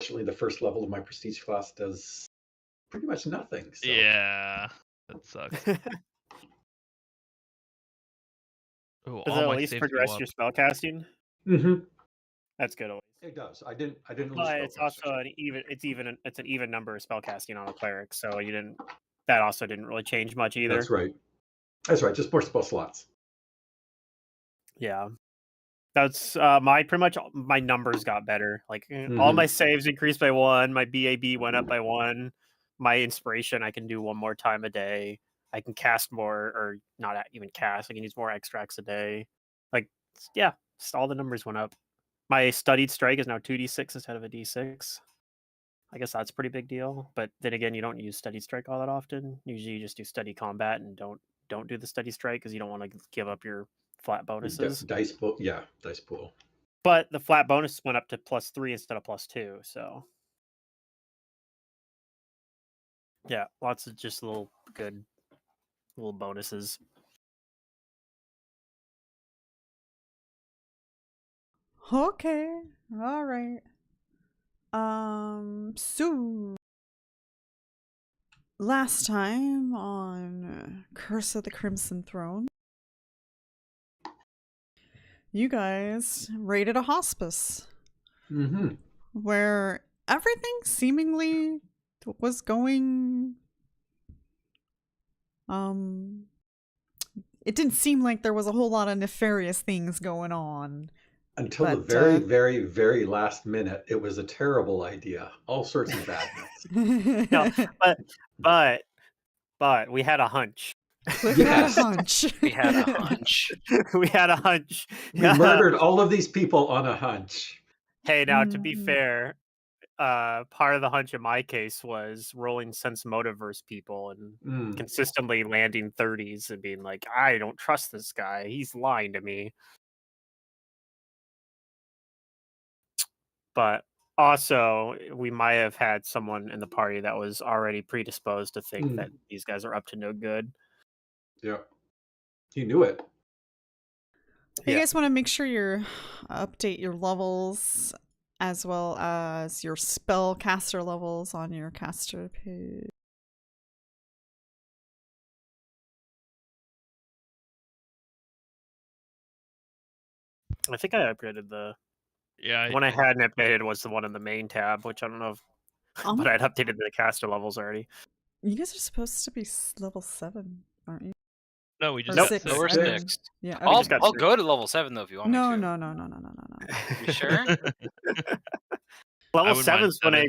unfortunately, the first level of my prestige class does pretty much nothing. So. Yeah, that sucks. Ooh, Does all it my at least saves go progress up. your spell casting? Mm-hmm. That's good. Always. It does. I didn't lose But it's spellcasters. also it's an even number of spell casting on a cleric, so that also didn't really change much either. That's right. That's right. Just more spell slots. Yeah. That's pretty much my numbers got better. Like all my saves increased by 1, my BAB went up by 1, my inspiration I can do 1 more time a day. I can cast more, or not even cast. I can use more extracts a day. Like, yeah, just all the numbers went up. My studied strike is now 2d6 instead of a d6. I guess that's a pretty big deal. But then again, you don't use studied strike all that often. Usually, you just do study combat and don't do the study strike because you don't want to give up your flat bonuses. Dice pool. Yeah, dice pool. But the flat bonus went up to +3 instead of +2. So yeah, lots of just little bonuses. Okay. All right. So last time on Curse of the Crimson Throne, you guys raided a hospice. Mm-hmm. Where everything seemingly was going it didn't seem like there was a whole lot of nefarious things going on. Until the very, very, very last minute, it was a terrible idea. All sorts of badness. No, but we had a hunch. Cliff had a hunch. We had a hunch. We had a hunch. We murdered all of these people on a hunch. Hey, now to be fair, part of the hunch in my case was rolling sense motiverse people and consistently landing 30s and being like, I don't trust this guy. He's lying to me. But also, we might have had someone in the party that was already predisposed to think that these guys are up to no good. Yeah. He knew it. You guys want to make sure you update your levels as well as your spell caster levels on your caster page. I think I upgraded the Yeah. one I hadn't updated was the one in the main tab, which I don't know if but I'd updated the caster levels already. You guys are supposed to be level 7, aren't you? No, we just Or got 6. No, we're 6. Yeah, I'll got go to level 7 though if you want me to. No. You sure? Level 7's when I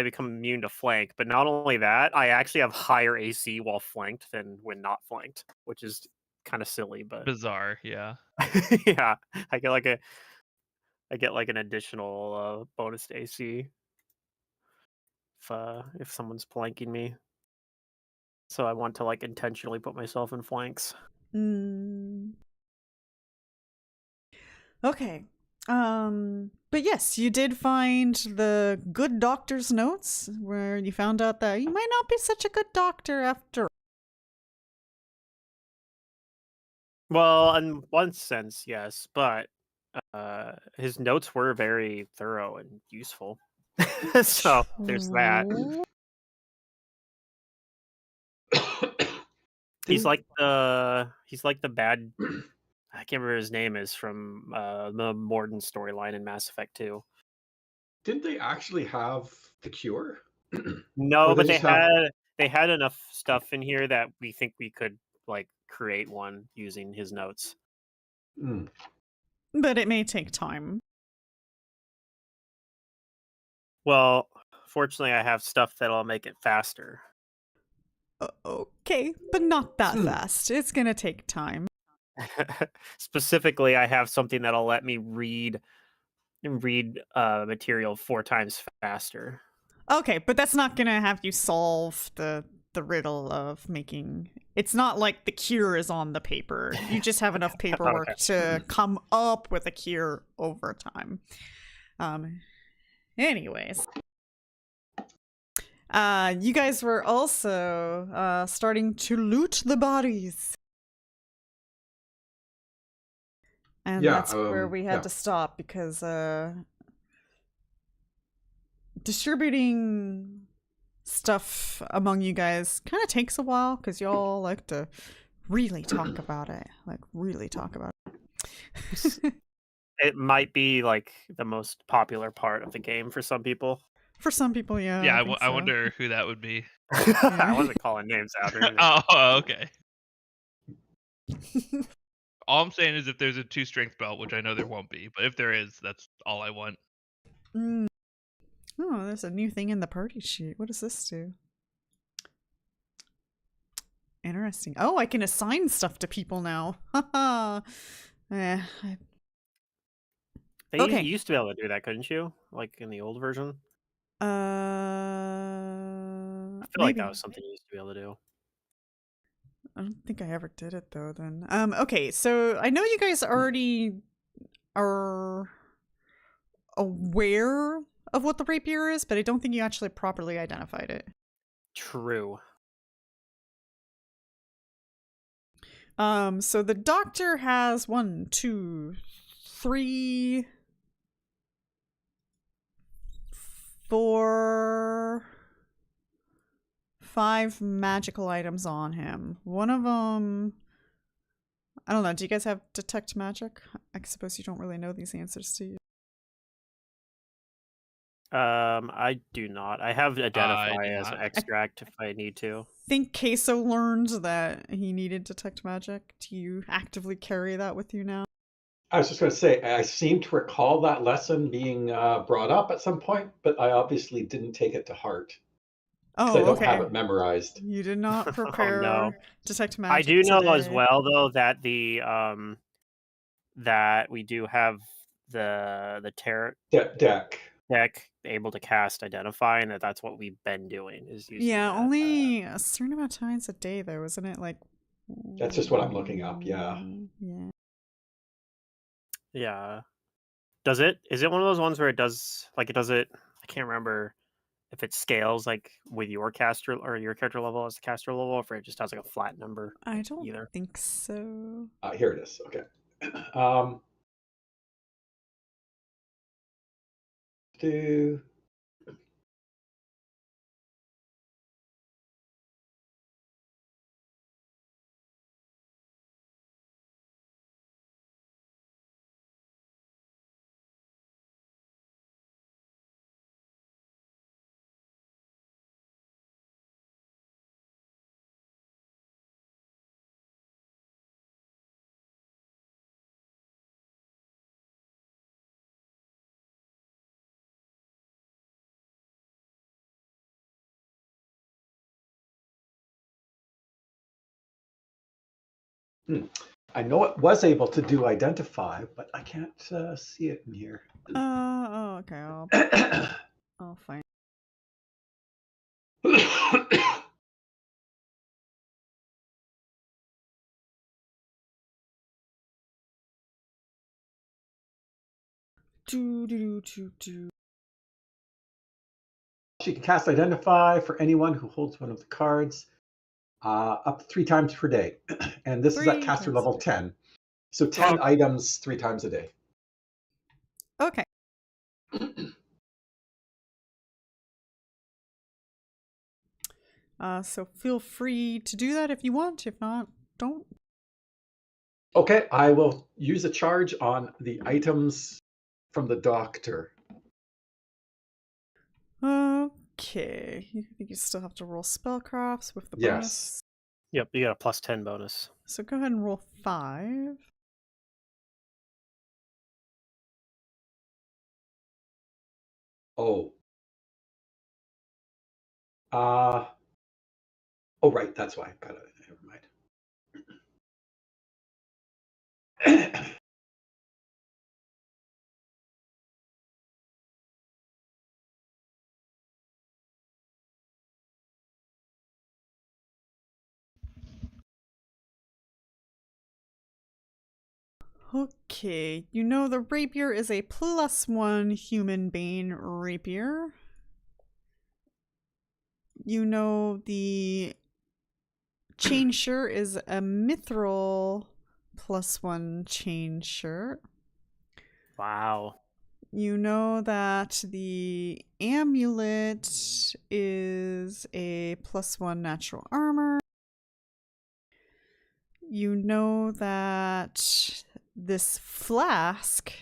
become immune to flank, but not only that, I actually have higher AC while flanked than when not flanked, which is kind of silly, but bizarre, yeah. yeah, I get like an additional bonus to AC if someone's flanking me. So I want to like intentionally put myself in flanks. Okay. But yes, you did find the good doctor's notes where you found out that you might not be such a good doctor after. Well, in one sense, yes, but his notes were very thorough and useful. So there's that. He's like the bad. I can't remember his name is from the Morden storyline in Mass Effect 2. Didn't they actually have the cure? No, but they had enough stuff in here that we think we could like create one using his notes. But it may take time. Well, fortunately, I have stuff that'll make it faster. Okay, but not that fast. It's gonna take time. Specifically, I have something that'll let me read material 4 times faster. Okay, but that's not gonna have you solve the riddle of making. It's not like the cure is on the paper. You just have enough paperwork to come up with a cure over time. Anyways. You guys were also starting to loot the bodies. And that's where we had to stop because distributing stuff among you guys kind of takes a while because y'all like to really talk about it. Like, really talk about it. It might be like the most popular part of the game for some people. For some people, yeah. Yeah, think I so. wonder who that would be. I wasn't calling names out or anything. Oh, okay. All I'm saying is if there's a 2 strength belt, which I know there won't be, but if there is, that's all I want. Mm. Oh, there's a new thing in the party sheet. What does this do? Interesting. Oh, I can assign stuff to people now. Haha. You Okay. used to be able to do that, couldn't you? Like in the old version? I feel like that was something you used to be able to do. I don't think I ever did it though then. Okay, so I know you guys already are aware of what the rapier is, but I don't think you actually properly identified it. True. So the doctor has 1, 2, 3, 4, 5 magical items on him. One of them, I don't know, do you guys have detect magic? I suppose you don't really know these answers, do you? I do not. I have identify as an not. extract if I need to. I think Kaeso learned that he needed detect magic. Do you actively carry that with you now? I was just going to say, I seem to recall that lesson being brought up at some point, but I obviously didn't take it to heart. Oh, I don't okay. have it memorized. You did not prepare no. detect magic. I do know as today. well though that the that we do have the tarot Deck. deck able to cast identify, and that's what we've been doing is using Yeah, that. only a certain amount of times a day though, isn't it? Like That's just what I'm looking up, yeah. Yeah. Yeah. Is it one of those ones where it does I can't remember if it scales like with your caster or your character level as the caster level, or if it just has like a flat number. I don't either. think so. Here it is. Okay. Do I know it was able to do identify, but I can't see it in here. Oh, okay. I'll find. She can cast identify for anyone who holds one of the cards up to 3 times per day. And this is at 3 caster times level a day. 10. So 10 items 3 times a day. Okay. So feel free to do that if you want. If not, don't. Okay, I will use a charge on the items from the doctor. Okay. I think you still have to roll spellcrafts with the Yes. bonus. Yep, you got a +10 bonus. So go ahead and roll 5. Oh. Oh, right, that's why. Got it. Never mind. Okay, you know the rapier is a +1 human bane rapier. You know the chain shirt is a mithril +1 chain shirt. Wow. You know that the amulet is a +1 natural armor. You know that this flask...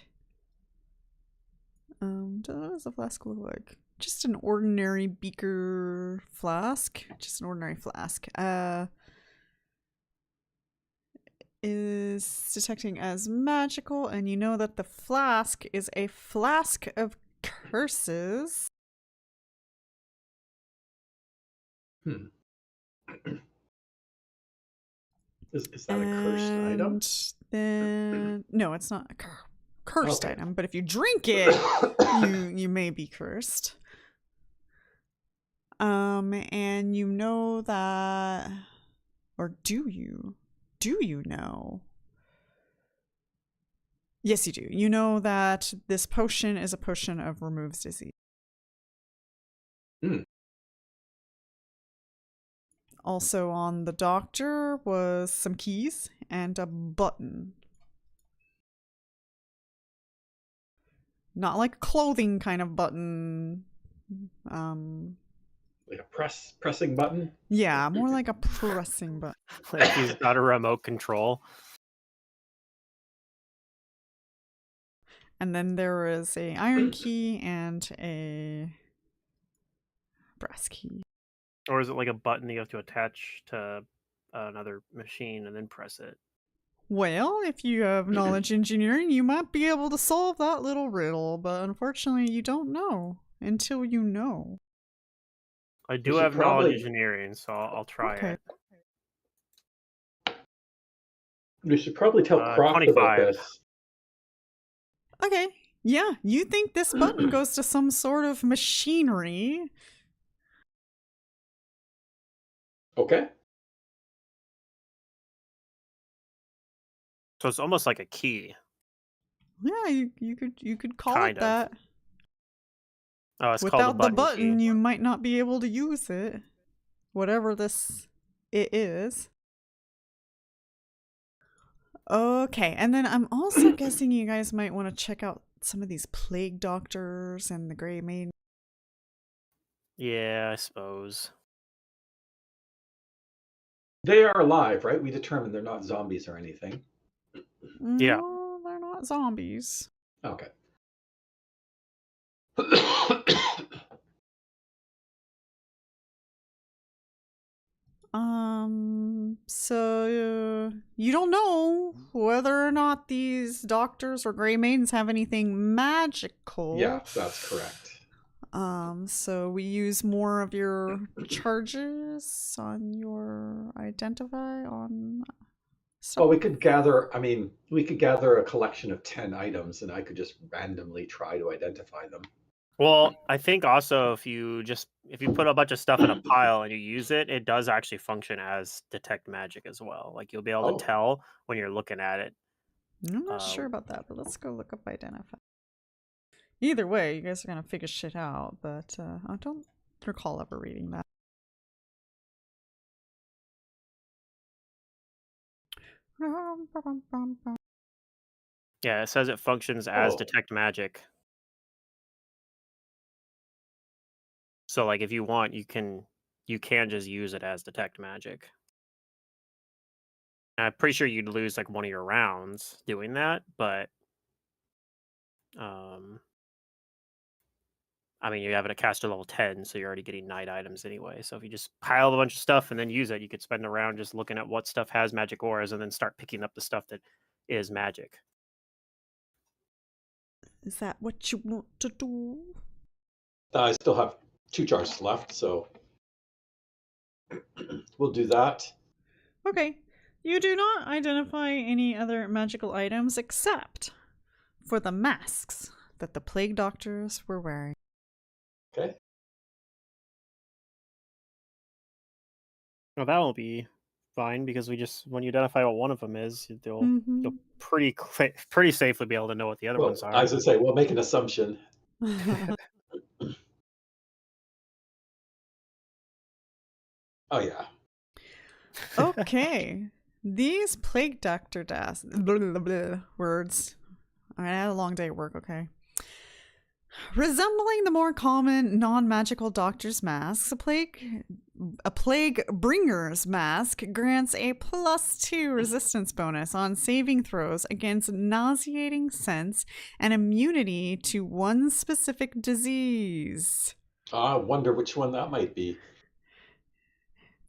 what does the flask look like? Just an ordinary beaker flask. Just an ordinary flask. Is detecting as magical, and you know that the flask is a flask of curses. Is that a cursed item? Then no, it's not a cursed Okay. item, but if you drink it, you may be cursed. And you know that, or do you? Do you know? Yes, you do. You know that this potion is a potion of removes disease. Also on the doctor was some keys and a button. Not like a clothing kind of button. Like a pressing button? Yeah, more like a pressing button. Like he's got a remote control. And then there is a iron key and a brass key. Or is it like a button you have to attach to another machine and then press it? Well, if you have knowledge engineering, you might be able to solve that little riddle, but unfortunately you don't know until you know. I do have knowledge engineering, so I'll try it. We should probably tell Croft 25. about this. Okay, yeah, you think this button goes to some sort of machinery. Okay. So it's almost like a key. Yeah, you could call Kind it of. that. Oh, it's Without called a button key. you might not be able to use it. Whatever it is. Okay, and then I'm also guessing you guys might want to check out some of these plague doctors and the Grey Maiden. Yeah, I suppose. They are alive, right? We determined they're not zombies or anything. Yeah. No, they're not zombies. Okay. So you don't know whether or not these doctors or Grey Maidens have anything magical. Yeah, that's correct. So we use more of your charges on your identify on stuff. Well, we could gather a collection of 10 items and I could just randomly try to identify them. Well, I think also if you put a bunch of stuff in a pile and you use it, it does actually function as detect magic as well. Like you'll be able to tell when you're looking at it. I'm not sure about that, but let's go look up identify. Either way, you guys are gonna figure shit out, but I don't recall ever reading that. Yeah, it says it functions as detect magic. So like if you want, you can just use it as detect magic. And I'm pretty sure you'd lose like one of your rounds doing that, but I mean, you have it at caster level 10, so you're already getting night items anyway. So if you just pile a bunch of stuff and then use it, you could spend a round just looking at what stuff has magic auras and then start picking up the stuff that is magic. Is that what you want to do? I still have 2 charges left, so we'll do that. Okay. You do not identify any other magical items except for the masks that the plague doctors were wearing. Okay. Well, that won't be fine because when you identify what one of them is, you'll pretty safely be able to know what the other ones are. I was going to say, we'll make an assumption. Oh, yeah. Okay. These plague doctor words. I had a long day at work, okay? Resembling the more common non-magical doctor's masks, a plague bringer's mask grants a +2 resistance bonus on saving throws against nauseating scents and immunity to one specific disease. I wonder which one that might be.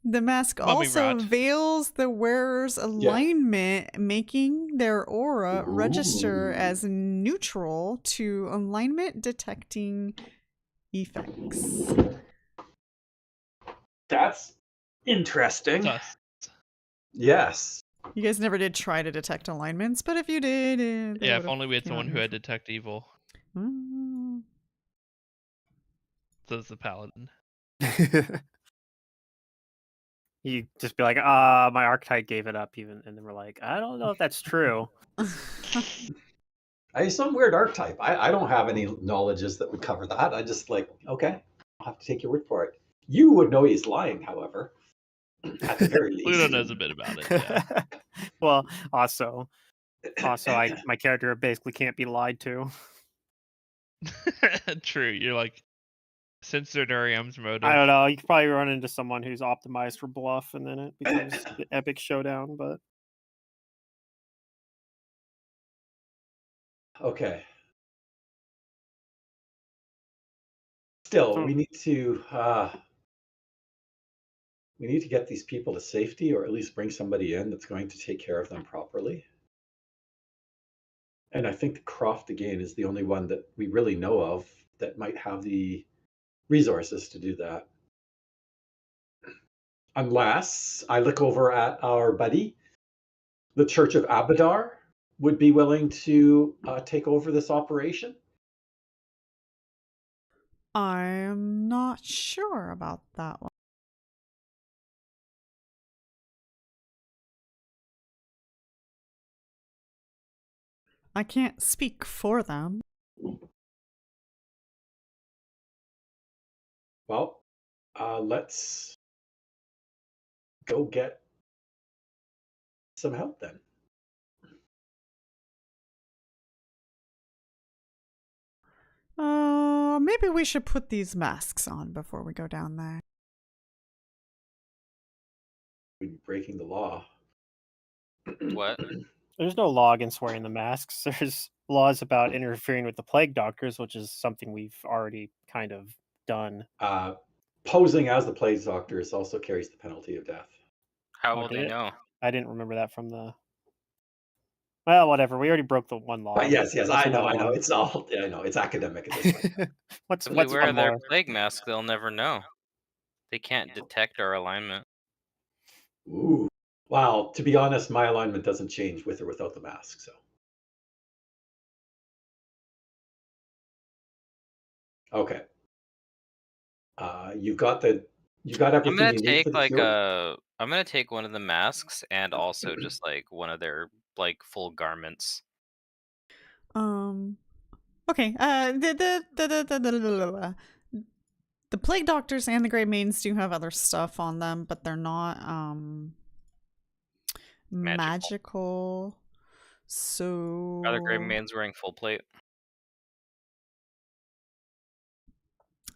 The mask Mummy also rat. veils the wearer's alignment, making their aura register as neutral to alignment detecting effects. That's interesting. Sus. Yes. You guys never did try to detect alignments, but if you did, they Yeah, if would've only we had came someone out who had neutral. detect evil. Mm. Says the paladin. You just be like, my archetype gave it up, even, and then we're like, I don't know if that's true. Some weird archetype. I don't have any knowledges that would cover that. I just like, okay, I'll have to take your word for it. You would know he's lying, however, at the very least. Pluto knows a bit about it. Yeah. Well, also, my character basically can't be lied to. True. You're like, since Zurdurium's motive. I don't know. You could probably run into someone who's optimized for bluff, and then it becomes the epic showdown. But Okay. Still, we need to get these people to safety, or at least bring somebody in that's going to take care of them properly. And I think the Croft again is the only one that we really know of that might have the resources to do that. Unless I look over at our buddy, the Church of Abadar would be willing to take over this operation. I'm not sure about that one. I can't speak for them. Well, let's go get some help then. Maybe we should put these masks on before we go down there. We'd be breaking the law. What? there's no law against wearing the masks. There's laws about interfering with the plague doctors, which is something we've already kind of done. Posing as the plague doctors also carries the penalty of death. How Oh, will did they it? know? I didn't remember that from the. Well, whatever. We already broke the one law. But yes, What's I know. another one? It's all. I know it's academic at this point. what's If we what's wear one their more? plague mask, they'll never know. They can't detect our alignment. Ooh. Well, to be honest, my alignment doesn't change with or without the mask. So. Okay. You got everything you need for the cure? I'm gonna take one of the masks and also just like one of their like full garments. Okay. The plague doctors and the Grey Maidens do have other stuff on them, but they're not magical. So Are the Grey Maidens wearing full plate?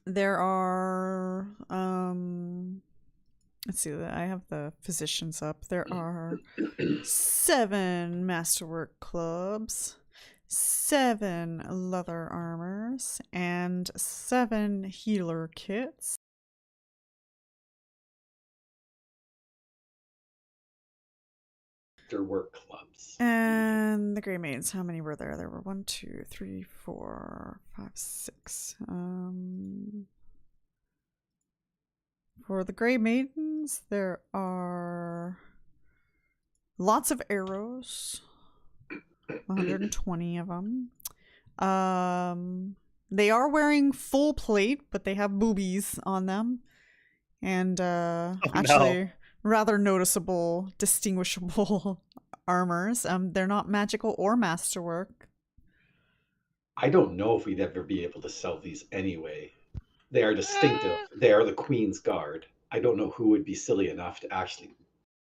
there are let's see, I have the physicians up. There are 7 masterwork clubs, 7 leather armors, and 7 healer kits. Work clubs. And the Grey Maidens, how many were there? There were 1, 2, 3, 4, 5, 6. For the Grey Maidens, there are lots of arrows. 120 of them. They are wearing full plate, but they have boobies on them. And actually rather noticeable, distinguishable armors. They're not magical or masterwork. I don't know if we'd ever be able to sell these anyway. They are distinctive. They are the Queen's Guard. I don't know who would be silly enough to actually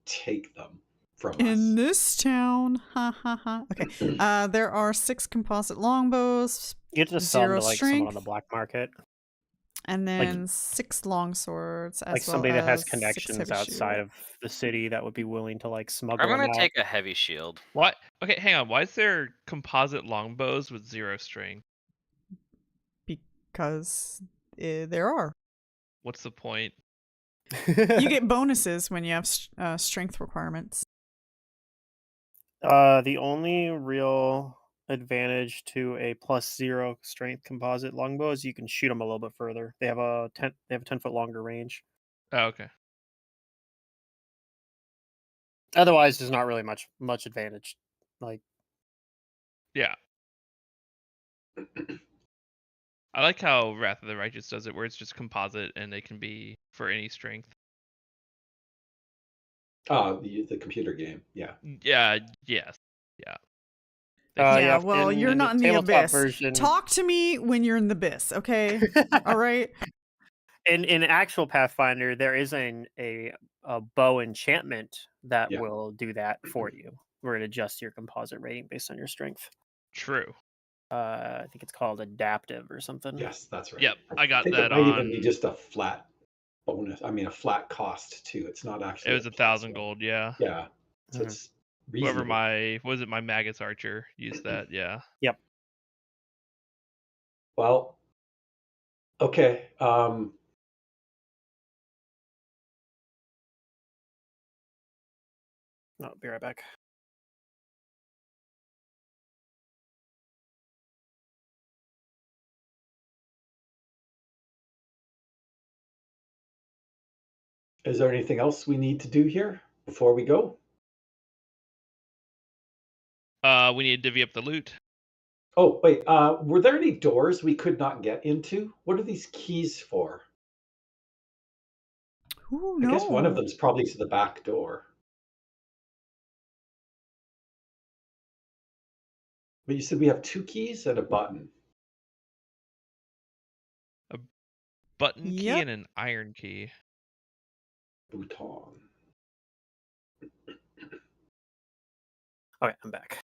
take them from In us. this town, ha ha ha. Okay, there are 6 composite longbows, You get to sell them 0 to like someone on the strength, black market, and like then 6 longswords, like as well somebody that has as 6 connections heavy outside shield. of the city that would be willing to like I'm smuggle them gonna out. take a heavy shield. What? Okay, hang on. Why is there composite longbows with 0 strength? Because there are. What's the point? You get bonuses when you have strength requirements. The only real advantage to a +0 strength composite longbow is you can shoot them a little bit further. They have a 10-foot longer range. Oh, okay. Otherwise, there's not really much advantage. Like, Yeah. I like how Wrath of the Righteous does it, where it's just composite and they can be for any strength. The computer game. Yeah. Yeah. Yes. Yeah. Yeah, yeah, well, you're not in the tabletop abyss. version. Talk to me when you're in the abyss, okay? All right. In actual Pathfinder, there is a bow enchantment that Yeah. will do that for you, where it adjusts your composite rating based on your strength. True. I think it's called adaptive or something. Yes, that's right. Yep. I got think that it might even be on. just a flat bonus. I mean, a flat cost too. It's not actually. It was a 1,000 +1. gold. Yeah. Yeah. So Mhm. it's Whoever reasonable. my Magus Archer used that. Yeah. Yep. Well, okay. I'll be right back. Is there anything else we need to do here before we go? We need to divvy up the loot. Oh, wait. Were there any doors we could not get into? What are these keys for? Ooh, I guess one of no. them's probably to the back door. But you said we have 2 keys and a button. A button key Yep. and an iron key. Bouton. Okay, I'm back.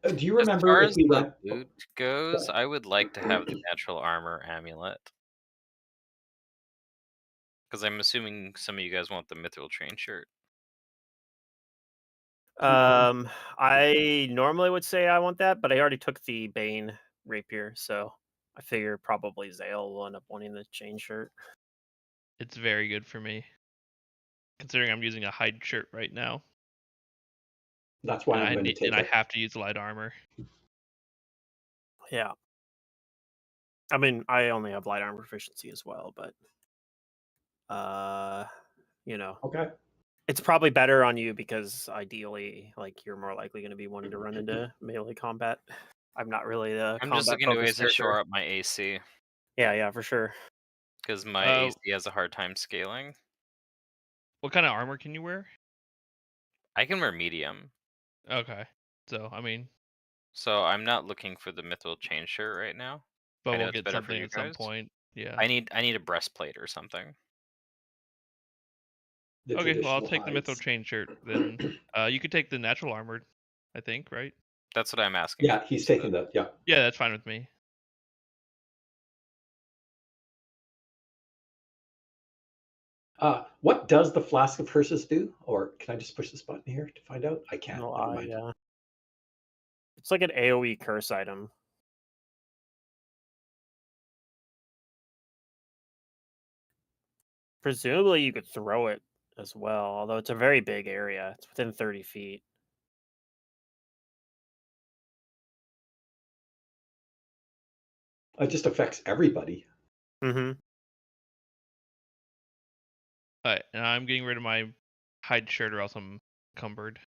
Do you As remember far if as we the went? loot goes, I would like to have the natural armor amulet. Because I'm assuming some of you guys want the mithril train shirt. I normally would say I want that, but I already took the Bane rapier, so I figure probably Xale will end up wanting the chain shirt. It's very good for me, considering I'm using a hide shirt right now, That's why and I'm going to take I it. have to use light armor. Yeah. I mean, I only have light armor proficiency as well, but you know, Okay. it's probably better on you because ideally, like, you're more likely going to be wanting to run into melee combat. I'm not really the I'm just combat looking to ways focused to shore character. up my AC. Yeah, for sure. Because my AC has a hard time scaling. What kind of armor can you wear? I can wear medium. Okay, so I mean, So I'm not looking for the mithril chain shirt right now. but I know we'll it's get better for something you at some guys. point. Yeah. I need a breastplate or something. The Okay, well I'll traditional take the mithril hides. chain shirt then. You could take the natural armored, I think, right? That's what I'm asking. Yeah, he's So- taking that. Yeah. Yeah, that's fine with me. What does the Flask of Curses do? Or can I just push this button here to find out? I can't. No, Never mind. yeah. It's like an AoE curse item. Presumably, you could throw it as well, although it's a very big area. It's within 30 feet. It just affects everybody. Mm-hmm. Alright, and I'm getting rid of my hide shirt or else I'm encumbered.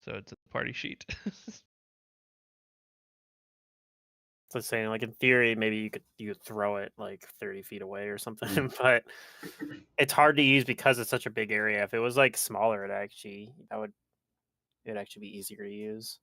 So it's a party sheet. So it's saying, like, in theory, maybe you could throw it like 30 feet away or something, but it's hard to use because it's such a big area. If it was like smaller, it'd actually be easier to use.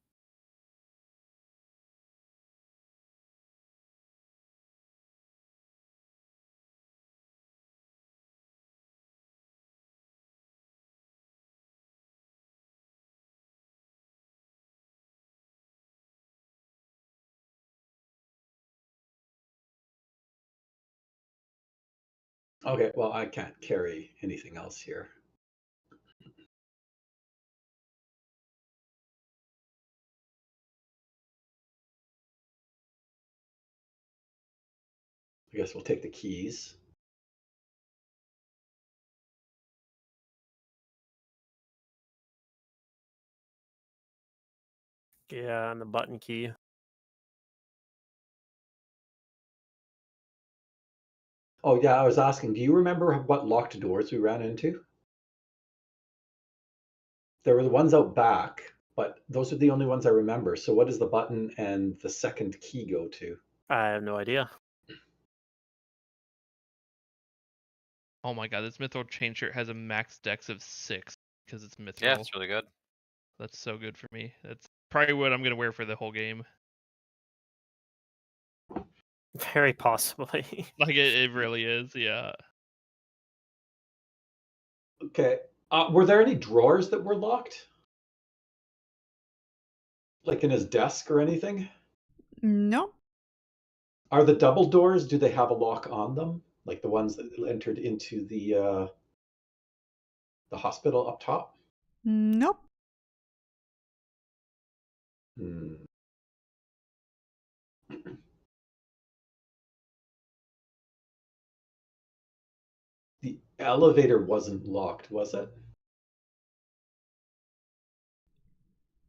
Okay, well, I can't carry anything else here. I guess we'll take the keys. Yeah, and the button key. Oh, yeah, I was asking, do you remember what locked doors we ran into? There were the ones out back, but those are the only ones I remember. So what does the button and the second key go to? I have no idea. Oh my god, this Mithril chain shirt has a max dex of 6 because it's Mithril. Yeah, it's really good. That's so good for me. That's probably what I'm gonna wear for the whole game. Very possibly. Like it really is, yeah. Okay. Were there any drawers that were locked? Like in his desk or anything? No. Are the double doors, do they have a lock on them? Like the ones that entered into the hospital up top? Nope. Hmm. The elevator wasn't locked, was it?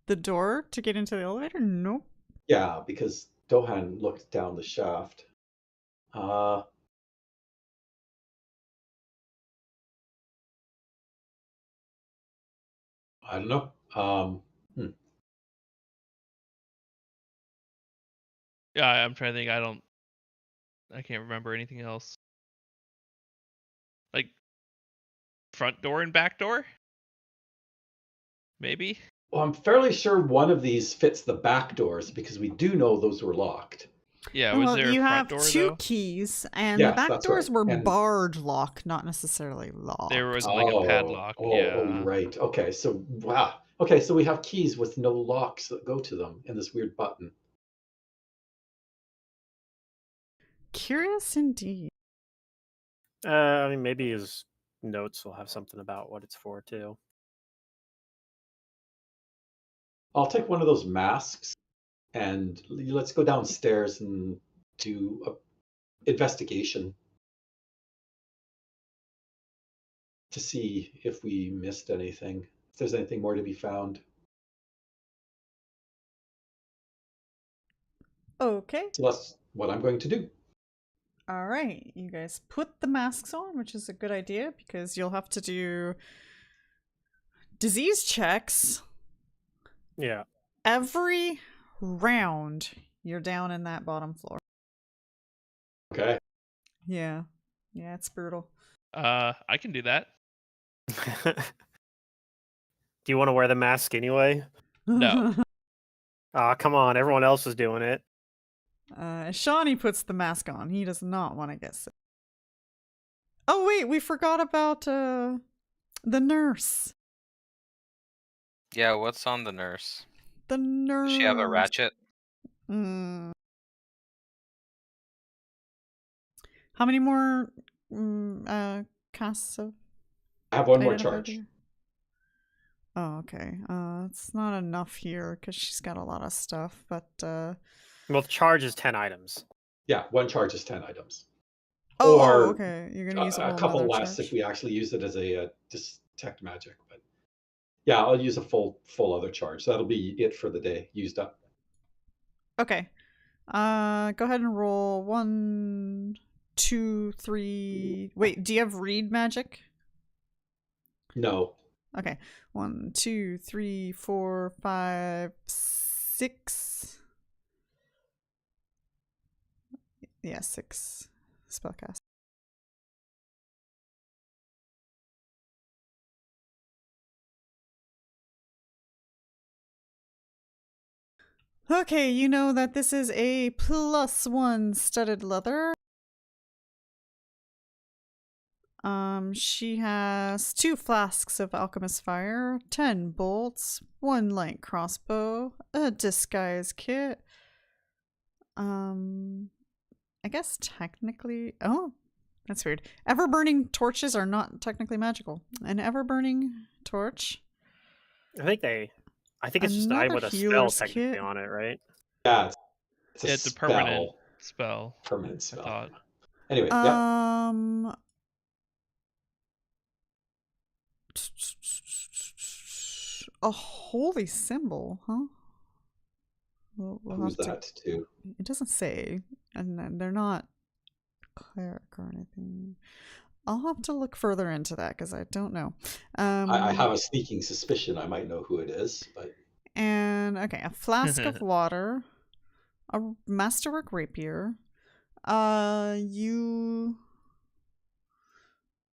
The door to get into the elevator? Nope. Yeah, because Dohan looked down the shaft. I don't know. Yeah, I'm trying to think. I can't remember anything else. Like front door and back door? Maybe? Well, I'm fairly sure one of these fits the back doors because we do know those were locked. Yeah, was Well, there a you front have door two though? keys, and Yes, the back that's doors right. were And barred lock, not necessarily locked. There wasn't like a padlock. Yeah. Right. Okay, so wow. Okay, so we have keys with no locks that go to them and this weird button. Curious indeed. I mean, maybe his notes will have something about what it's for too. I'll take one of those masks and let's go downstairs and do a investigation to see if we missed anything, if there's anything more to be found. Okay. So that's what I'm going to do. All right. You guys put the masks on, which is a good idea because you'll have to do disease checks Yeah. every round you're down in that bottom floor. Okay. Yeah. Yeah, it's brutal. I can do that. Do you want to wear the mask anyway? No. Ah, come on. Everyone else is doing it. Shawnee puts the mask on. He does not want to get sick. Oh, wait. We forgot about the nurse. Yeah, what's on the nurse? The nurse. Does she have a ratchet? How many more casts of I have one more identified charge. here? Oh, okay. It's not enough here because she's got a lot of stuff, but Well, the charge is 10 items. Yeah, one charge is 10 items. oh, Or okay. You're gonna use a whole couple nother less charge. if we actually use it as a detect magic. But yeah, I'll use a full other charge. That'll be it for the day, used up. Okay. Go ahead and roll 1, 2, 3. Wait, do you have read magic? No. Okay. 1, 2, 3, 4, 5, 6. Yeah, 6 spellcast. Okay, you know that this is a +1 studded leather. She has 2 flasks of alchemist fire, 10 bolts, 1 light crossbow, a disguise kit. I guess technically, oh, That's weird. Ever-burning torches are not technically magical. An ever-burning torch. I think it's just an item Another with a spell healer's technically kit. on it, right? Yeah, it's a Yeah, it's a permanent spell. spell. Permanent I spell. thought. Anyway, yeah. A holy symbol, huh? We'll Who's have to. that too? It doesn't say, and then they're not cleric or anything. I'll have to look further into that because I don't know. I have a sneaking suspicion I might know who it is, but And okay, a flask of water, a masterwork rapier. You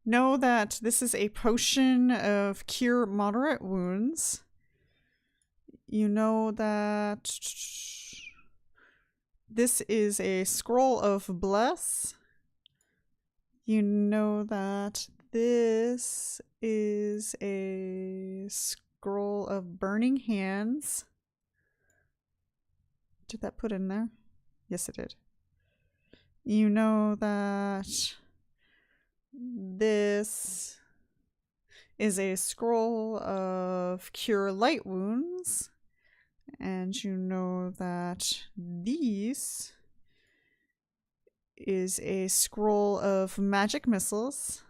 know that this is a potion of cure moderate wounds. You know that this is a scroll of bless. You know that this is a scroll of burning hands. Did that put in there? Yes, it did. You know that this is a scroll of cure light wounds. And you know that these is a scroll of magic missiles.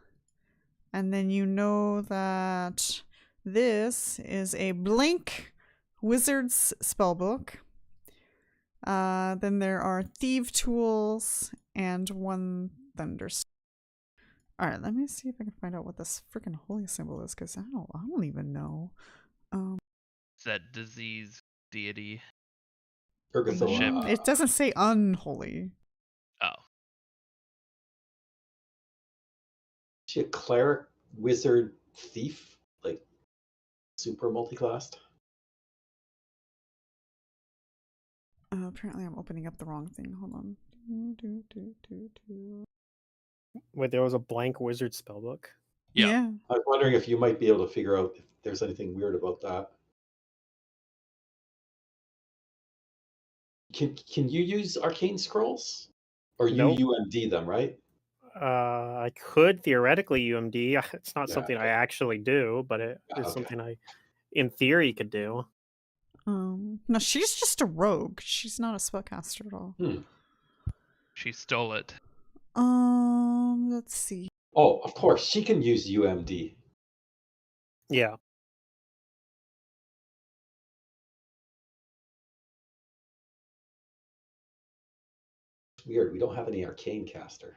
And then you know that this is a blank wizard's spellbook. Then there are thief tools and one thunderstone. All right, let me see if I can find out what this freaking holy symbol is, because I don't even know. It's that disease deity. Urgathoa. It doesn't say unholy. Oh. Is she a cleric, wizard, thief? Like super multiclassed? Apparently I'm opening up the wrong thing. Hold on. Wait, there was a blank wizard spellbook. Yeah. I was wondering if you might be able to figure out if there's anything weird about that. Can you use arcane scrolls? Or you Nope. UMD them, right? I could theoretically UMD. It's not Yeah, something I okay. actually do, but it's Okay. something I, in theory, could do. No, she's just a rogue. She's not a spellcaster at all. She stole it. Let's see. Oh, of course, she can use UMD. Yeah. Weird, we don't have any arcane caster.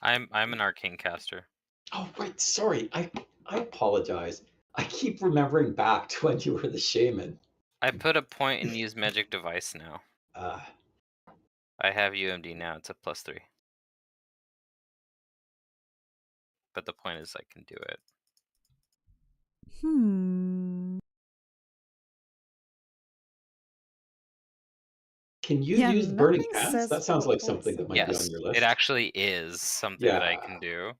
I'm an arcane caster. Oh, right, sorry. I apologize. I keep remembering back to when you were the shaman. I put a point and use magic device now. I have UMD now. It's a +3. But the point is I can do it. Can you Yeah, use burning nothing hands? says That sounds like holy something that might be on Yes, your list. it actually is something that I can do.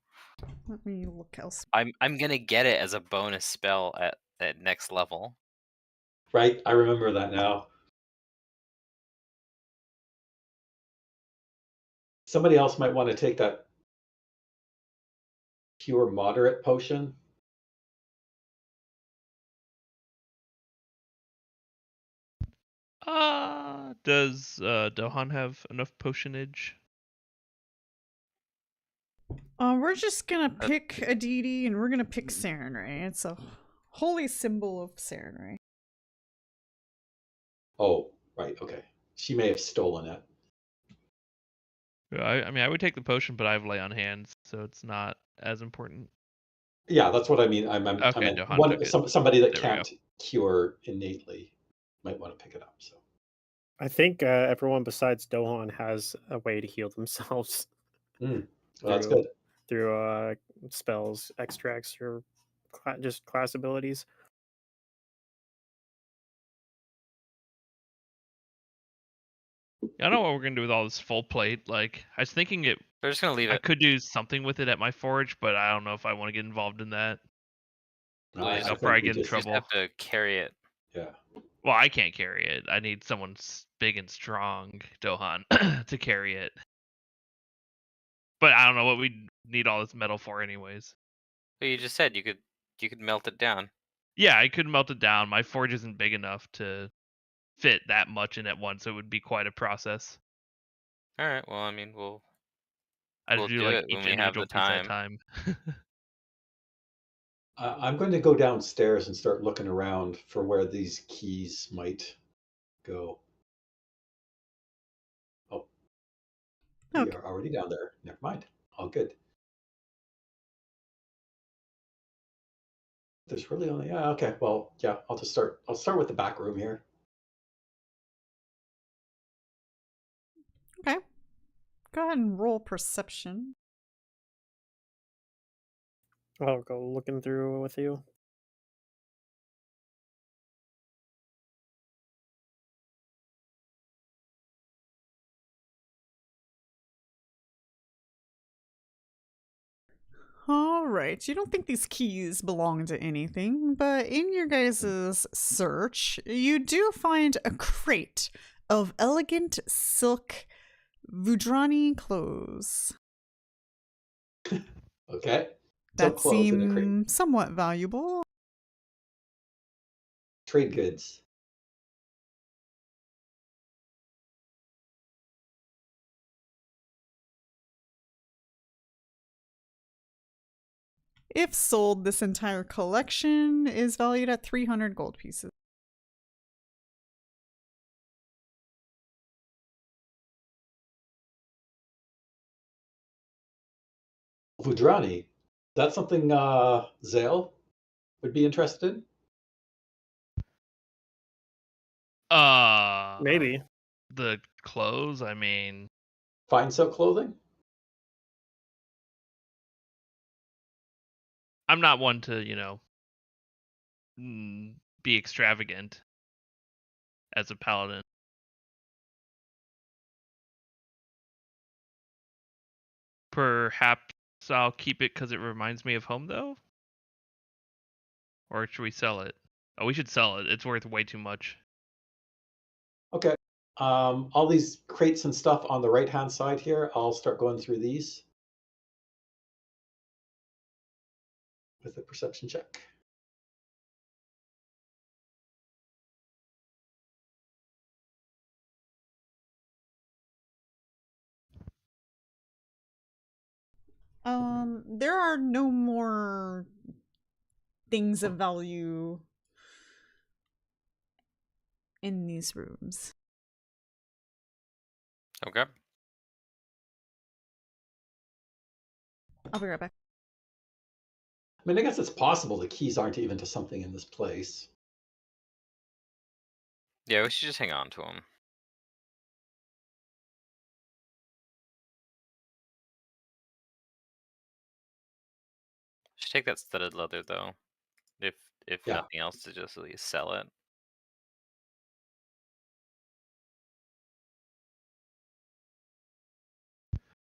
Let me look else. I'm gonna get it as a bonus spell at next level. Right, I remember that now. Somebody else might want to take that pure moderate potion. Does Dohan have enough potionage? We're just gonna pick a deity and we're gonna pick Sarenrae. It's a holy symbol of Sarenrae. Oh, right, okay. She may have stolen it. I mean, I would take the potion, but I have lay on hands, so it's not as important. Yeah, that's what I mean. I meant Dohan took it. somebody that There we go. can't cure innately might want to pick it up. So I think everyone besides Dohan has a way to heal themselves. well, that's good. Through spells, extracts, or just class abilities. I don't know what we're gonna do with all this full plate. Like, I was thinking They're just gonna leave I it. could do something with it at my forge, but I don't know if I want to get involved in that. No, I I'll think probably we get in just- You just trouble. have to carry it. Yeah. Well, I can't carry it. I need someone big and strong, Dohan, to carry it. But I don't know what we need all this metal for, anyways. But you just said you could melt it down. Yeah, I could melt it down. My forge isn't big enough to fit that much in at once, so it would be quite a process. All right. Well, I mean, we'll I'd we'll do do like it when each we have individual the piece at a time. time. I'm going to go downstairs and start looking around for where these keys might go. Oh, we Okay. are already down there. Never mind. All good. There's really only, yeah, okay. Well, yeah, I'll start with the back room here. Okay. Go ahead and roll perception. I'll go looking through with you. All right. You don't think these keys belong to anything, but in your guys' search, you do find a crate of elegant silk Vudrani clothes Okay. that Clothes in a crate. seem somewhat valuable. Trade goods. If sold, this entire collection is valued at 300 gold pieces. Vudrani. That's something Xale would be interested in? Maybe. The clothes, I mean, Fine silk clothing? I'm not one to, be extravagant as a paladin. Perhaps I'll keep it because it reminds me of home, though? Or should we sell it? Oh, we should sell it. It's worth way too much. Okay. All these crates and stuff on the right-hand side here, I'll start going through these with a perception check. There are no more things of value in these rooms. Okay. I'll be right back. I mean, I guess it's possible the keys aren't even to something in this place. Yeah, we should just hang on to them. Should take that studded leather though. If Yeah. nothing else, to just at least sell it.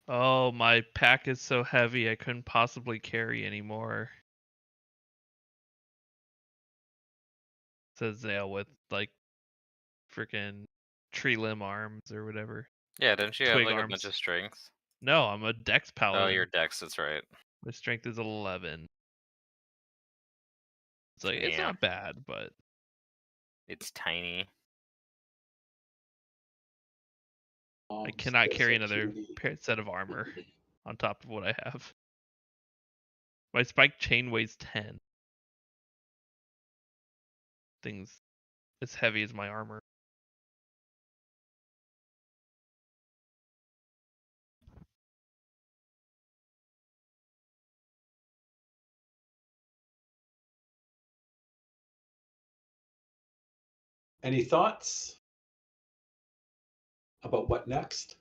Oh, my pack is so heavy I couldn't possibly carry anymore. Says Xale with like freaking tree limb arms or whatever. Yeah, don't you have Twig like a arms. bunch of strength? No, I'm a dex paladin. Oh, your dex, that's right. My strength is 11. It's like, it's Yeah. not bad, but It's tiny. I cannot carry another set of armor on top of what I have. My spike chain weighs 10. Things as heavy as my armor. Any thoughts about what next?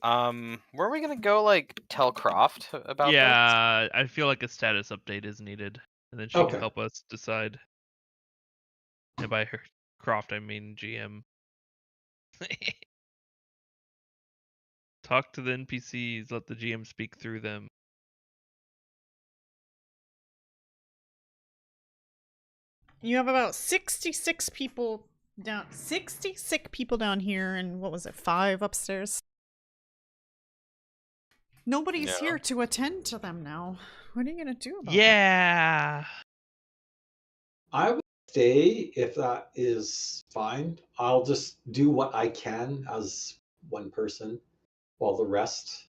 Were we gonna go like tell Croft about this? Yeah, I feel like a status update is needed, and then she Okay. can help us decide. And by her Croft, I mean GM. Talk to the NPCs, let the GM speak through them. You have about 66 people down, 60 sick people down here, and what was it, 5 upstairs? Nobody's here to attend to them now. What are you gonna do about Yeah. I would stay if that is fine. I'll just do what I can as one person while the rest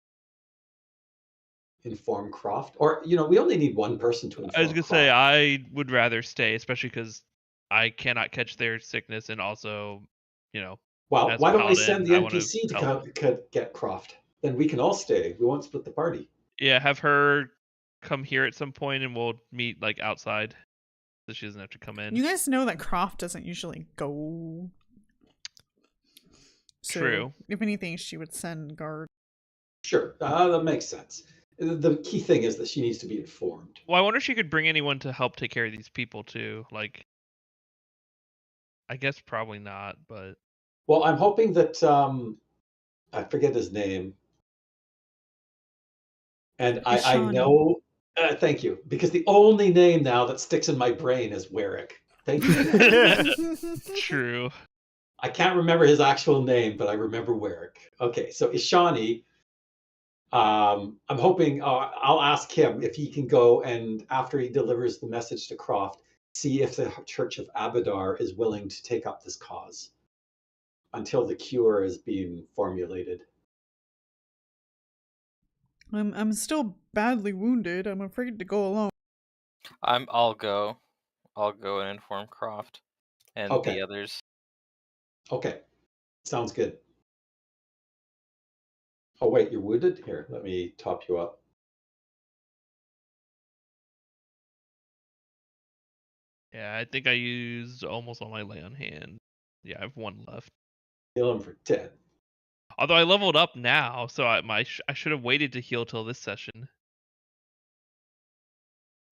inform Croft. Or, we only need one person to inform I was gonna say Croft. I would rather stay, especially because I cannot catch their sickness, and also, Well, as why don't we paladin, send the I wanna NPC to help. get Croft? Then we can all stay. We won't split the party. Yeah, have her come here at some point, and we'll meet like outside, so she doesn't have to come in. You guys know that Croft doesn't usually go. So True. if anything, she would send guard. Sure, that makes sense. The key thing is that she needs to be informed. Well, I wonder if she could bring anyone to help take care of these people too. Like, I guess probably not, but. Well, I'm hoping that I forget his name, and I know. Thank you, because the only name now that sticks in my brain is Warwick. Thank you. True. I can't remember his actual name, but I remember Warwick. Okay, so Ishani, I'm hoping I'll ask him if he can go and after he delivers the message to Croft, see if the Church of Abadar is willing to take up this cause until the cure is being formulated. I'm still badly wounded. I'm afraid to go alone. I'll go and inform Croft and the others. Okay, sounds good. Oh wait, you're wounded? Here, let me top you up. Yeah, I think I used almost all my lay on hand. Yeah, I have 1 left. Heal him for 10. Although I leveled up now, so I should have waited to heal till this session.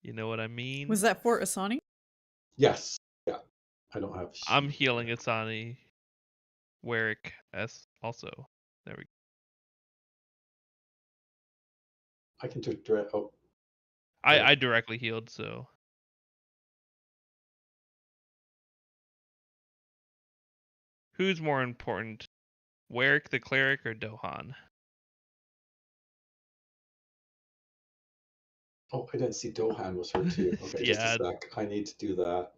You know what I mean? Was that for Asani? Yes. Yeah. I don't have. I'm healing Asani. Warwick S also. There we go. I can do direct. Oh. I directly healed, so. Who's more important? Warwick the cleric or Dohan? Oh, I didn't see Dohan was hurt too. Okay, Yeah. just a sec. I need to do that.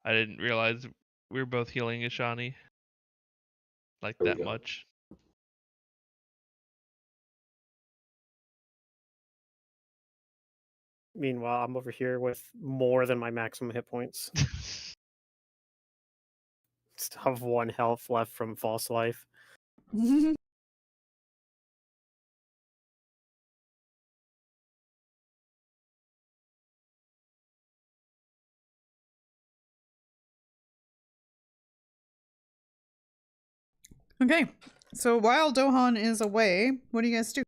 I didn't realize we were both healing Ashani. Like There we that go. much. Meanwhile, I'm over here with more than my maximum hit points. Still have 1 health left from false life. Okay, so while Dohan is away, what do you guys do?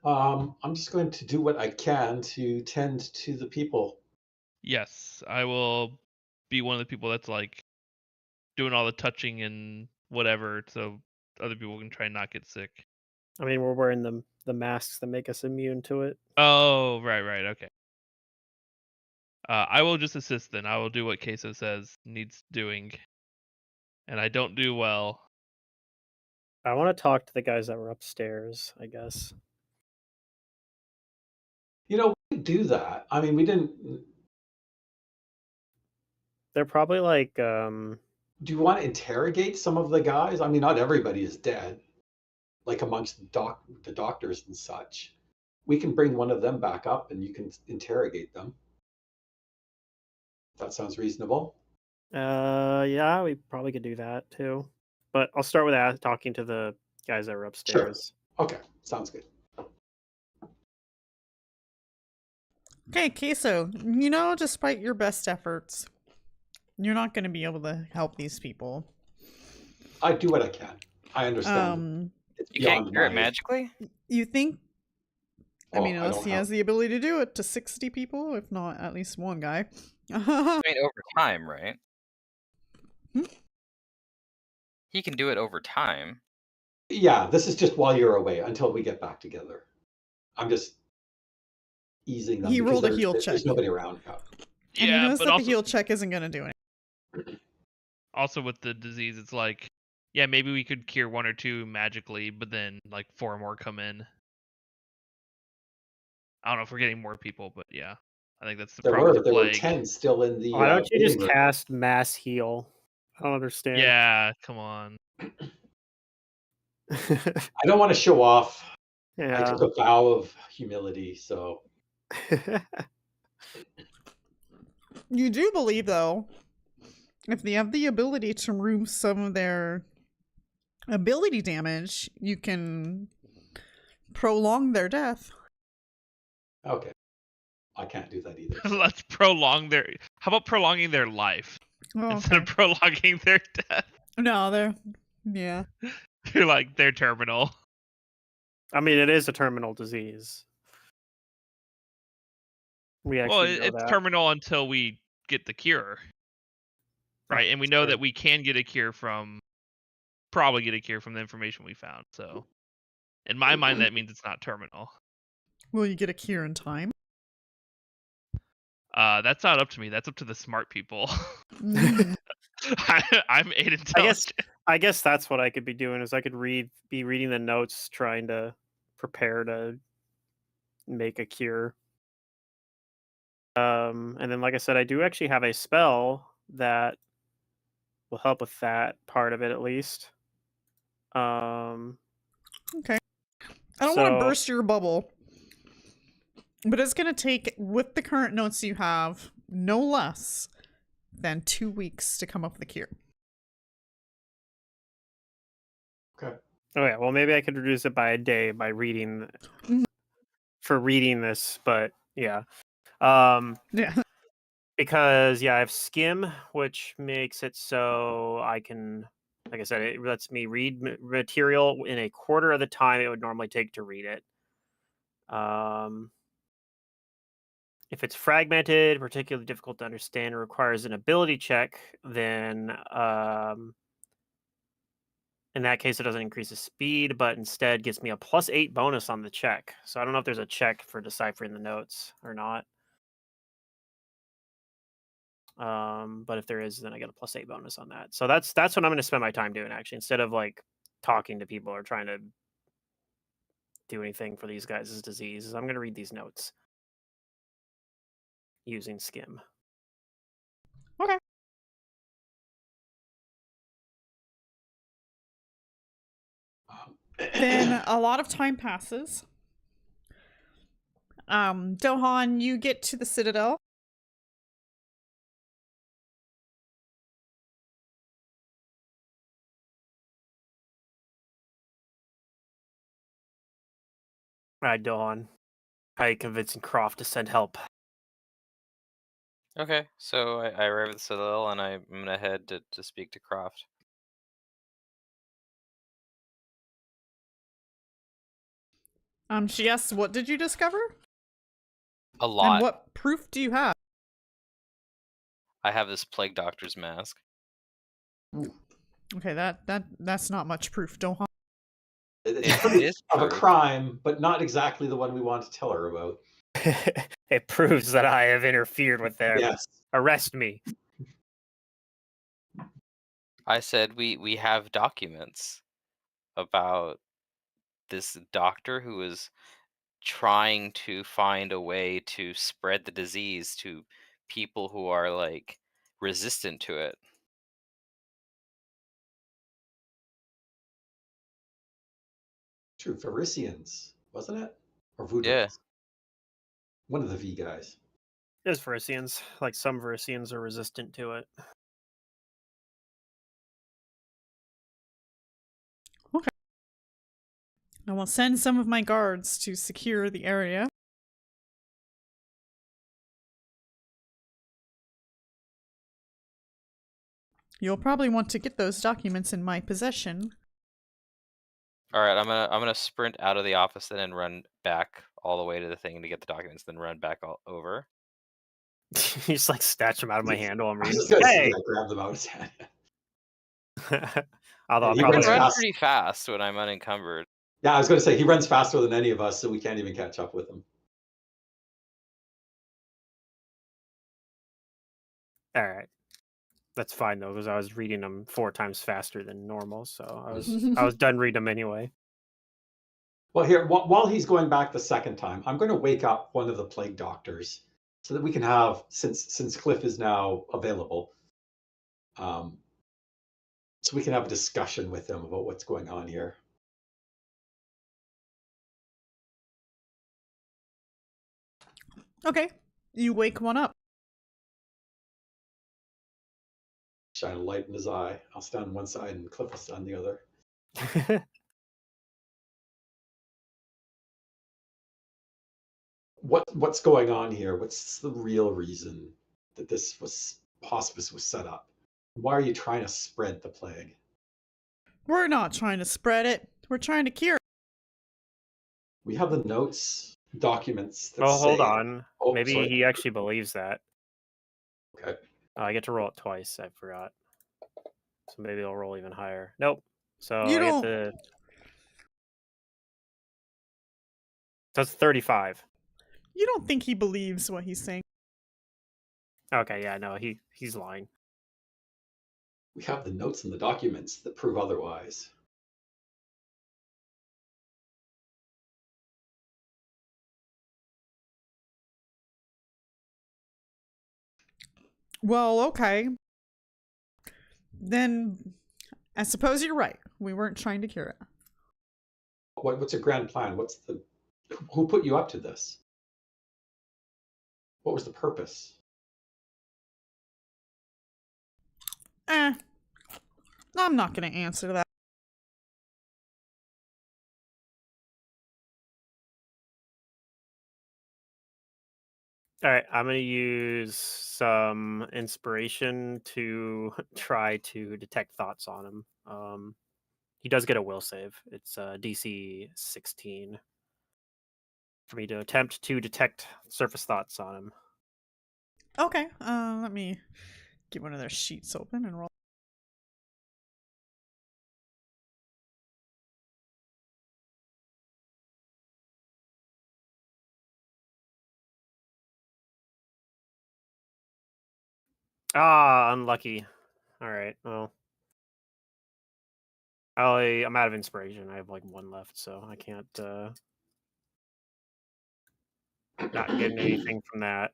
I'm just going to do what I can to tend to the people. Yes, I will be one of the people that's like doing all the touching and whatever, so other people can try and not get sick. I mean, we're wearing the masks that make us immune to it. Oh, right, okay. I will just assist then. I will do what Kaeso says needs doing. And I don't do well. I want to talk to the guys that were upstairs, I guess. We didn't do that. I mean, we didn't. They're probably like. Do you want to interrogate some of the guys? I mean, not everybody is dead. Like amongst the doctors and such. We can bring one of them back up and you can interrogate them. That sounds reasonable. Yeah, we probably could do that too. But I'll start with talking to the guys that were upstairs. Sure. Okay, sounds good. Okay, Kaeso, despite your best efforts, you're not going to be able to help these people. I do what I can. I understand. You can't cure it magically? You think? Well, I mean, unless he has the ability to do it to 60 people, if not at least one guy. I mean, over time, right? He can do it over time. Yeah, this is just while you're away until we get back together. I'm just easing them. He rolled a heal check. There's nobody around. And you Yeah, notice but that also, the heal check isn't going to do anything. also with the disease, it's like, yeah, maybe we could cure 1 or 2 magically, but then like 4 more come in. I don't know if we're getting more people, but yeah, I think that's the problem with There were plague. 10 still in the. Why don't you just waiting room. cast mass heal? I don't understand. Yeah, come on. I don't want to show off. I Yeah. took a vow of humility, so You do believe, though, if they have the ability to remove some of their ability damage, you can prolong their death. okay. I can't do that either. Let's prolong their. How about prolonging their life Oh, instead of prolonging their death? No, they're... Yeah. You're like, they're terminal. I mean, it is a terminal disease. We actually know It's that. terminal until we get the cure. Right, and we know that we can get a cure probably get a cure from the information we found. So, in my mind, that means it's not terminal. Will you get a cure in time? That's not up to me. That's up to the smart people. Mm. I'm 8 intelligent. I guess that's what I could be doing is I could be reading the notes, trying to prepare to make a cure. And then, like I said, I do actually have a spell that will help with that part of it, at least. Okay. I don't want to burst your bubble, but it's going to take, with the current notes you have, no less than 2 weeks to come up with a cure. Okay. Oh yeah, well maybe I could reduce it by a day by reading this, but yeah. Yeah. Because I have skim, which makes it so I can, like I said, it lets me read material in a quarter of the time it would normally take to read it. If it's fragmented, particularly difficult to understand, or requires an ability check, then in that case, it doesn't increase the speed, but instead gets me a +8 bonus on the check. So I don't know if there's a check for deciphering the notes or not. But if there is, then I get a +8 bonus on that. So that's what I'm going to spend my time doing, actually, instead of like talking to people or trying to do anything for these guys' diseases. I'm going to read these notes using skim. Okay. Then a lot of time passes. Dohan, you get to the Citadel. All right, Dohan. How are you convincing Croft to send help? Okay, so I arrive at the Citadel and I'm gonna head to speak to Croft. She asks, what did you discover? A lot. And what proof do you have? I have this plague doctor's mask. Okay, that's not much proof, Dohan. It's pretty of a crime, but not exactly the one we want to tell her about. It proves that I have interfered with them. Yes. Arrest me. I said we have documents about this doctor who is trying to find a way to spread the disease to people who are like resistant to it. True, Pharisians, wasn't it? Or Voodoo? Yeah. One of the V guys. There's Varisians. Like some Varisians are resistant to it. Okay. I will send some of my guards to secure the area. You'll probably want to get those documents in my possession. All right, I'm gonna sprint out of the office then and run back all the way to the thing to get the documents, then run back all over. You just like snatch them out of my hand while I'm I was reading. just gonna say, Hey! I grabbed them out of his hand. Although He You can runs run fast. pretty fast when I'm unencumbered. Yeah, I was going to say, he runs faster than any of us, so we can't even catch up with him. All right. That's fine though, because I was reading them 4 times faster than normal, so I was done reading them anyway. Well, here, while he's going back the second time, I'm going to wake up one of the plague doctors so that we can have, since Cliff is now available, so we can have a discussion with him about what's going on here. Okay, you wake one up. Shine a light in his eye. I'll stand on one side and Cliff will stand on the other. What's going on here? What's the real reason that this hospice was set up? Why are you trying to spread the plague? We're not trying to spread it. We're trying to cure it. We have the notes, documents that Oh, hold say- on. Oh, Maybe sorry. he actually believes that. Okay. Oh, I get to roll it twice. I forgot. So maybe I'll roll even higher. Nope. So You I don't- get the. That's 35. You don't think he believes what he's saying? Okay, yeah, no, he's lying. We have the notes and the documents that prove otherwise. Well, okay. Then I suppose you're right. We weren't trying to cure it. What's your grand plan? Who put you up to this? What was the purpose? I'm not going to answer that. All right, I'm going to use some inspiration to try to detect thoughts on him. He does get a will save. It's DC 16 for me to attempt to detect surface thoughts on him. Okay, let me get one of their sheets open and roll. Ah, unlucky. All right, well. I'm out of inspiration. I have like 1 left, so I can't not getting anything from that.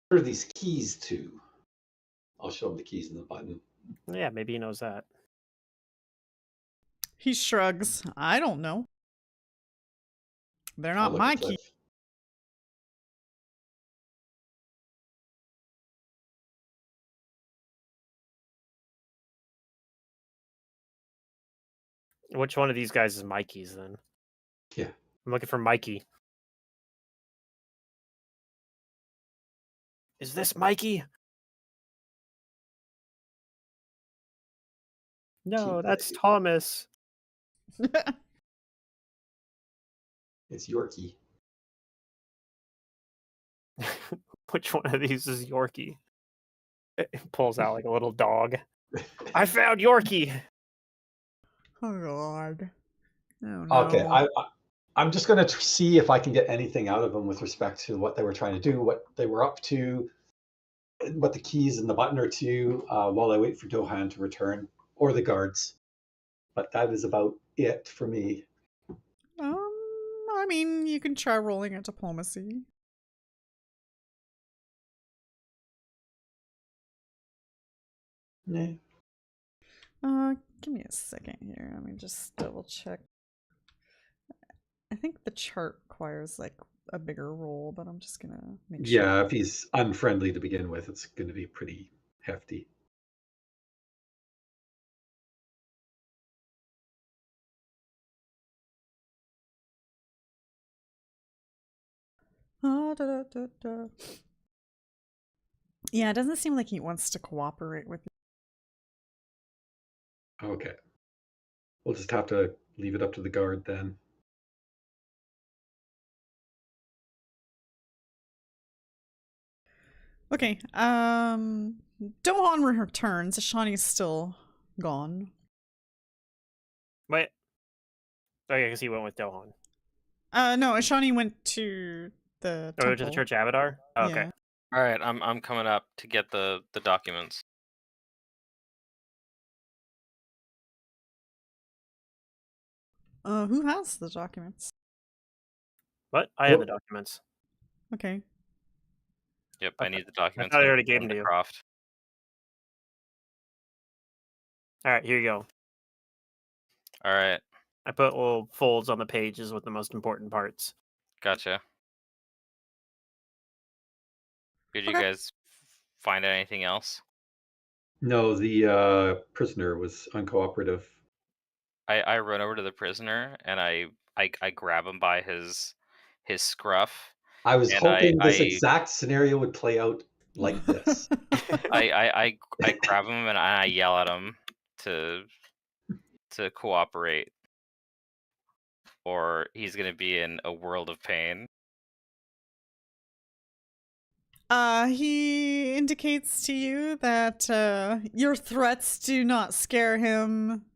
What are these keys to? I'll show him the keys and the button. Yeah, maybe he knows that. He shrugs. I don't know. They're I'll not look my at key. Cliff. Which one of these guys is Mikey's then? Yeah. I'm looking for Mikey. Is this Mikey? No, that's Key. Thomas. It's Yorkie. Which one of these is Yorkie? It pulls out like a little dog. I found Yorkie. Oh god. Oh no. Okay, I'm just going to see if I can get anything out of them with respect to what they were trying to do, what they were up to, what the keys and the button are to, while I wait for Dohan to return, or the guards. But that is about it for me. I mean, you can try rolling a diplomacy. Yeah. Give me a second here. Let me just double check. I think the chart requires like a bigger roll, but I'm just gonna make sure. Yeah, if he's unfriendly to begin with, it's going to be pretty hefty. Yeah, it doesn't seem like he wants to cooperate with you. Okay. We'll just have to leave it up to the guard then. Okay, Dohan returns. Shani's still gone. Wait. Oh yeah, because he went with Dohan. No, Ashani went to the Or to the temple. Church Avatar? Oh, okay. Yeah. All right, I'm coming up to get the documents. Who has the documents? What? I have the documents. Okay. Yep, I I need the documents. thought I and already gave them them to you. Croft. All right, here you go. All right, I put little folds on the pages with the most important parts. gotcha. Did you Okay. guys find anything else? No, the prisoner was uncooperative. I run over to the prisoner and I grab him by his scruff. I was And hoping this I- exact scenario would play out like this. I grab him and I yell at him to cooperate, or he's gonna be in a world of pain. He indicates to you that your threats do not scare him.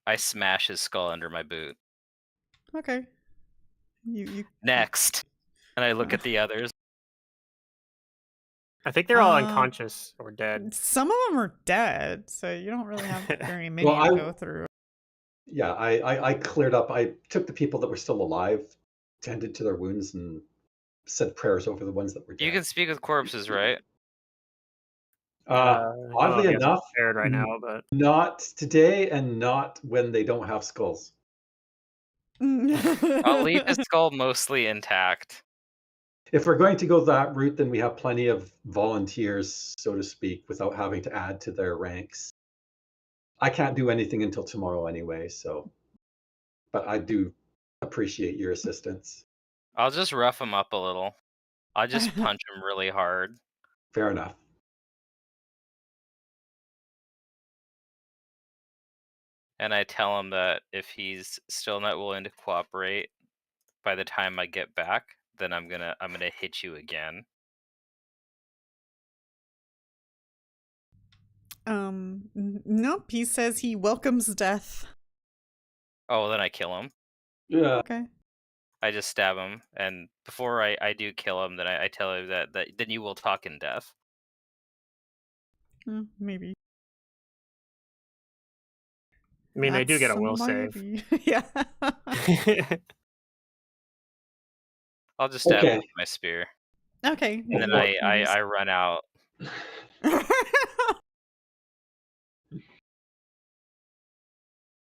I smash his skull under my boot. Okay. You Next, and I look at the others. I think they're all Uh, unconscious or dead. Some of them are dead, so you don't really have very many Well, to go through. Yeah, I cleared up. I took the people that were still alive, tended to their wounds, and said prayers over the ones that were dead. You can speak with corpses, right? I don't know Oddly if you guys are enough, prepared right now, but not today and not when they don't have skulls. I'll leave his skull mostly intact. If we're going to go that route, then we have plenty of volunteers, so to speak, without having to add to their ranks. I can't do anything until tomorrow anyway, so. But I do appreciate your assistance. I'll just rough him up a little. I'll just punch him really hard. Fair enough. And I tell him that if he's still not willing to cooperate by the time I get back, then I'm gonna hit you again. Nope. He says he welcomes death. Oh, then I kill him. Yeah. Okay. I just stab him, and before I do kill him, then I tell him that then you will talk in death. Maybe. I mean, they do get a will might save. be. Yeah. I'll just stab Okay. him with my spear, Okay. and then I run out.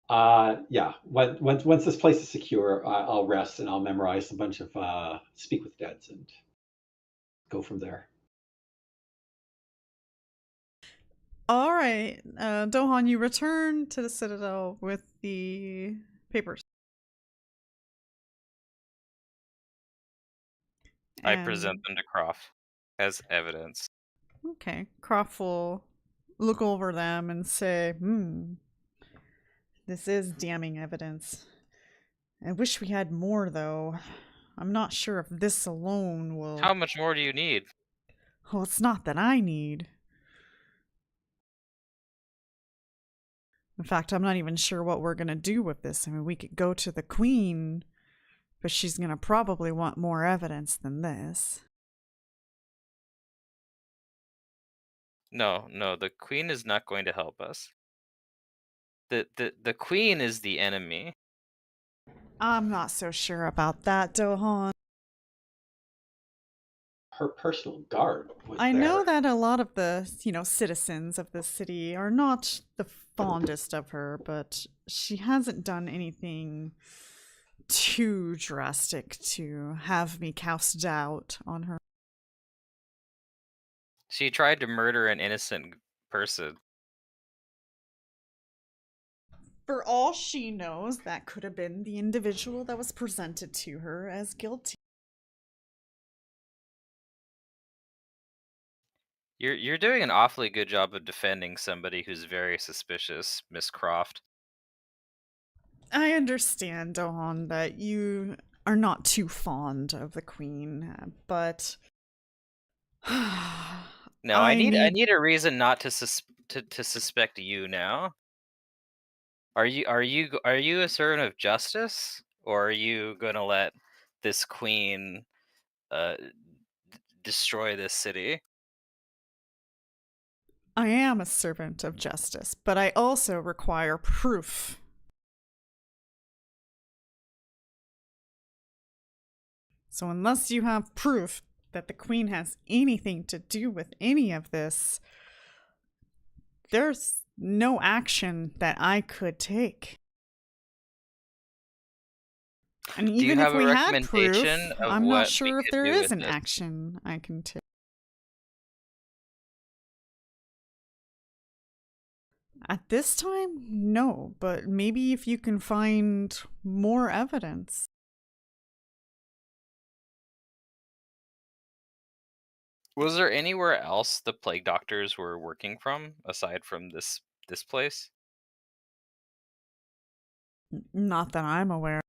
Yeah. Once this place is secure, I'll rest and I'll memorize a bunch of speak with deads and go from there. All right, Dohan, you return to the Citadel with the papers. I present them to Croft as evidence. Okay, Croft will look over them and say, this is damning evidence. I wish we had more, though. I'm not sure if this alone will... How much more do you need? Well, it's not that I need. In fact, I'm not even sure what we're going to do with this. I mean, we could go to the Queen, but she's going to probably want more evidence than this. No, the Queen is not going to help us. The Queen is the enemy. I'm not so sure about that, Dohan. Her personal guard was I there. know that a lot of the, citizens of the city are not the fondest of her, but she hasn't done anything too drastic to have me cast doubt on her. She tried to murder an innocent person. For all she knows, that could have been the individual that was presented to her as guilty. You're doing an awfully good job of defending somebody who's very suspicious, Miss Croft. I understand, Dohan, that you are not too fond of the Queen, but No, I need a reason not to suspect you now. Are you a servant of justice, or are you gonna let this queen destroy this city. I am a servant of justice, but I also require proof. So unless you have proof that the queen has anything to do with any of this, there's no action that I could take. And Do you even if have a we had proof, recommendation of I'm not what we sure if could there do is with an this? action I can take. At this time, no, but maybe if you can find more evidence. Was there anywhere else the plague doctors were working from aside from this place? Not that I'm aware.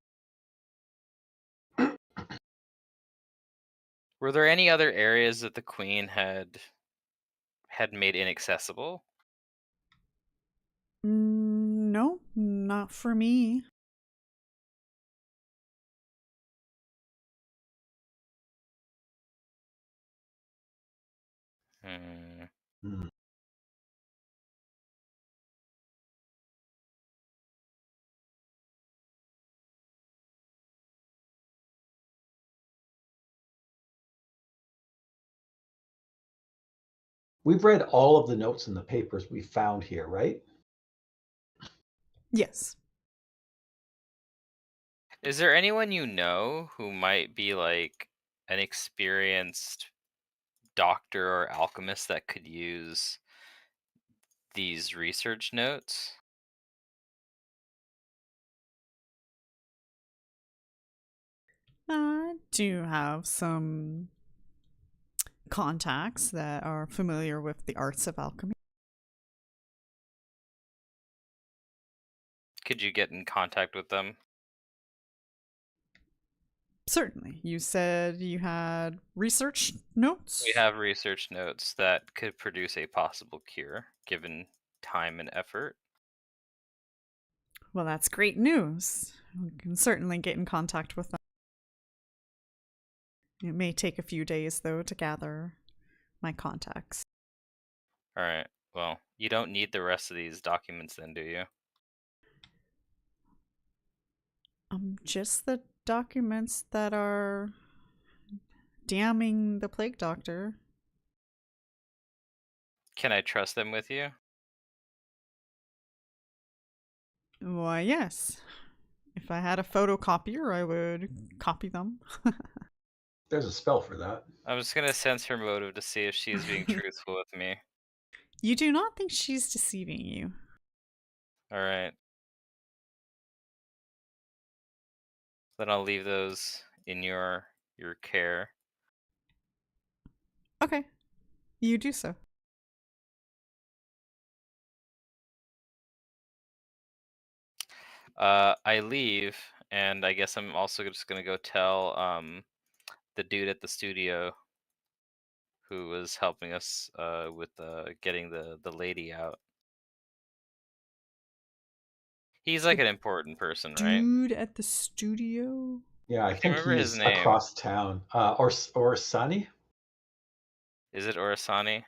Were there any other areas that the queen had made inaccessible? No, not for me. Hmm. Hmm. We've read all of the notes in the papers we found here, right? Yes. Is there anyone you know who might be like an experienced doctor or alchemist that could use these research notes? I do have some contacts that are familiar with the arts of alchemy. Could you get in contact with them? Certainly. You said you had research notes? We have research notes that could produce a possible cure given time and effort. Well, that's great news. We can certainly get in contact with them. It may take a few days, though, to gather my contacts. All right. Well, you don't need the rest of these documents then, do you? Just the documents that are damning the plague doctor. Can I trust them with you? Why, yes. If I had a photocopier, I would copy them. There's a spell for that. I'm just gonna sense her motive to see if she's being truthful with me. You do not think she's deceiving you. All right. Then I'll leave those in your care. Okay. You do so. I leave, and I guess I'm also just gonna go tell the dude at the studio who was helping us with getting the lady out. He's like an important person, right? Dude at the studio? Yeah, I think remember his he's name. across town. Or Sunny? Is it Orasani?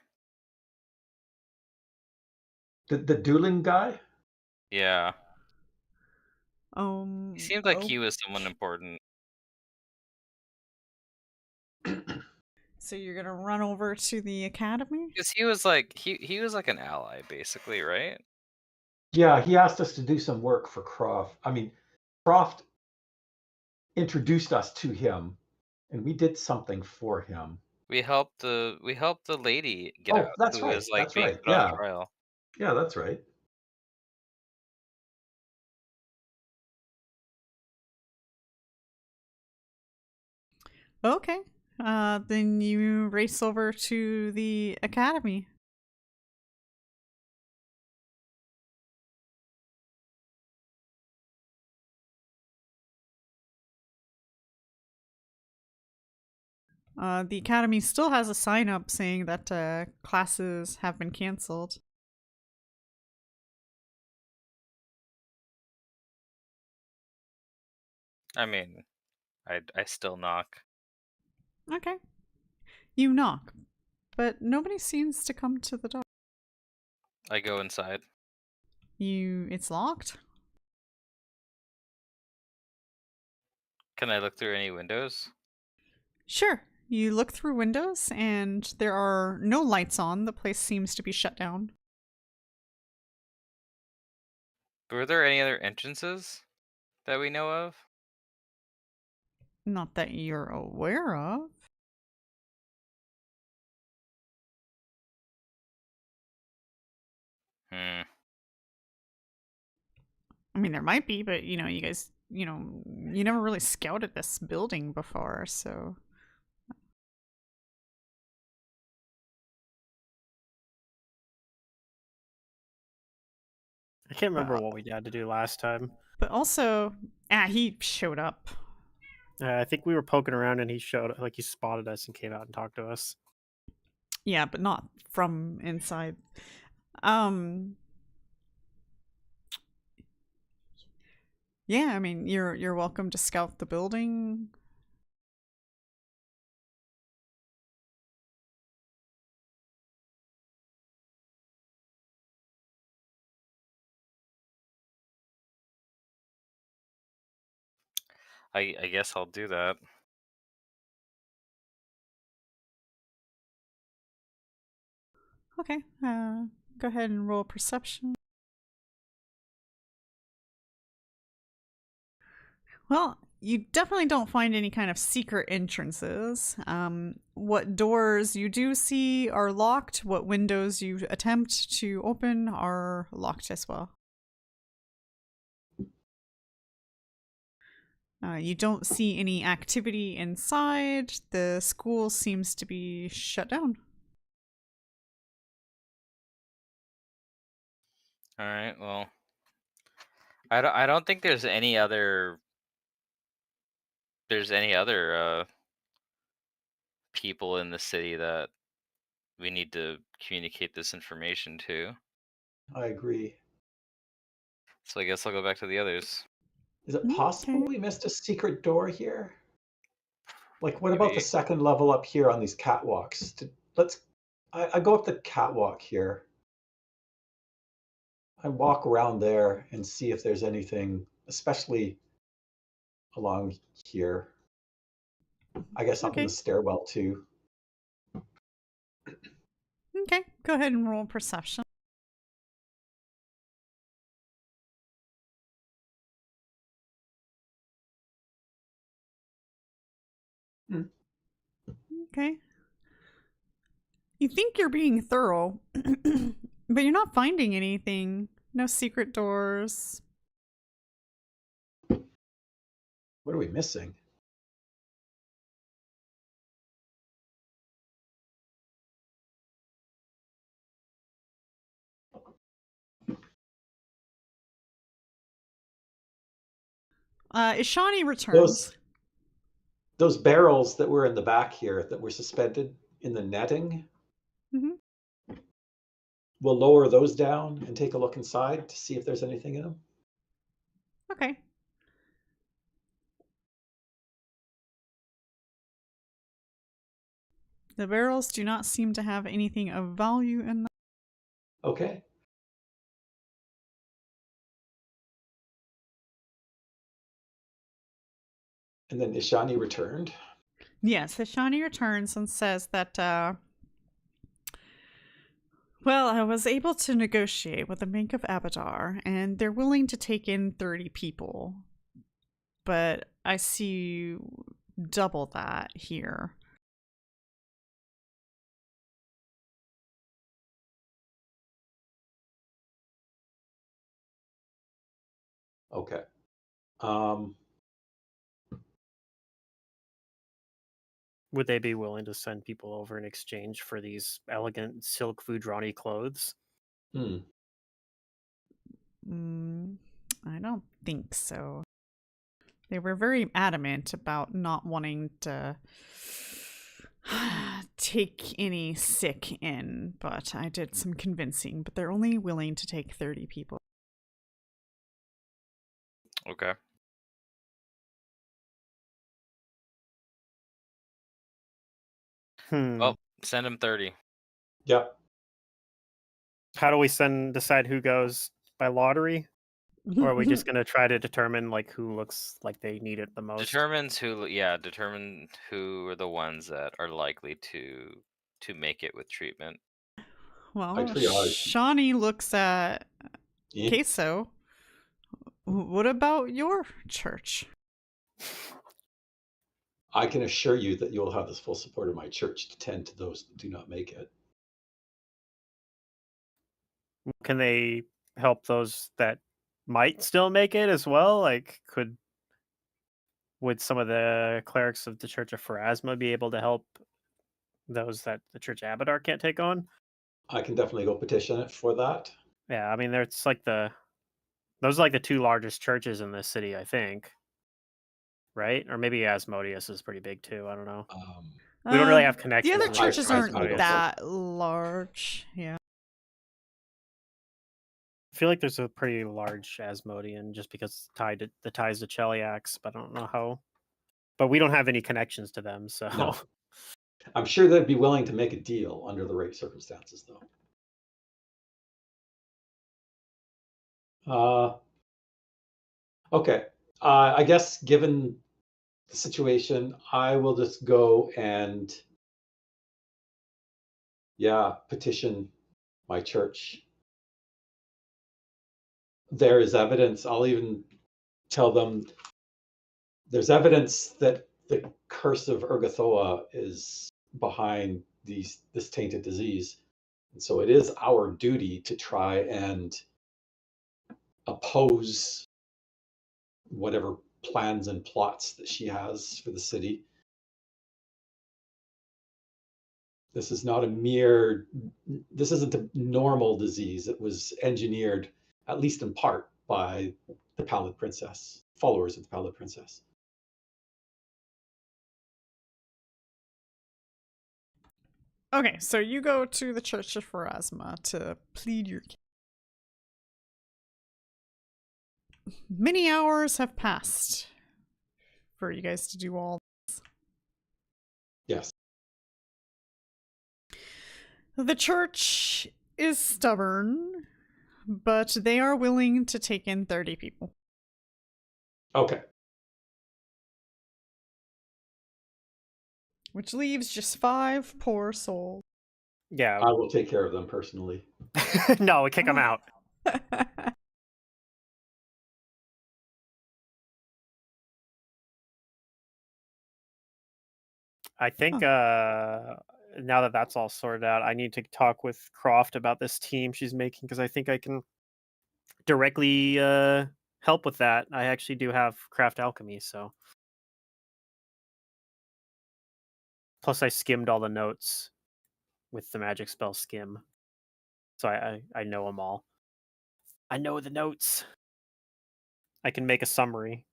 The dueling guy? Yeah. He He seemed like he was someone important. So you're gonna run over to the academy? Because he was like he was like an ally, basically, right? Yeah, he asked us to do some work for Croft. I mean, Croft introduced us to him, and we did something for him. We helped the lady get out, That's who right. was like That's being right. put on Yeah. trial. Yeah, that's right. Okay. Then you race over to the academy. The academy still has a sign up saying that classes have been canceled. I mean, I still knock. Okay. You knock, but nobody seems to come to the door. I go inside. It's locked? Can I look through any windows? Sure. You look through windows and there are no lights on. The place seems to be shut down. Were there any other entrances that we know of? Not that you're aware of. Hmm. I mean, there might be, but you guys, you never really scouted this building before, so. I can't remember what we had to do last time. But also, he showed up. I think we were poking around and he spotted us and came out and talked to us. Yeah, but not from inside. Yeah, I mean, you're welcome to scout the building. I guess I'll do that. Okay, go ahead and roll perception. Well, you definitely don't find any kind of secret entrances. What doors you do see are locked. What windows you attempt to open are locked as well. You don't see any activity inside. The school seems to be shut down. All right. Well, I don't think there's any other people in the city that we need to communicate this information to. I agree. So I guess I'll go back to the others. Is it possible Okay. we missed a secret door here? Like, what about the Maybe. second level up here on these catwalks? I go up the catwalk here. I walk around there and see if there's anything, especially along here. I guess up in Okay. the stairwell too. Okay, go ahead and roll perception. Hmm. Okay. You think you're being thorough, but you're not finding anything. No secret doors. What are we missing? Ishani returns. Those barrels that were in the back here that were suspended in the netting. Mhm. We'll lower those down and take a look inside to see if there's anything in them. Okay. The barrels do not seem to have anything of value in them. Okay. And then Ishani returned. Yes, Ishani returns and says that, well, I was able to negotiate with the Bank of Abadar, and they're willing to take in 30 people. But I see double that here. Okay. Would they be willing to send people over in exchange for these elegant silk Vudrani clothes? Hmm. I don't think so. They were very adamant about not wanting to take any sick in, but I did some convincing, but they're only willing to take 30 people. Okay. Well, send him 30. Yep. How do we decide who goes by lottery? Or are we just going to try to determine like who looks like they need it the most? Determine who are the ones that are likely to make it with treatment. Well, By triage. Shawnee looks at Yeah. Kaeso. What about your church? I can assure you that you'll have the full support of my church to tend to those that do not make it. Can they help those that might still make it as well? Like, would some of the clerics of the Church of Pharasma be able to help those that the Church of Abadar can't take on? I can definitely go petition it for that. Yeah, I mean, those are like the two largest churches in this city, I think. Right? Or maybe Asmodeus is pretty big too. I don't know. We don't really have connections. The other with churches aren't Asmodeus. that large. Yeah. I feel like there's a pretty large Asmodean just because the ties to Cheliax, but I don't know how. But we don't have any connections to them, so No. I'm sure they'd be willing to make a deal under the right circumstances, though. Okay. I guess given the situation, I will just go and, petition my church. There is evidence. I'll even tell them there's evidence that the curse of Urgathoa is behind this tainted disease. And so it is our duty to try and oppose whatever plans and plots that she has for the city. This is not this isn't a normal disease. It was engineered, at least in part, by the Pallid Princess, followers of the Pallid Princess. Okay, so you go to the Church of Pharasma to plead your case. Many hours have passed for you guys to do all this. Yes. The church is stubborn, but they are willing to take in 30 people. Okay. Which leaves just 5 poor souls. yeah. I will take care of them personally. No, we kick them out. I think now that that's all sorted out, I need to talk with Croft about this team she's making because I think I can directly help with that. I actually do have craft alchemy, so. Plus, I skimmed all the notes with the magic spell skim, so I know them all. I know the notes. I can make a summary.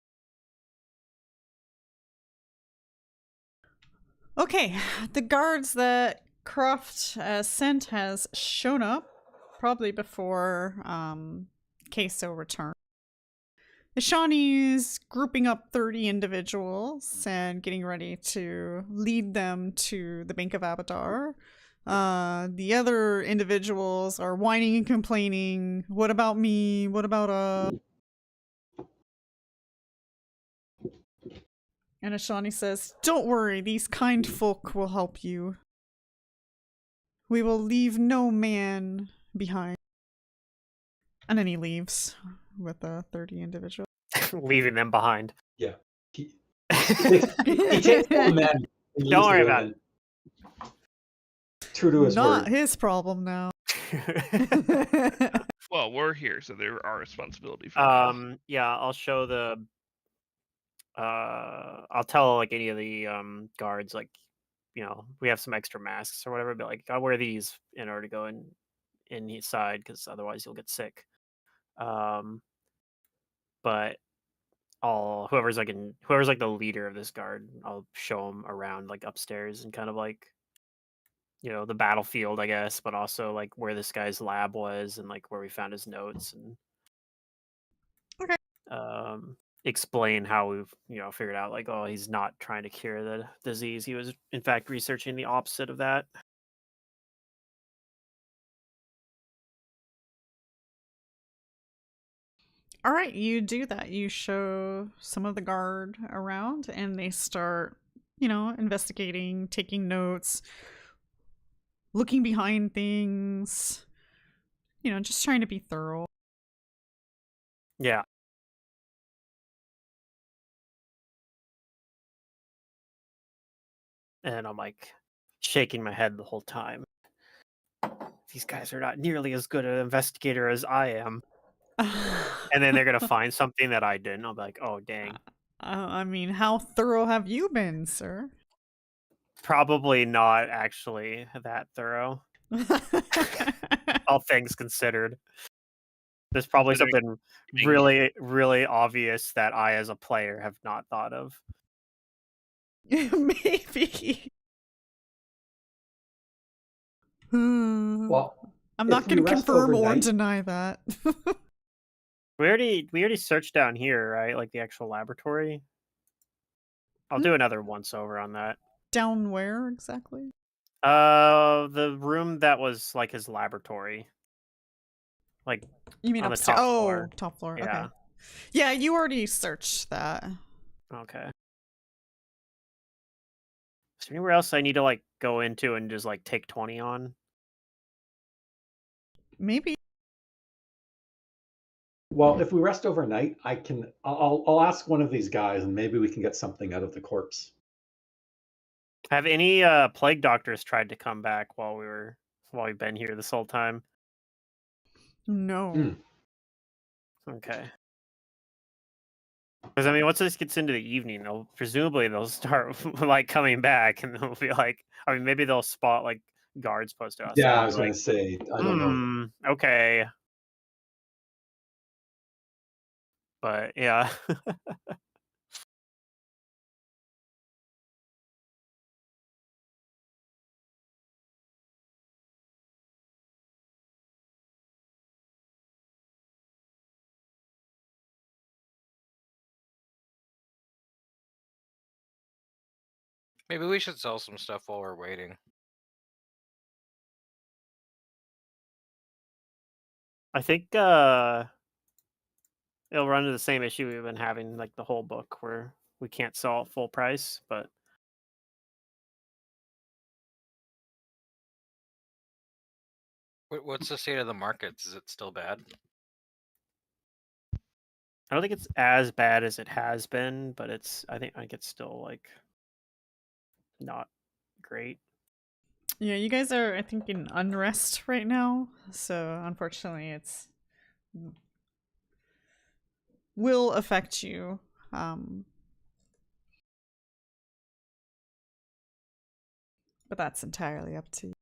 Okay, the guards that Croft sent has shown up, probably before Kaeso returned. The Shawnee's grouping up 30 individuals and getting ready to lead them to the Bank of Abadar. The other individuals are whining and complaining. What about me? What about us? And Ashani says, "Don't worry, these kind folk will help you. We will leave no man behind." And then he leaves with the 30 individuals. Leaving them behind. Yeah. He takes all the men. Don't worry about it. True to his Not word. his problem now. Well, we're here, so they're our responsibility for now. Yeah, I'll show the I'll tell like any of the guards, like, we have some extra masks or whatever, but like I'll wear these in order to go inside because otherwise you'll get sick. But whoever's like the leader of this guard, I'll show them around like upstairs and kind of like the battlefield, I guess, but also like where this guy's lab was and like where we found his notes and Okay. explain how we've figured out like, oh, he's not trying to cure the disease. He was in fact researching the opposite of that. All right, you do that. You show some of the guard around, and they start, investigating, taking notes, looking behind things, just trying to be thorough. Yeah. And I'm like shaking my head the whole time. These guys are not nearly as good an investigator as I am. And then they're going to find something that I didn't. I'll be like, oh, dang. I mean, how thorough have you been, sir? Probably not actually that thorough. All things considered. There's probably something really, really obvious that I, as a player, have not thought of. Maybe. Well, I'm not going to confirm or deny that. We already searched down here, right? Like the actual laboratory. I'll do another once over on that. Down where exactly? The room that was like his laboratory. Like, you mean on upstairs? The top floor. Top floor. Yeah. Okay. Yeah, you already searched that. Okay. Is there anywhere else I need to like go into and just like take 20 on? Maybe. Well, if we rest overnight, I'll ask one of these guys, and maybe we can get something out of the corpse. Have any plague doctors tried to come back while we've been here this whole time? No. Okay. Because I mean, once this gets into the evening, presumably they'll start like coming back, and they'll be like, I mean, maybe they'll spot like guards posted outside. Yeah, I was going to say, I don't know. Okay. But yeah. Maybe we should sell some stuff while we're waiting. I think it'll run into the same issue we've been having like the whole book, where we can't sell at full price, but What's the state of the markets? Is it still bad? I don't think it's as bad as it has been, but I think it's still like not great. Yeah, you guys are, I think, in unrest right now, so unfortunately it's will affect you. But that's entirely up to you.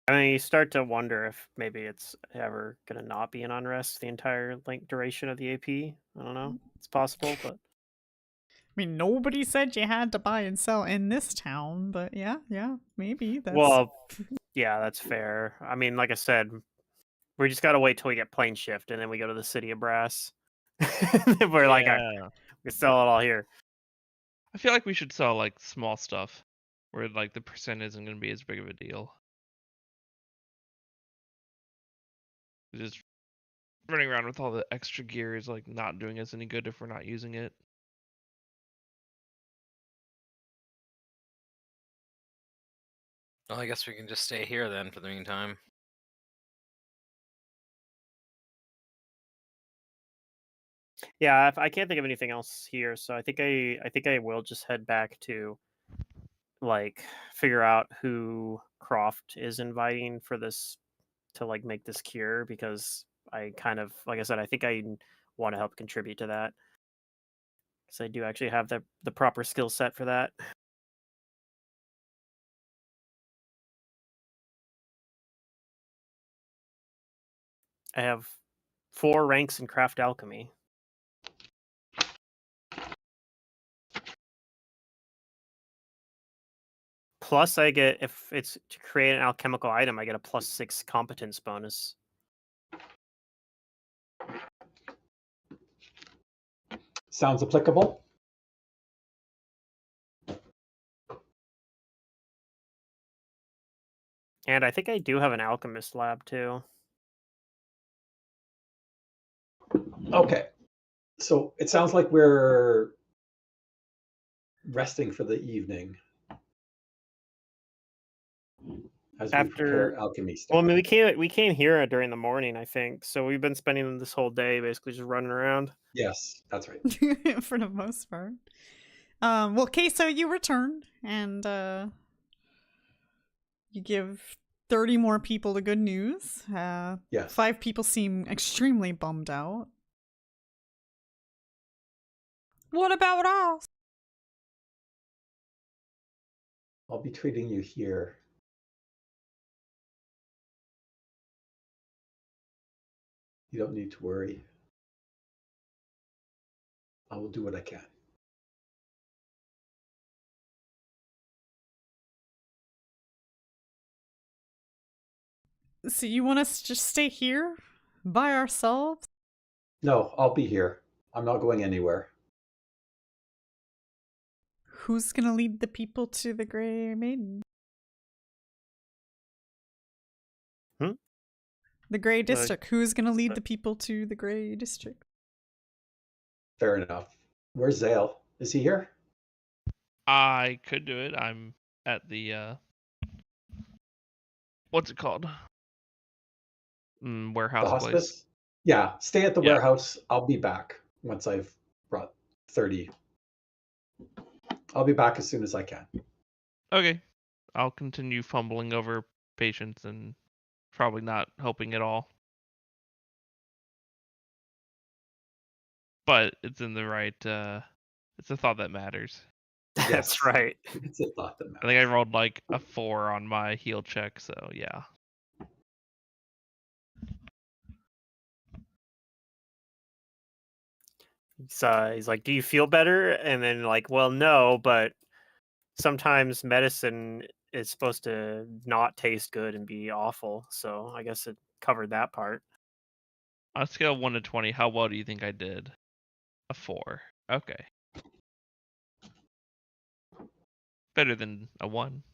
I mean, you start to wonder if maybe it's ever going to not be an unrest the entire duration of the AP. I don't know. It's possible, but... I mean, nobody said you had to buy and sell in this town, but yeah, maybe. Well, yeah, that's fair. I mean, like I said, we just got to wait till we get plane shift, and then we go to the City of Brass. We're like, we sell it all here. I feel like we should sell like small stuff where like the percent isn't going to be as big of a deal. Just running around with all the extra gear is like not doing us any good if we're not using it. Well, I guess we can just stay here then for the meantime. Yeah, I can't think of anything else here, so I think I will just head back to like figure out who Croft is inviting for this to like make this cure, because I kind of, like I said, I think I want to help contribute to that, because I do actually have the proper skill set for that. I have 4 ranks in craft alchemy. Plus, I get, if it's to create an alchemical item, I get a +6 competence bonus. Sounds applicable? And I think I do have an alchemist lab too. Okay. So it sounds like we're resting for the evening as we prepare alchemy stuff. Well, I mean, we came here during the morning, I think. So we've been spending this whole day basically just running around. Yes, that's right. For the most part. Well, Kaeso, you return and you give 30 more people the good news. Yes. 5 people seem extremely bummed out. What about us? I'll be treating you here. You don't need to worry. I will do what I can. So you want us to just stay here by ourselves? No, I'll be here. I'm not going anywhere. Who's gonna lead the people to the Grey Maiden? The Grey District. Who's gonna lead the people to the Grey District? Fair enough. Where's Xale? Is he here? I could do it. I'm at the what's it called? Warehouse The hospice? place. Yeah, stay at the Yeah. warehouse. I'll be back once I've brought 30. I'll be back as soon as I can. Okay. I'll continue fumbling over patients and probably not helping at all. But it's in the right it's a thought that matters. Yes. That's right. It's a thought that I matters. think I rolled like a 4 on my heal check, so yeah. He's like, "Do you feel better?" And then like, "Well, no, but sometimes medicine is supposed to not taste good and be awful. So I guess it covered that part." On a scale of 1 to 20, how well do you think I did? A 4. Okay. Better than a 1.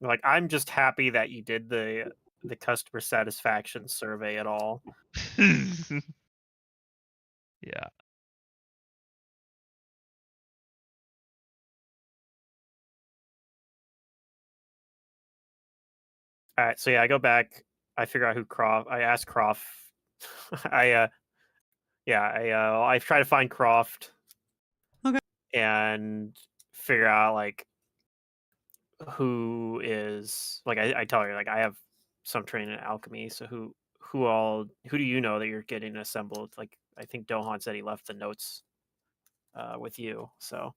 Like, I'm just happy that you did the customer satisfaction survey at all. Yeah. All right, so yeah, I go back. I figure out who Croft. I ask Croft. I try to find Croft. Okay. And figure out like who is like I tell her like I have some training in alchemy, so who do you know that you're getting assembled? Like I think Dohan said he left the notes with you, so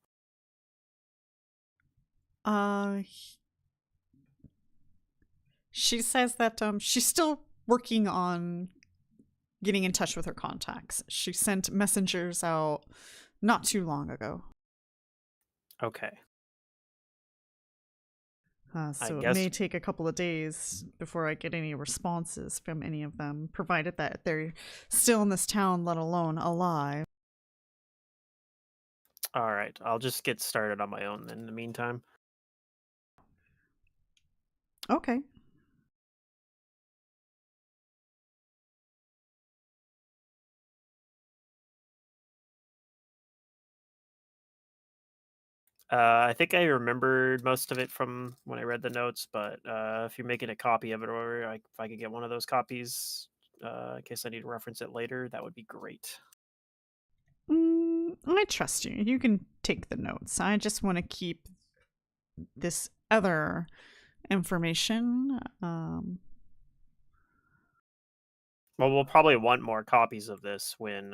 she says that she's still working on getting in touch with her contacts. She sent messengers out not too long ago. okay. So guess- it may take a couple of days before I get any responses from any of them, provided that they're still in this town, let alone alive. All right, I'll just get started on my own then in the meantime. Okay. I think I remembered most of it from when I read the notes, but if you're making a copy of it, or if I could get one of those copies in case I need to reference it later, that would be great. I trust you. You can take the notes. I just want to keep this other information. Well, we'll probably want more copies of this when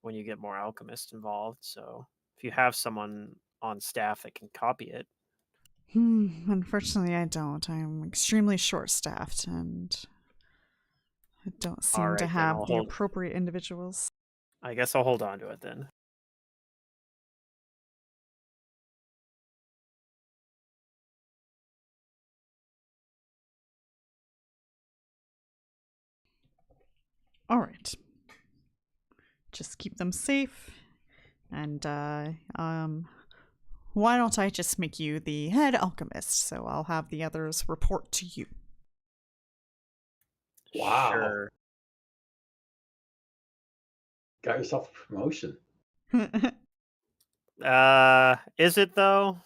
you get more alchemists involved. So if you have someone on staff that can copy it. Unfortunately, I don't. I'm extremely short-staffed, and I don't seem to have the appropriate individuals. I guess I'll hold on to it then. All right. Just keep them safe. And why don't I just make you the head alchemist? So I'll have the others report to you. Wow. Sure. Got yourself a promotion. Is it though?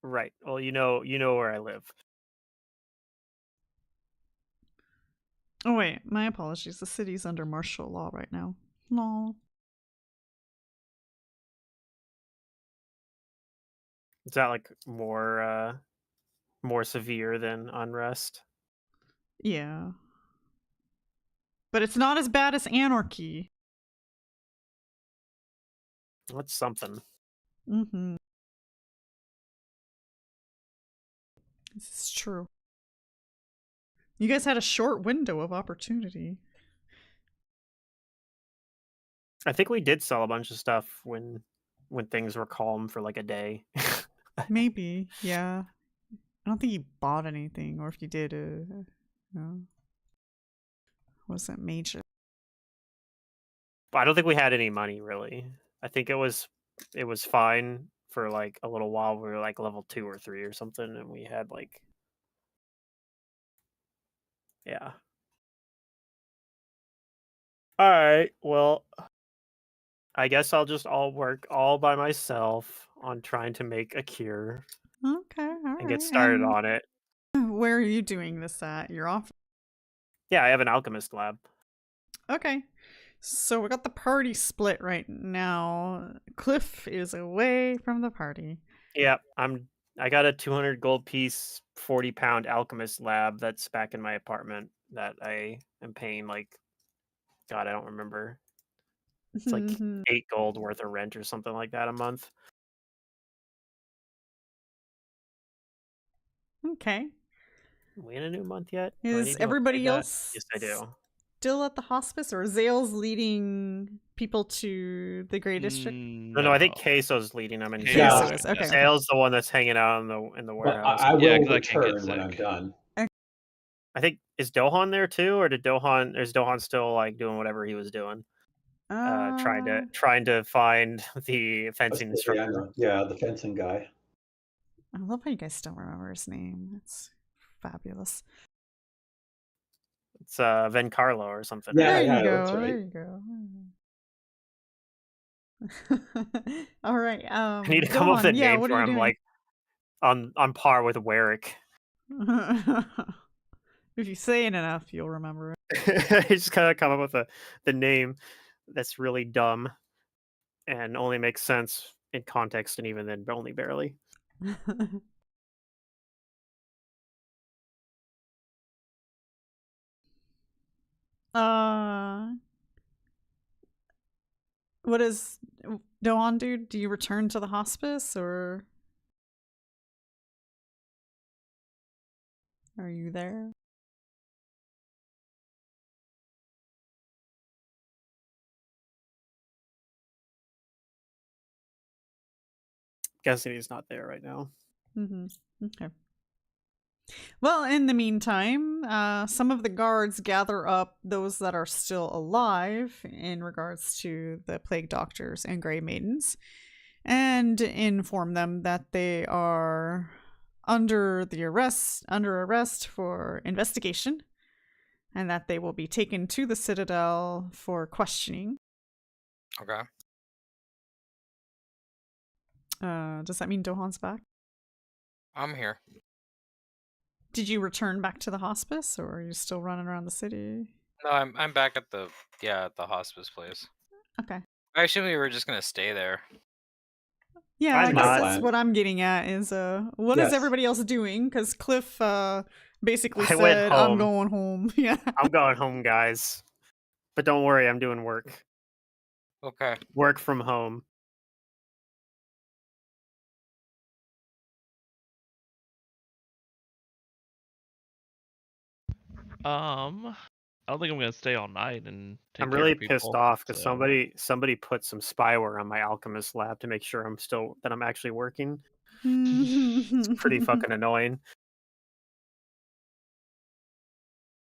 Right. Well, you know where I live. Oh wait, my apologies. The city's under martial law right now. No. Is that like more severe than unrest? Yeah. But it's not as bad as anarchy. That's something. Mm-hmm. This is true. You guys had a short window of opportunity. I think we did sell a bunch of stuff when things were calm for like a day. Maybe, yeah. I don't think you bought anything, or if you did, no. Wasn't major. But I don't think we had any money really. I think it was fine for like a little while. We were like level 2 or 3 or something, and we had like, yeah. All right. Well, I guess I'll work all by myself on trying to make a cure Okay, all right. and get started on it. Where are you doing this at? You're off. Yeah, I have an alchemist lab. Okay. So we got the party split right now. Cliff is away from the party. Yeah, I got a 200 gold piece, 40-pound alchemist lab that's back in my apartment that I am paying like, God, I don't remember. It's like 8 gold worth of rent or something like that a month. Okay. Are we in a new month yet? Do I need Is to everybody upgrade that? else Yes, I do. still at the hospice, or Xale's leading people to the Grey District? No, I think Kaeso's leading them. And Yeah. Kaeso is, okay. Xale's the one that's hanging out in the But warehouse. I Yeah, will 'cause I can't get return when I'm sick. done. I think, is Dohan there too, or is Dohan still like doing whatever he was doing? Trying to find the fencing instructor. Yeah, the fencing guy. I love how you guys don't remember his name. It's fabulous. It's Vencarlo or something. Yeah, There right? you go. that's right. There you go. All right. I need to come up with a name what for are you him, doing? like on par with Warwick. If you say it enough, you'll remember it. I just kind of come up with the name that's really dumb and only makes sense in context, and even then, only barely. What does Dohan do? Do you return to the hospice, or are you there? Guessing he's not there right now. Okay. Well, in the meantime, some of the guards gather up those that are still alive in regards to the plague doctors and Grey Maidens, and inform them that they are under arrest for investigation, and that they will be taken to the Citadel for questioning. Okay. Does that mean Dohan's back? I'm here. Did you return back to the hospice, or are you still running around the city? No, I'm back at the hospice place. Okay. I assume we were just gonna stay there. Yeah, I'm I guess not. that's what I'm getting at is what is Yes. everybody else doing? Because Cliff basically I went said, I'm home. going home. Yeah. I'm going home, guys. But don't worry, I'm doing work. Okay. Work from home. I don't think I'm gonna stay all night and take I'm care really of people, pissed off because so- somebody put some spyware on my alchemist lab to make sure I'm actually working. It's pretty fucking annoying.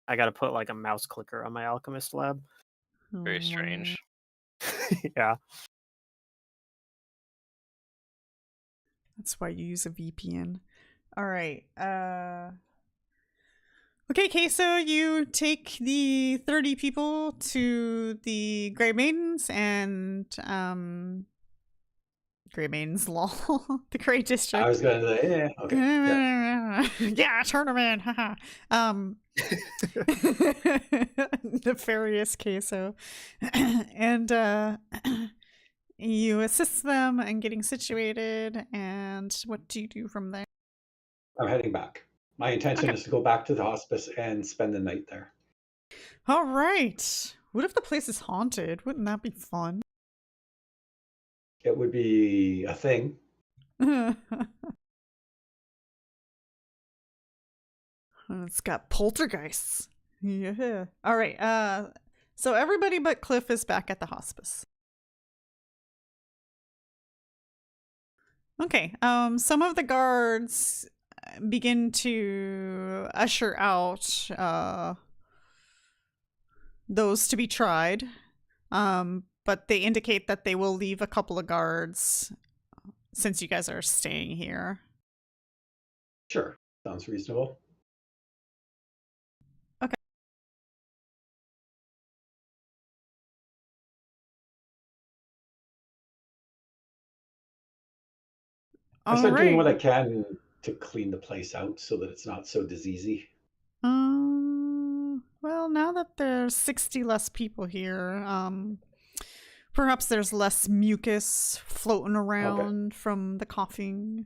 I gotta put like a mouse clicker on my alchemist lab. Very strange. Yeah. That's why you use a VPN. All right. Okay, Kaeso, you take the 30 people to the Grey Maidens and Grey Maidens Law, the Grey District. I was going to say, yeah, okay. Yeah. Yeah, turn them in. Haha. Nefarious Kaeso. And you assist them in getting situated, and what do you do from there? I'm heading back. My intention is to go back to the hospice and spend the night there. All right. What if the place is haunted? Wouldn't that be fun? It would be a thing. It's got poltergeists. Yeah. All right. So everybody but Cliff is back at the hospice. Okay. Some of the guards begin to usher out those to be tried. But they indicate that they will leave a couple of guards since you guys are staying here. Sure. Sounds reasonable. Okay. I start doing what I can to clean the place out so that it's not so diseasy. Well, now that there's 60 less people here, perhaps there's less mucus floating around from the coughing.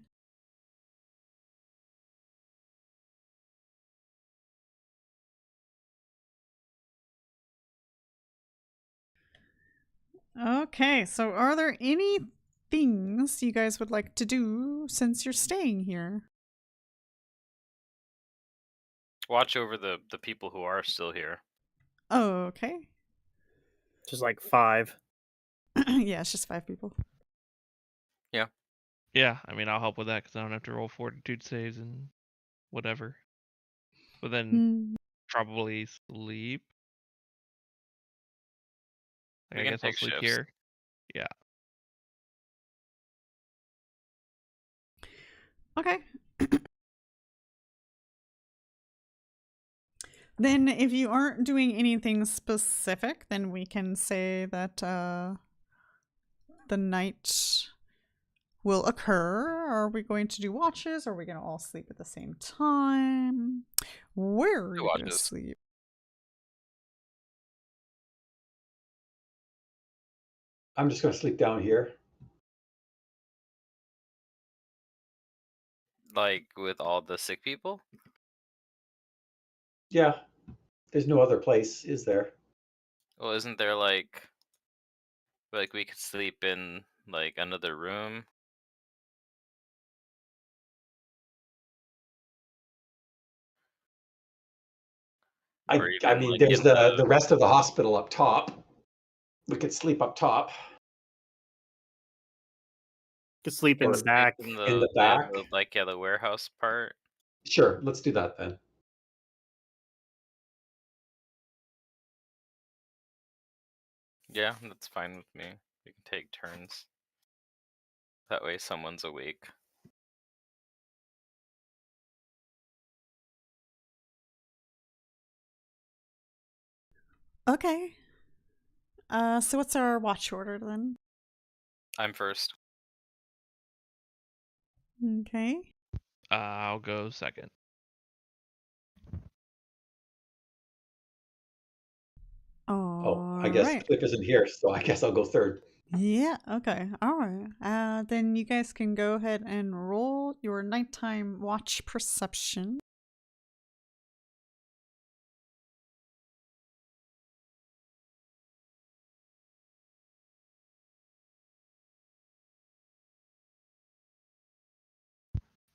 Okay, so are there any things you guys would like to do since you're staying here? Watch over the people who are still here. Oh, okay. Just like 5. Yeah, it's just 5 people. Yeah, I mean, I'll help with that because I don't have to roll fortitude saves and whatever. But then probably sleep. We I can guess I'll take sleep shifts. here. Yeah. Okay. Then if you aren't doing anything specific, then we can say that the night will occur. Are we going to do watches? Are we going to all sleep at the same time? Where are you going to watches. sleep? I'm just going to sleep down here. Like with all the sick people? Yeah. There's no other place, is there? Well, isn't there like we could sleep in like another room? I even, mean, like, there's in the rest of the hospital up top. We could sleep up top. Could sleep in Or the back. in the back. The warehouse part. Sure, let's do that then. Yeah, that's fine with me. We can take turns. That way someone's awake. Okay. So what's our watch order then? I'm first. Okay. I'll go second. Oh, I guess Cliff isn't here, so I guess I'll go third. Yeah, okay. All right. Then you guys can go ahead and roll your nighttime watch perception.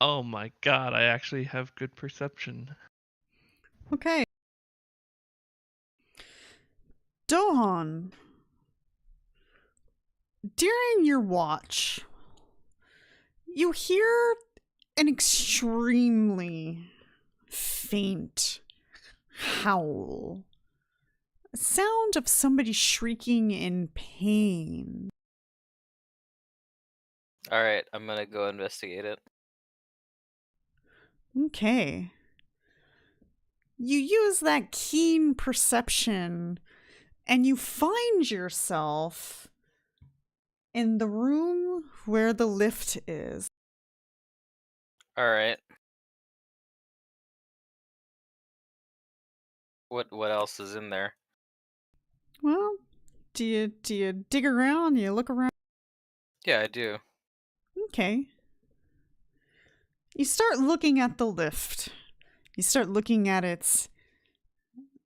Oh my god, I actually have good perception. Okay. Dohan, during your watch, you hear an extremely faint howl. A sound of somebody shrieking in pain. All right, I'm gonna go investigate it. Okay. You use that keen perception and you find yourself in the room where the lift is. All right. What else is in there? Well, do you dig around? You look around? Yeah, I do. Okay. You start looking at the lift. You start looking at its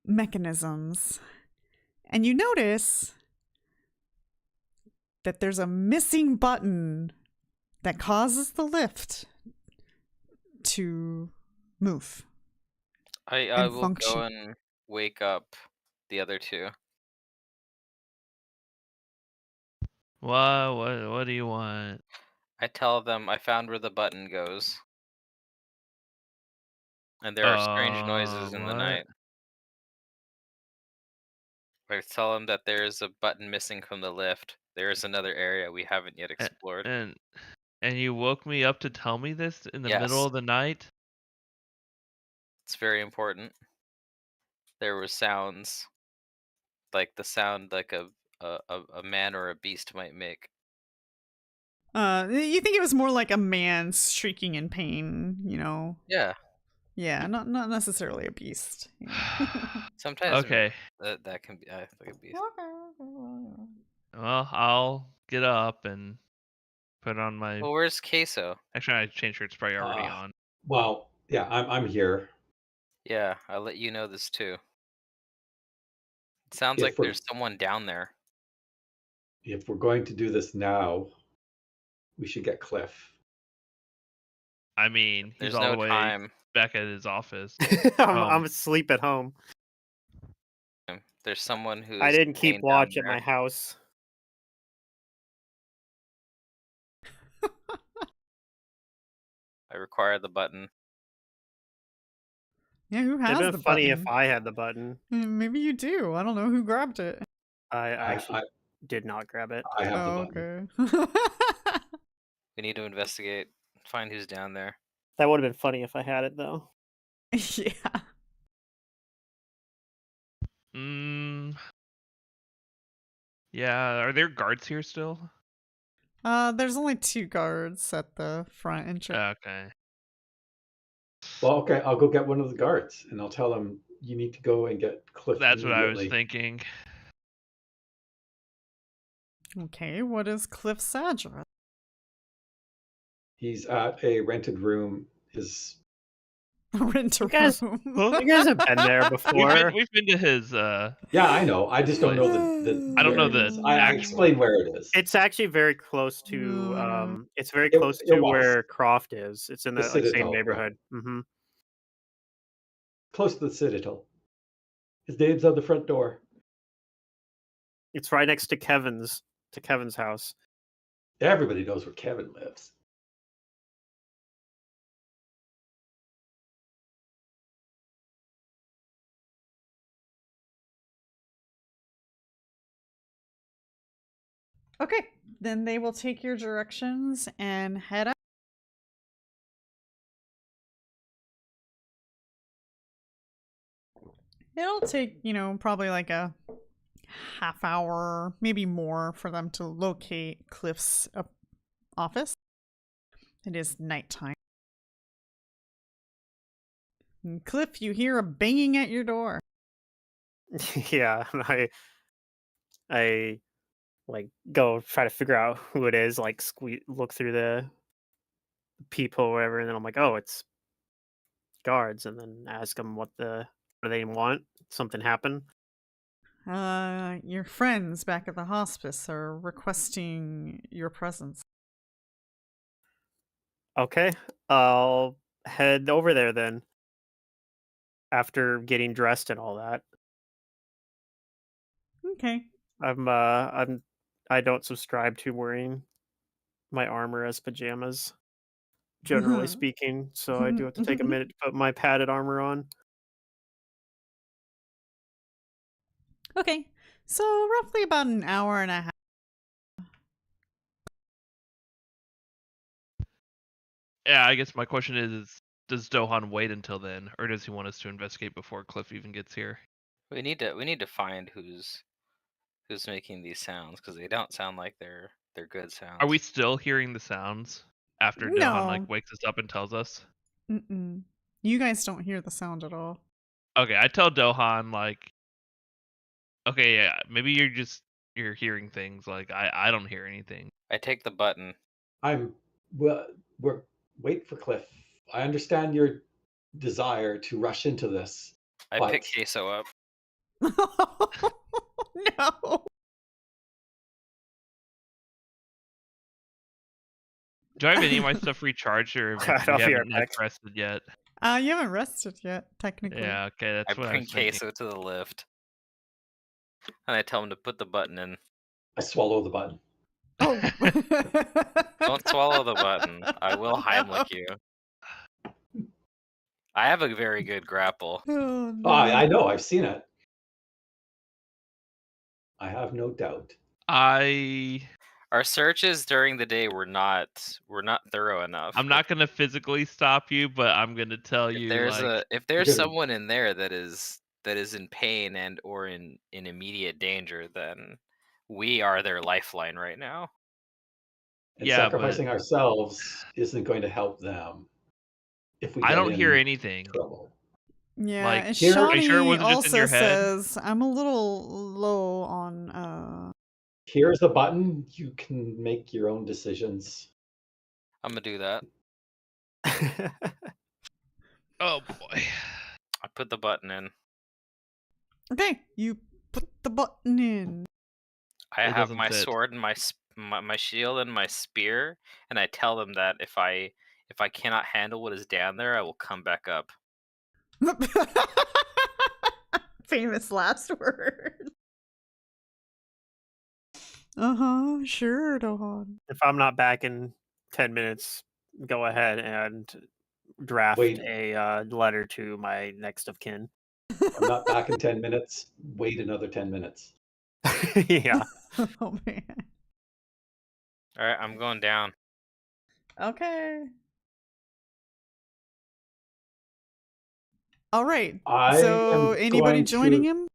mechanisms. And you notice that there's a missing button that causes the lift to move. I And will function. go and wake up the other two. What do you want? I tell them I found where the button goes. And there are strange noises in the What? night. I tell them that there is a button missing from the lift. There is another area we haven't yet explored. And you woke me up to tell me this in the middle Yes. of the night? It's very important. There were sounds, like the sound like a man or a beast might make. You think it was more like a man shrieking in pain, you know? Yeah. Yeah, not necessarily a beast. Yeah. Sometimes Okay. that can be like a beast. Well, I'll get up and put on my. Well, where's Kaeso? Actually, I changed its priority on. Well, yeah, I'm here. Yeah, I'll let you know this too. It sounds If like we're there's someone down there. if we're going to do this now, we should get Cliff. I mean, he's There's all no the way time. back at his office. I'm asleep at home. There's someone who's I didn't keep staying watch down at my there. house. I require the button. Yeah, who It'd has been the funny button? if I had the button. Maybe you do. I don't know who grabbed it. I I actually did not grab it. I have the Oh, button. okay. We need to investigate, find who's down there. That would have been funny if I had it though. Yeah. Yeah. Are there guards here still? There's only 2 guards at the front entrance. Okay. Well, okay, I'll go get one of the guards, and I'll tell him you need to go and get Cliff That's what I was immediately. thinking. Okay, what is Cliff's address? He's at a rented room. His Rent a You guys- room. You guys have been there before. We've been to his. yeah, I know. I just don't know the I don't know where it the is. I actual- explain where it is. It's actually very close to. Mm. It's very It- close it to was. where Croft is. It's in The the same Citadel, right. neighborhood. Mm-hmm. Close to the Citadel. His name's on the front door. It's right next to Kevin's house. Everybody knows where Kevin lives. Okay, then they will take your directions and head out. It'll take, probably like a half hour, maybe more, for them to locate Cliff's office. It is nighttime. And Cliff, you hear a banging at your door. Yeah, and I like go try to figure out who it is. Like look through the peephole or whatever, and then I'm like, oh, it's guards, and then ask them what do they want. Something happened. Your friends back at the hospice are requesting your presence. Okay, I'll head over there then. After getting dressed and all that, Okay. I don't subscribe to wearing my armor as pajamas, generally speaking. So I do have to take a minute to put my padded armor on. Okay, so roughly about an hour and a half. Yeah, I guess my question is does Dohan wait until then, or does he want us to investigate before Cliff even gets here? We need to find who's making these sounds, because they don't sound like they're good sounds. Are we still hearing the sounds after Dohan like No. wakes us up and tells us? Mm-mm. You guys don't hear the sound at all. Okay, I tell Dohan like, okay, yeah, maybe you're hearing things like I don't hear anything. I take the button. We're wait for Cliff. I understand your desire to rush into this. I But- pick Kaeso up. No. Do I have any of my stuff recharged, or I have don't we feel haven't back. rested yet? You haven't rested yet, technically. Yeah, okay, that's I what I bring was thinking. Kaeso to the lift, and I tell him to put the button in. I swallow the button. Oh. Don't swallow the button. I will Heimlich you. I have a very good grapple. Oh, Oh, I no. know. I've seen it. I have no doubt. Our searches during the day were not thorough enough. I'm not gonna physically stop you, but I'm gonna tell If you there's like if there's Good. someone in there that is in pain and or in immediate danger, then we are their lifeline right now. And Yeah, but- sacrificing ourselves isn't going to help them. If we I get don't hear in anything. trouble. Yeah, Like, and here- Are you sure it Shawnee wasn't just in also your head? says, I'm a little low on, Here's the button. You can make your own decisions. I'm gonna do that. Oh boy. I put the button in. Okay, you put the button in. I It have doesn't my fit. sword and my shield and my spear, and I tell them that if I cannot handle what is down there, I will come back up. Famous last word. Sure, Dohan. If I'm not back in 10 minutes, go ahead and draft Wait. a letter to my next of kin. I'm not back in 10 minutes. Wait another 10 minutes. Yeah. Oh man. All right, I'm going down. Okay. All right. I So am anybody going joining to- him?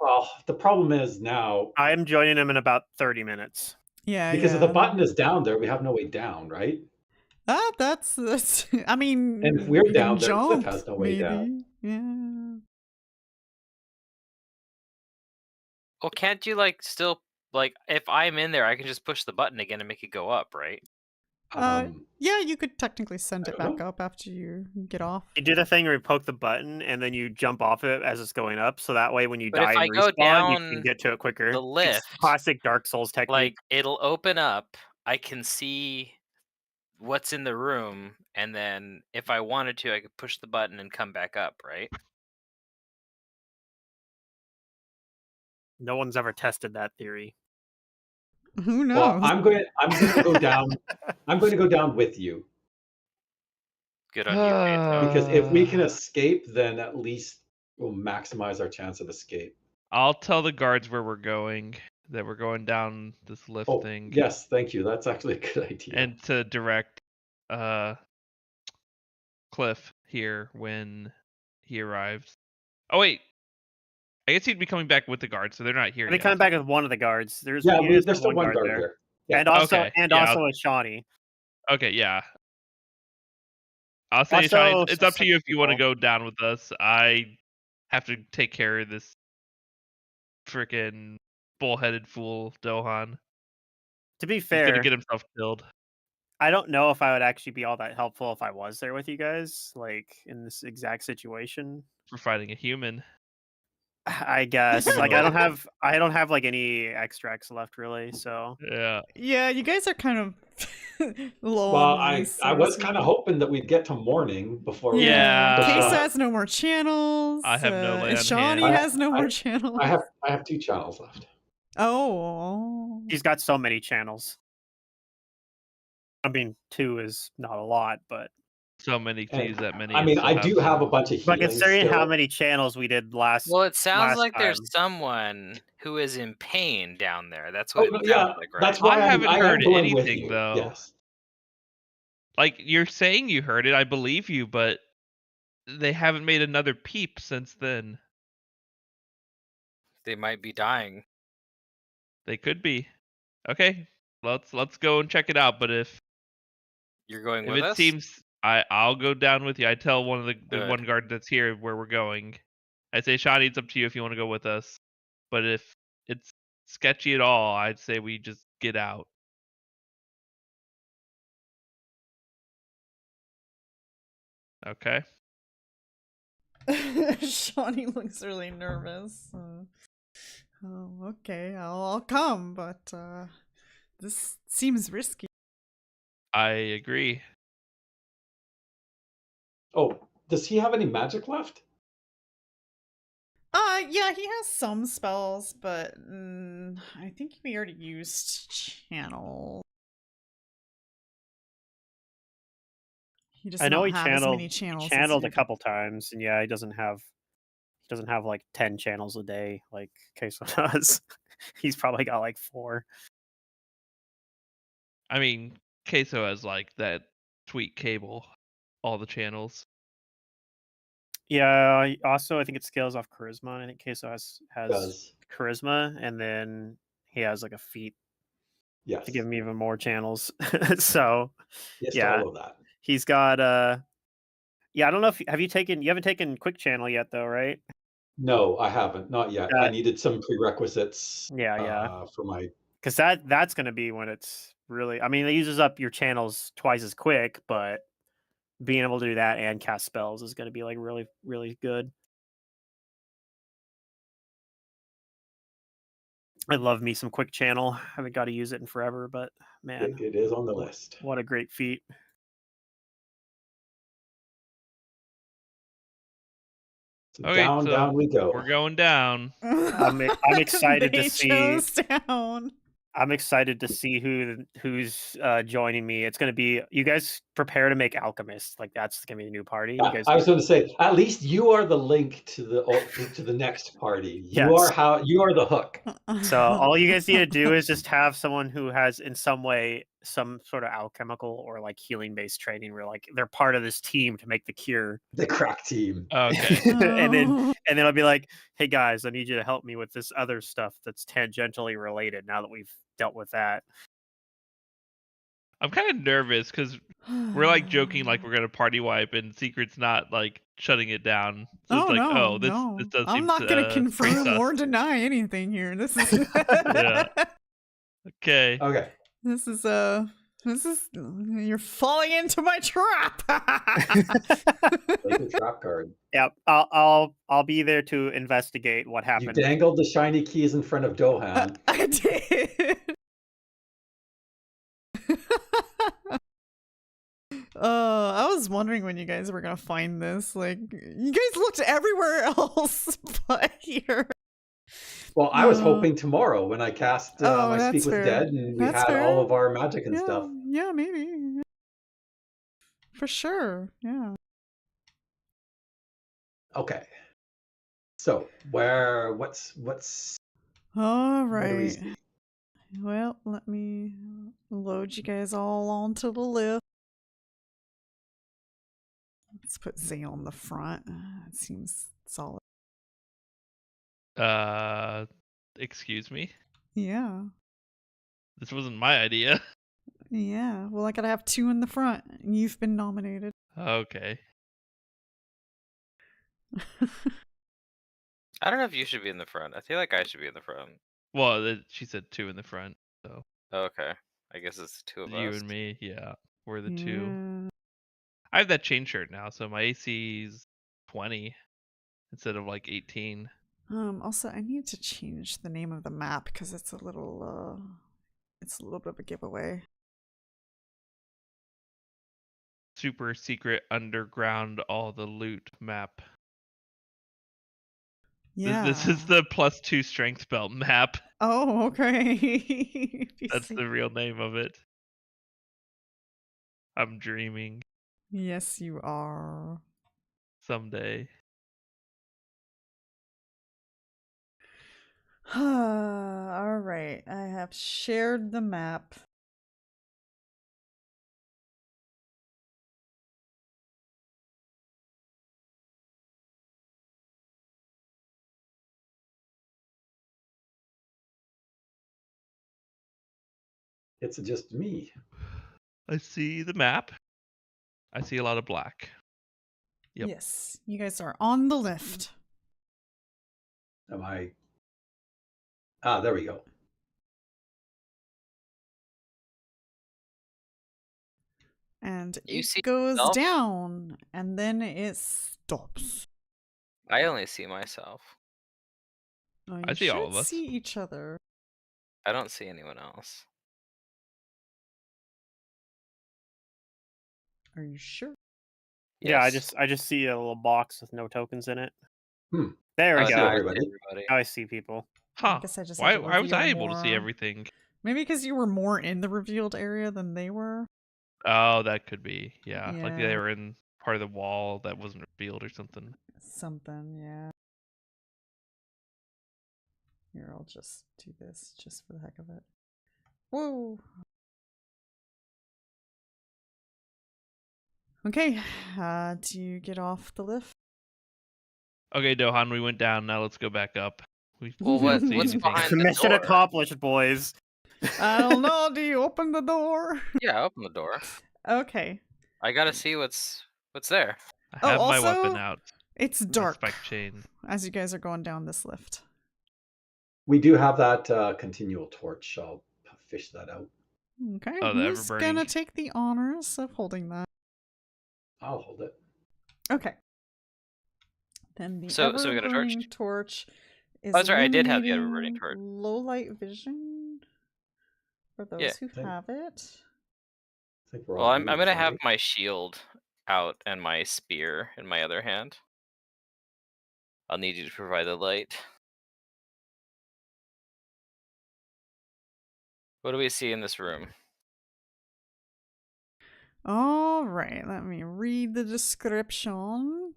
Well, the problem is now, I am joining him in about 30 minutes. Yeah, because yeah. if the button is down there, we have no way down, right? That's I mean, And if we're you down can there, Cliff jump, has no way down. maybe. Yeah. Well, can't you still if I'm in there, I can just push the button again and make it go up, right? Yeah, you could technically send I it don't back know. up after you get off. You do the thing where you poke the button and then you jump off it as it's going up, so that way when you But if die I and go respawn, you down can get to it quicker. the It's lift, classic Dark Souls technique. It'll open up, I can see what's in the room, and then if I wanted to, I could push the button and come back up, right? No one's ever tested that theory. Who knows? Well, I'm going to go down. I'm going to go down with you, Good on you, Kaeso. because if we can escape, then at least we'll maximize our chance of escape. I'll tell the guards where we're going, that we're going down this lift Oh, thing. yes, thank you. That's actually a good idea. And to direct Cliff here when he arrives. Oh wait. I guess he'd be coming back with the guards, so they're not here I'll be yet. coming back with one of the guards. There's yeah, there's there's still one guard there. there. Yeah. And also Okay, and yeah, also a Shawnee. Okay, yeah. I'll say, Also, Shine, it's up to you if you want to people. go down with us. I have to take care of this freaking bullheaded fool, Dohan. To be He's fair, gonna get himself killed. I don't know if I would actually be all that helpful if I was there with you guys, like in this exact situation. For fighting a human. I guess. Like I don't have like any extracts left really, so Yeah. Yeah, you guys are kind of low Well, on I these, was so- kind of hoping that we'd get to morning before. Yeah. we push Kaeso on. has no more channels. I have no lay and on Shawnee hands. has no more channels. I have 2 channels left. Oh. he's got so many channels. I mean, 2 is not a lot, but so many to And, use that many. I and mean, still I do have a some. bunch of But healing considering how still. many channels we did last Well, it sounds last like time. there's someone who is in pain down there. That's Oh, what it no, sounds yeah, like, right? that's why I haven't I am heard going with anything you. though. Yes. Like you're saying you heard it, I believe you, but they haven't made another peep since then. They might be dying. They could be. Okay, let's go and check it out. But if You're going if with it us? seems, I'll go down with you. I tell one of the Good. one guard that's here where we're going. I say, Shawnee, it's up to you if you want to go with us. But if it's sketchy at all, I'd say we just get out. Okay. Shawnee looks really nervous. Oh, okay, I'll come, but this seems risky. I agree. Oh, does he have any magic left? Yeah, he has some spells, but I think we already used channel. He does I know not he have as many channels. as channeled you a do. couple times, and yeah, he doesn't have like 10 channels a day like Kaeso does. He's probably got like 4. I mean, Kaeso has like that sweet cable, all the channels. Yeah, also I think it scales off charisma. And I think Kaeso has Does. charisma, and then he has like a feat Yes. to give him even more channels. So Yes, yeah. to all of that. he's got yeah, I don't know if you haven't taken quick channel yet though, right? No, I haven't. Not yet. I needed some prerequisites Yeah. for my. Because that's going to be when it's really, I mean, it uses up your channels twice as quick, but being able to do that and cast spells is going to be like really, really good. I love me some quick channel. Haven't got to use it in forever, but man, It is on the list. what a great feat. So Okay, down, so down we go. We're going down. I'm excited to They see. chose down. I'm excited to see who's joining me. It's going to be, you guys prepare to make alchemists. Like that's going to be the new party. You guys, I was going to say, at least you are the link to the next party. You Yes. you are the hook. So all you guys need to do is just have someone who has in some way some sort of alchemical or like healing based training where like they're part of this team to make the cure. The crack team. Okay. and then I'll be like, hey guys, I need you to help me with this other stuff that's tangentially related now that we've dealt with that. I'm kind of nervous because we're like joking like we're gonna party wipe, and Secret's not like shutting it down. So it's like, no, this no. does I'm seem not going to pretty confirm sus. or deny anything here. This is Yeah. Okay. Okay. This is you're falling into my trap. Take the trap card. Yep, I'll be there to investigate what You happened. dangled the shiny keys in front of Dohan. I did. I was wondering when you guys were gonna find this. Like, you guys looked everywhere else but here. Well, I was hoping tomorrow when I cast my that's Speak with fair. Dead and we That's had fair. all of our magic and stuff. Yeah, maybe. For sure. Yeah. Okay. So what's All what do we right. see? Well, let me load you guys all onto the lift. Let's put Xale on the front. It seems solid. Excuse me. Yeah. This wasn't my idea. Yeah. Well, I gotta have 2 in the front. And you've been nominated. Okay. I don't know if you should be in the front. I feel like I should be in the front. Well, she said 2 in the front, so Okay. I guess it's 2 of you us. and me, yeah, we're the 2. Yeah. I have that chain shirt now, so my AC's 20 instead of like 18. Also, I need to change the name of the map because it's a little bit of a giveaway. Super secret underground all the loot map. Yeah. This is the +2 strength belt map. Oh, okay. That's the real name of it. I'm dreaming. Yes, you are. Someday. All right, I have shared the map. It's just me. I see the map. I see a lot of black. Yep. Yes, you guys are on the lift. Am I? Ah, there we go. And You it see goes yourself? down, and then it stops. I only see myself. Oh, you I see all should of us. see each other. I don't see anyone else. Are you sure? Yeah, Yes. I just see a little box with no tokens in it. Hmm. There we Oh, see go. now I see everybody. everybody. Now I see people. Huh. I guess I just Why had to why was I reveal able to see more. everything? Maybe because you were more in the revealed area than they were. Oh, that could be. Yeah. Like they Yeah. were in part of the wall that wasn't revealed or something. Something, yeah. Here, I'll just do this just for the heck of it. Whoa. Okay, do you get off the lift? Okay, Dohan, we went down. Now let's go back up. We Well, don't see what's anything. behind the Mission door? accomplished, boys. I don't know. Do you open the door? Yeah, open the door. Okay. I gotta see what's there. I Oh, have my weapon also, out. it's My dark spike chain. as you guys are going down this lift. We do have that continual torch. I'll fish that out. Okay, Oh, the who's ever-burning. gonna take the honors of holding that? I'll hold it. Okay. Then the So we got a torch? ever-burning torch is Oh, that's right, I did have the ever-burning illuminating torch. low light vision for those Yeah. who Okay. have it. I think we're Well, all I'm muted, gonna have right? my shield out and my spear in my other hand. I'll need you to provide the light. What do we see in this room? All right, let me read the description.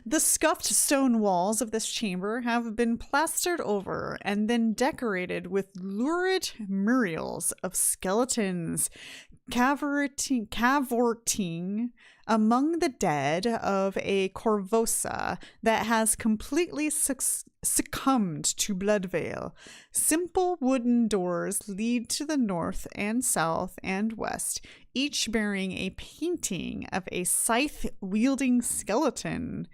The scuffed stone walls of this chamber have been plastered over and then decorated with lurid murals of skeletons cavorting among the dead of a Korvosa that has completely succumbed to Bloodveil. Simple wooden doors lead to the north and south and west, each bearing a painting of a scythe-wielding skeleton.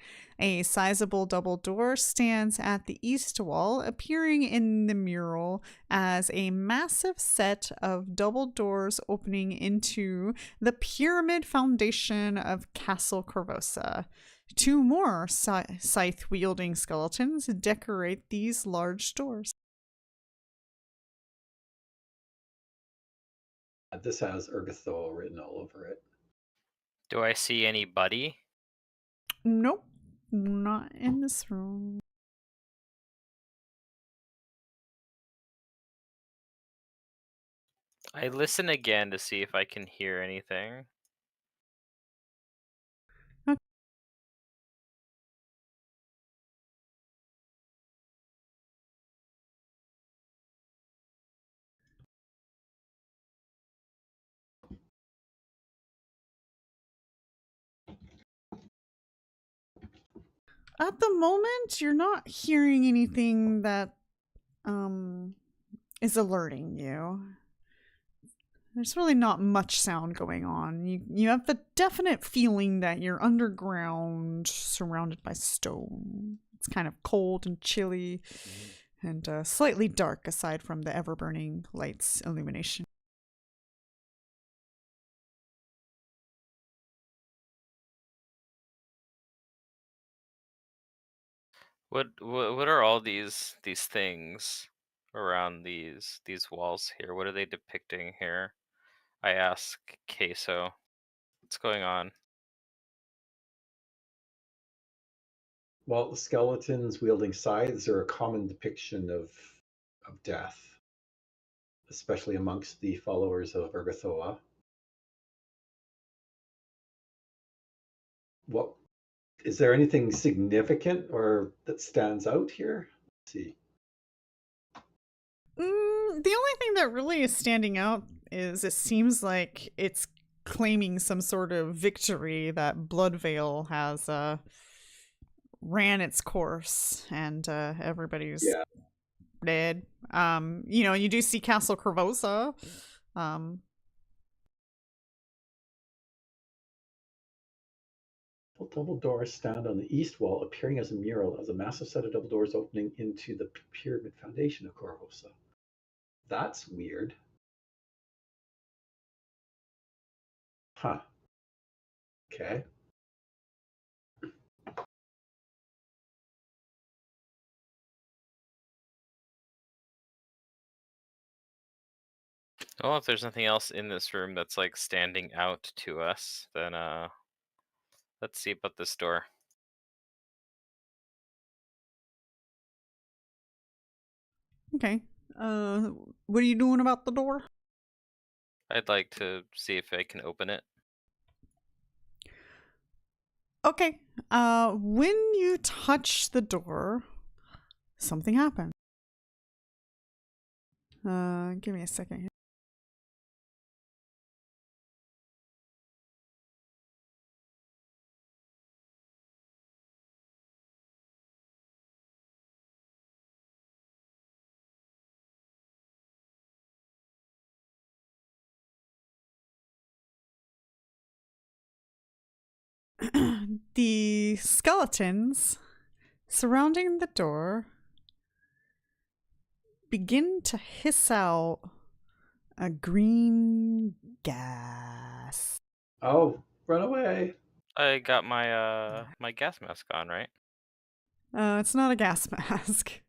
A sizable double door stands at the east wall, appearing in the mural as a massive set of double doors opening into the pyramid foundation of Castle Korvosa. Two more scythe-wielding skeletons decorate these large doors. This has Urgatho written all over it. Do I see anybody? Nope, not in this room. I listen again to see if I can hear anything. At the moment, you're not hearing anything that is alerting you. There's really not much sound going on. You have the definite feeling that you're underground, surrounded by stone. It's kind of cold and chilly, and slightly dark aside from the ever-burning light's illumination. What are all these things around these walls here? What are they depicting here? I ask Kaeso. What's going on? Well, the skeletons wielding scythes are a common depiction of death, especially amongst the followers of Urgathoa. what is there anything significant or that stands out here? Let's see. The only thing that really is standing out is it seems like it's claiming some sort of victory that Bloodveil has ran its course and everybody's dead. You know, you do see Castle Korvosa. Double doors stand on the east wall, appearing as a mural, as a massive set of double doors opening into the pyramid foundation of Korvosa. That's weird. Huh. Okay. Well, if there's nothing else in this room that's like standing out to us, then let's see about this door. Okay. What are you doing about the door? I'd like to see if I can open it. Okay. When you touch the door, something happens. Give me a second here. The skeletons surrounding the door begin to hiss out a green gas. Oh, run away. I got my my gas mask on, right? It's not a gas mask.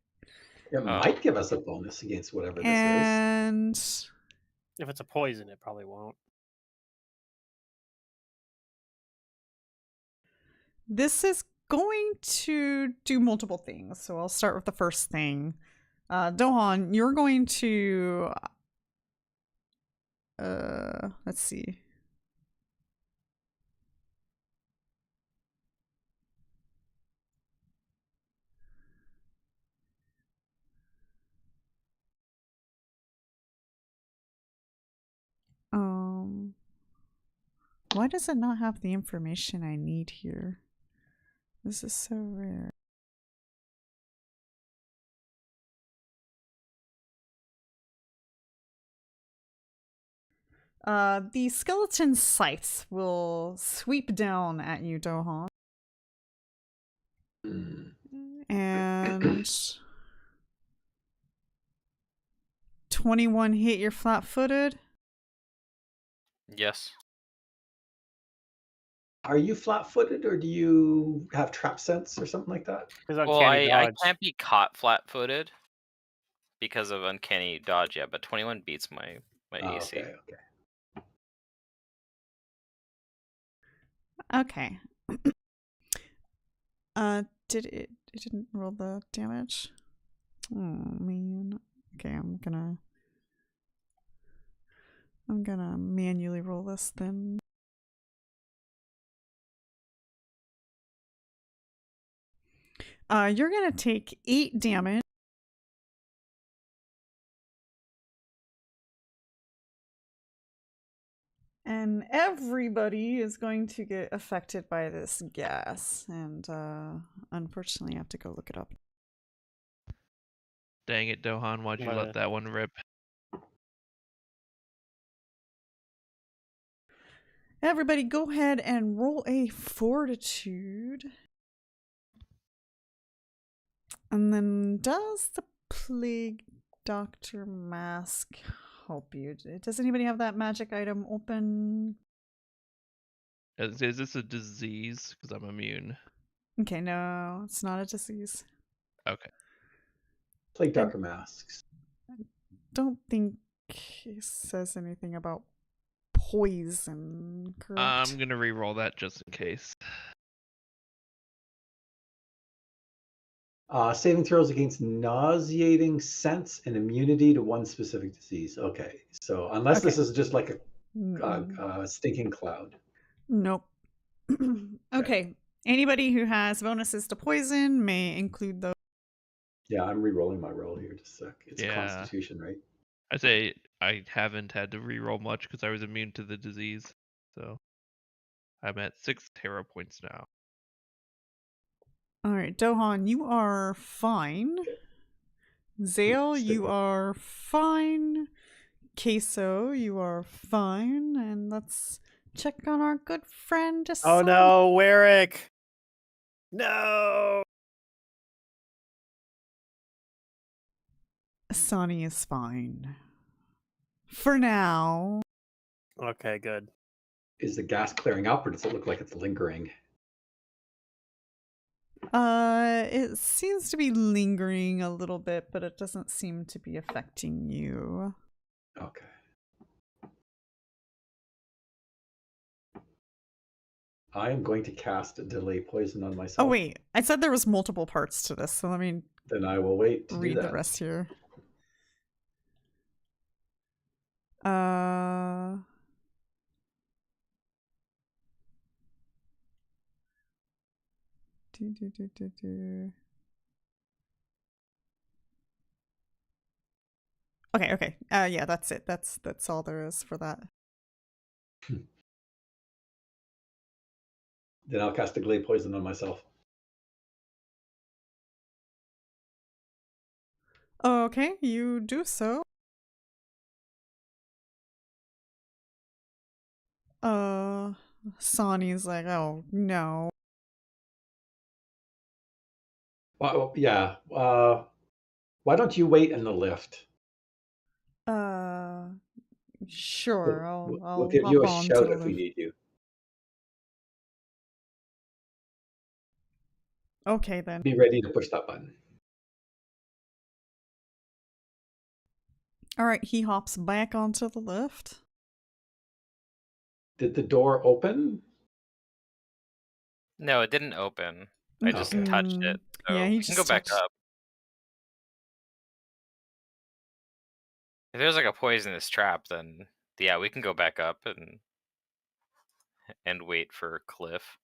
It might give us a bonus against whatever this is. And If it's a poison, it probably won't. this is going to do multiple things. So I'll start with the first thing. Dohan, you're going to let's see. Why does it not have the information I need here? This is so rare. The skeleton scythes will sweep down at you, Dohan. And 21 hit your flat-footed. Yes. Are you flat-footed or do you have trap sense or something like that? Well, I can't be caught flat-footed because of uncanny dodge yet, but 21 beats my AC. Okay. It didn't roll the damage? Oh man. Okay, I'm gonna manually roll this then. You're gonna take 8 damage. And everybody is going to get affected by this gas. And unfortunately I have to go look it up. Dang it, Dohan, why'd you let that one rip? Everybody go ahead and roll a fortitude. And then does the Plague Doctor Mask help you? Does anybody have that magic item open? Is this a disease? Because I'm immune. Okay, no, it's not a disease. Okay. Plague Doctor Masks. I don't think it says anything about poison, correct? I'm going to re-roll that just in case. Saving throws against nauseating scents and immunity to one specific disease. Okay, so unless this is just like a stinking cloud. Nope. Okay. Anybody who has bonuses to poison may include those. Yeah, I'm re-rolling my roll here. Just a sec. It's Yeah. Constitution, right? I say I haven't had to re-roll much because I was immune to the disease. So I'm at 6 hero points now. All right, Dohan, you are fine. Xale, Stick you with- are fine. Kaeso, you are fine. And let's check on our good friend. Oh Asani. no, Warwick! No! Asani is fine. For now. Okay, good. Is the gas clearing up, or does it look like it's lingering? It seems to be lingering a little bit, but it doesn't seem to be affecting you. Okay. I am going to cast Delay Poison on myself. Oh wait, I said there was multiple parts to this, so let me Then I will wait to read do that. the rest here. Uh Okay. Yeah, that's it. That's all there is for that. Then I'll cast Delay Poison on myself. Okay, you do so. Sonny's like, oh no. Well, yeah. Why don't you wait in the lift? Sure. We'll give I'll you a hop on shout to if the we need you. Okay then. Be ready to push that button. All right, he hops back onto the lift. Did the door open? No, it didn't open. I just Okay. touched it. So Yeah, he we can just go back touched- up. If there's like a poisonous trap, then yeah, we can go back up and wait for Cliff.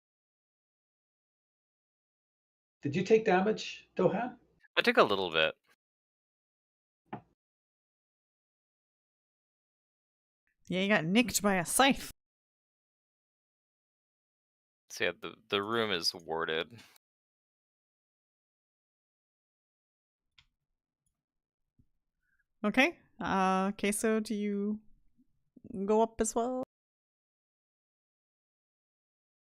Did you take damage, Dohan? I took a little bit. Yeah, he got nicked by a scythe. So yeah, the room is warded. Okay. Kaeso, do you go up as well?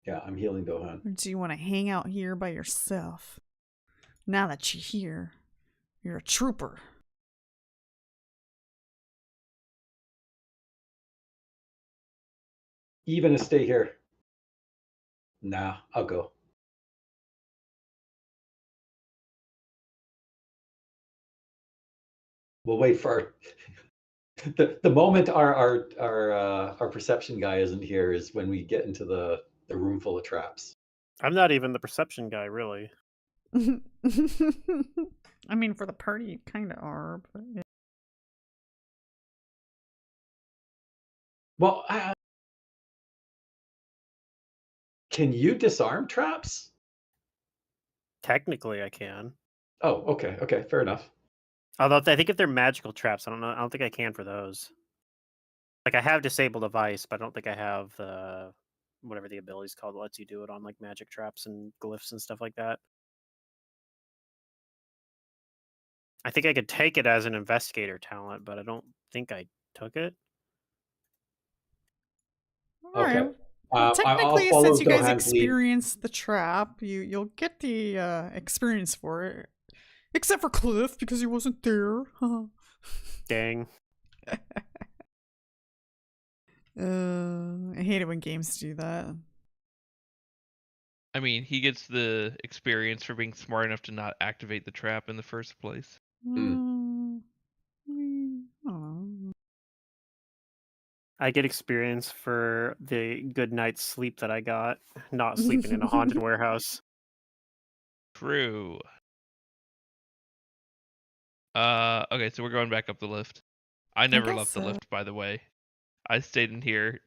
Yeah, I'm healing Dohan. Or do you want to hang out here by yourself? Now that you're here, you're a trooper. Even to stay here. Nah, I'll go. We'll wait for the moment our perception guy isn't here is when we get into the room full of traps. I'm not even the perception guy, really. I mean, for the party, you kind of are, but yeah. Well, can you disarm traps? Technically, I can. Oh, okay, fair enough. Although I think if they're magical traps, I don't know. I don't think I can for those. Like I have disable device, but I don't think I have the whatever the ability's called that lets you do it on like magic traps and glyphs and stuff like that. I think I could take it as an investigator talent, but I don't think I took it. All right. Okay. Well, I'll technically, follow since you guys Dohan's lead. experienced the trap, you'll get the experience for it. Except for Cliff, because he wasn't there. Dang. I hate it when games do that. I mean, he gets the experience for being smart enough to not activate the trap in the first place. I get experience for the good night's sleep that I got, not sleeping in a haunted warehouse. True. Okay, so we're going back up the lift. I never guess left the so. lift, by the way. I stayed in here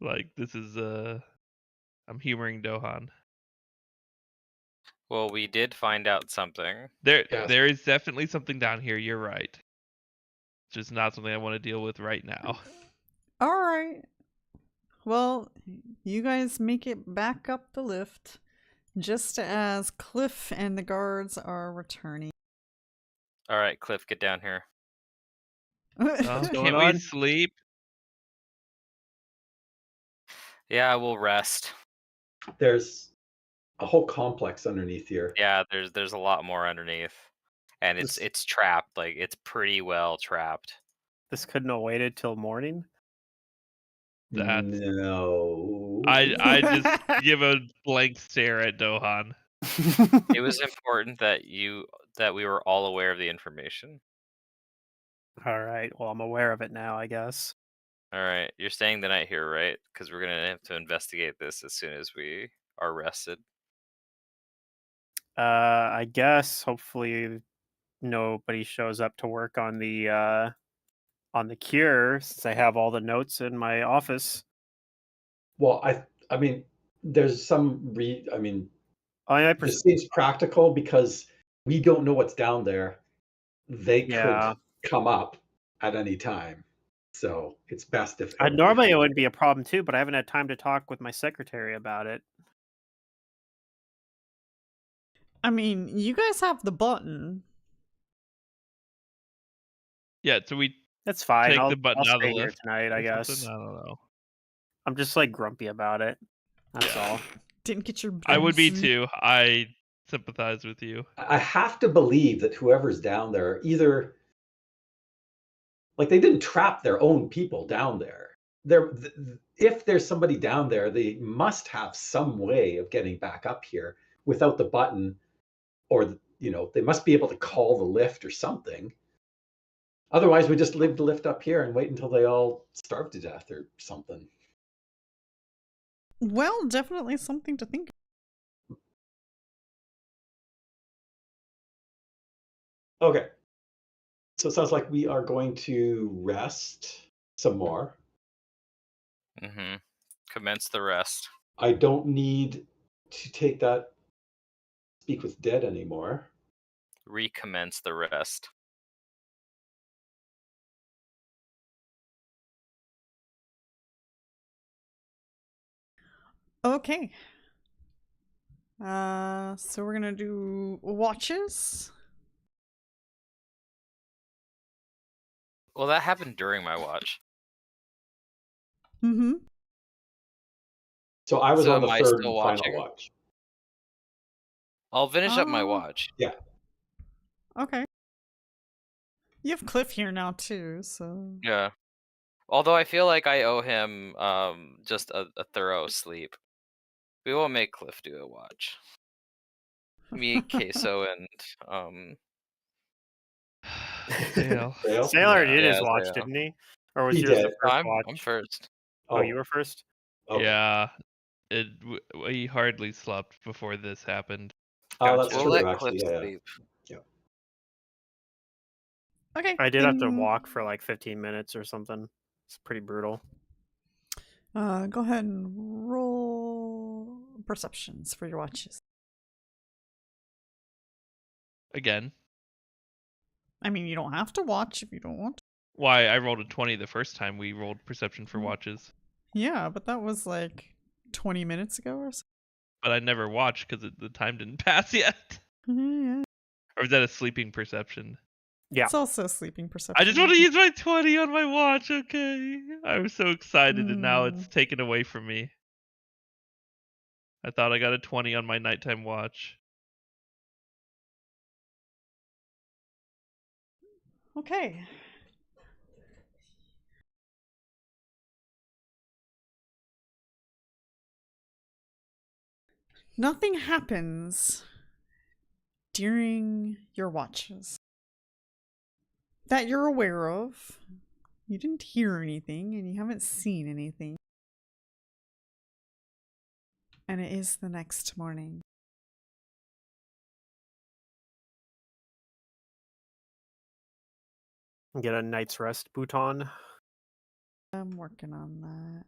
Like this is I'm humoring Dohan. Well, we did find out something. There Yes. there is definitely something down here. You're right. Just not something I want to deal with right now. All right. Well, you guys make it back up the lift just as Cliff and the guards are returning. All right, Cliff, get down here. Oh, going can't we on? sleep? Yeah, we'll rest. There's a whole complex underneath here. Yeah, there's a lot more underneath, and This- it's trapped. Like it's pretty well trapped. This couldn't have waited till morning. That's No. I just give a blank stare at Dohan. It was important that we were all aware of the information. All right. Well, I'm aware of it now, I guess. All right, you're staying the night here, right? Because we're gonna have to investigate this as soon as we are rested. I guess hopefully nobody shows up to work on the cure since I have all the notes in my office. Well, I mean, there's some I mean, I this seems practical because we don't know what's down there. They Yeah. could come up at any time. So it's best if normally it wouldn't be a problem too, but I haven't had time to talk with my secretary about it. I mean, you guys have the button. Yeah, so we That's fine. take I'll the button out of the stay here lift tonight, I or guess. something? I don't know. I'm just like grumpy about it. That's Yeah. all. Didn't get your I would be booze. too. I sympathize with you. I have to believe that whoever's down there either like they didn't trap their own people down there. If there's somebody down there, they must have some way of getting back up here without the button, or they must be able to call the lift or something. Otherwise, we just leave the lift up here and wait until they all starve to death or something. Well, definitely something to think Okay. So it sounds like we are going to rest some more. Mm-hmm. Commence the rest. I don't need to take that speak with dead anymore. Recommence the rest. Okay. So we're gonna do watches. Well, that happened during my watch. Mm-hmm. So I was So on the am I third still and final watching? watch. I'll finish up my Oh. watch. Yeah. Okay. You have Cliff here now too, so Yeah. Although I feel like I owe him just a thorough sleep. We will make Cliff do a watch. Me, Kaeso, and Xale. Xale? Sailor did his Yeah, watch, Xale. didn't he? Or was He yours did. the 1st I'm watch? first. Oh, you were first? Okay. Yeah. We hardly slept before this happened. Oh, that's We'll true, let actually. Cliff Yeah. sleep. okay. I did have to then, walk for like 15 minutes or something. It's pretty brutal. Go ahead and roll perceptions for your watches. Again. I mean, you don't have to watch if you don't want to. Why I rolled a 20 the first time we rolled perception for watches. Yeah, but that was like 20 minutes ago or so. But I never watched because the time didn't pass yet. Yeah. Or is that a sleeping perception? Yeah. It's also sleeping perception. I just want to use my 20 on my watch, okay? I was so excited and now it's taken away from me. I thought I got a 20 on my nighttime watch. Okay. Nothing happens during your watches that you're aware of. You didn't hear anything and you haven't seen anything. And it is the next morning. Get a night's rest, Bhutan. I'm working on that.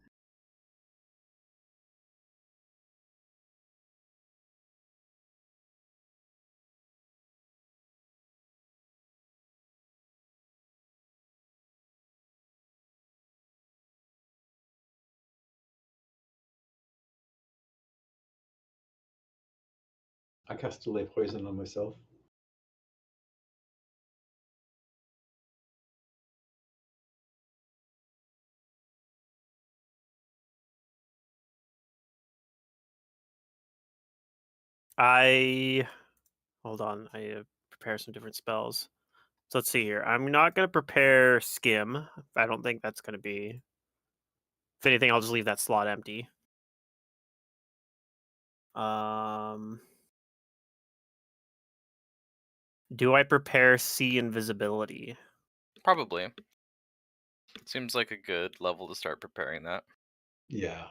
I cast delay poison on myself. Hold on. I prepare some different spells. So let's see here. I'm not going to prepare Skim. I don't think that's going to be. If anything, I'll just leave that slot empty. Do I prepare See Invisibility? Probably. Seems like a good level to start preparing that. Yeah.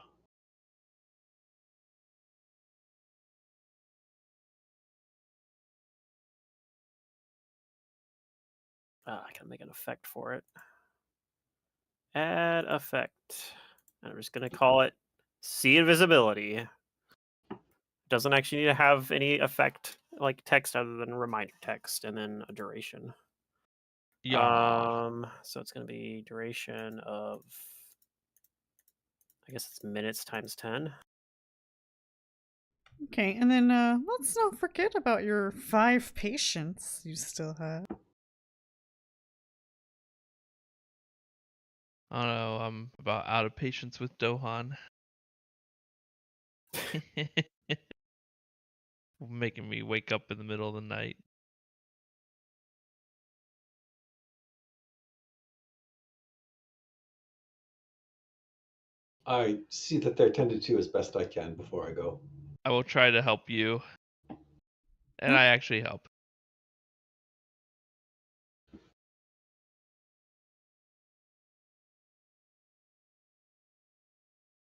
I can make an effect for it. Add effect. And I'm just going to call it See Invisibility. Doesn't actually need to have any effect like text other than reminder text and then a duration. Yeah. So it's going to be duration of, I guess it's minutes times 10. Okay, and then let's not forget about your 5 patients you still have. I don't know. I'm about out of patience with Dohan. Making me wake up in the middle of the night. I see that they're tended to as best I can before I go. I will try to help you. And I actually help.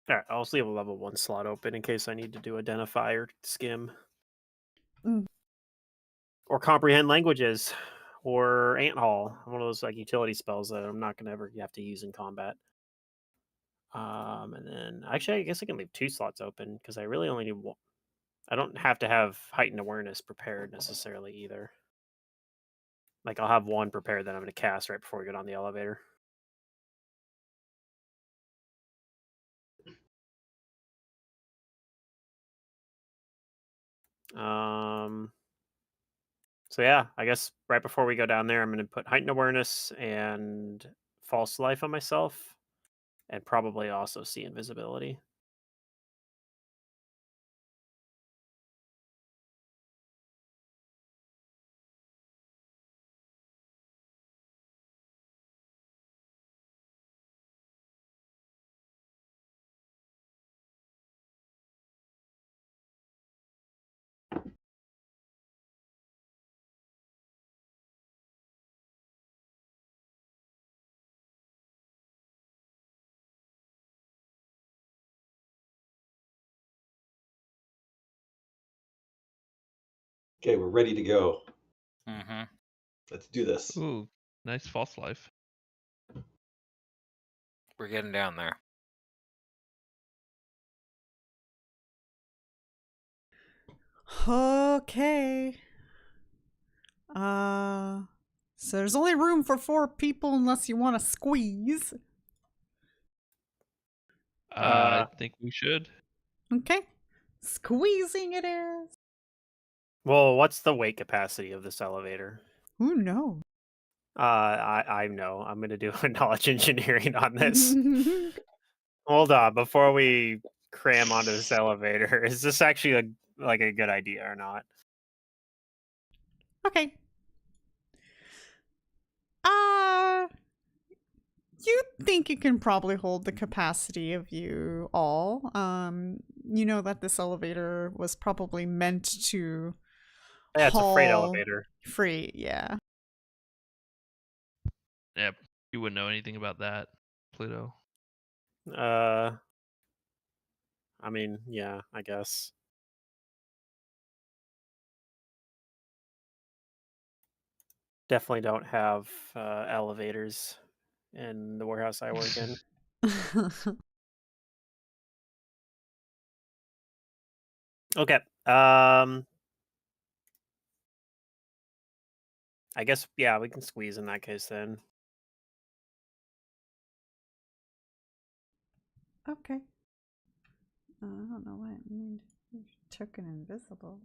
All right, I'll just leave a level 1 slot open in case I need to do Identify or Skim. Mm. Or Comprehend Languages. Or Ant Hall. One of those like utility spells that I'm not going to ever have to use in combat. And then, actually, I guess I can leave 2 slots open because I really only need 1. I don't have to have Heightened Awareness prepared necessarily either. Like, I'll have 1 prepared that I'm going to cast right before we get on the elevator. So yeah, I guess right before we go down there, I'm going to put Heightened Awareness and False Life on myself, and probably also See Invisibility. Okay, we're ready to go. Mm-hmm. Let's do this. Ooh, nice false life. We're getting down there. Okay. So there's only room for 4 people unless you want to squeeze. I think we should. Okay. Squeezing it is. Well, what's the weight capacity of this elevator? Who knows? I know. I'm going to do a knowledge engineering on this. Hold on, before we cram onto this elevator, is this actually a good idea or not? Okay. You think you can probably hold the capacity of you all. You know that this elevator was probably meant to Yeah, it's a freight haul elevator. freight, yeah. Yep. You wouldn't know anything about that, Pluto. I mean, yeah, I guess. Definitely don't have elevators in the warehouse I work in. Okay. I guess, yeah, we can squeeze in that case then. Okay. I don't know what it means. You took an invisible.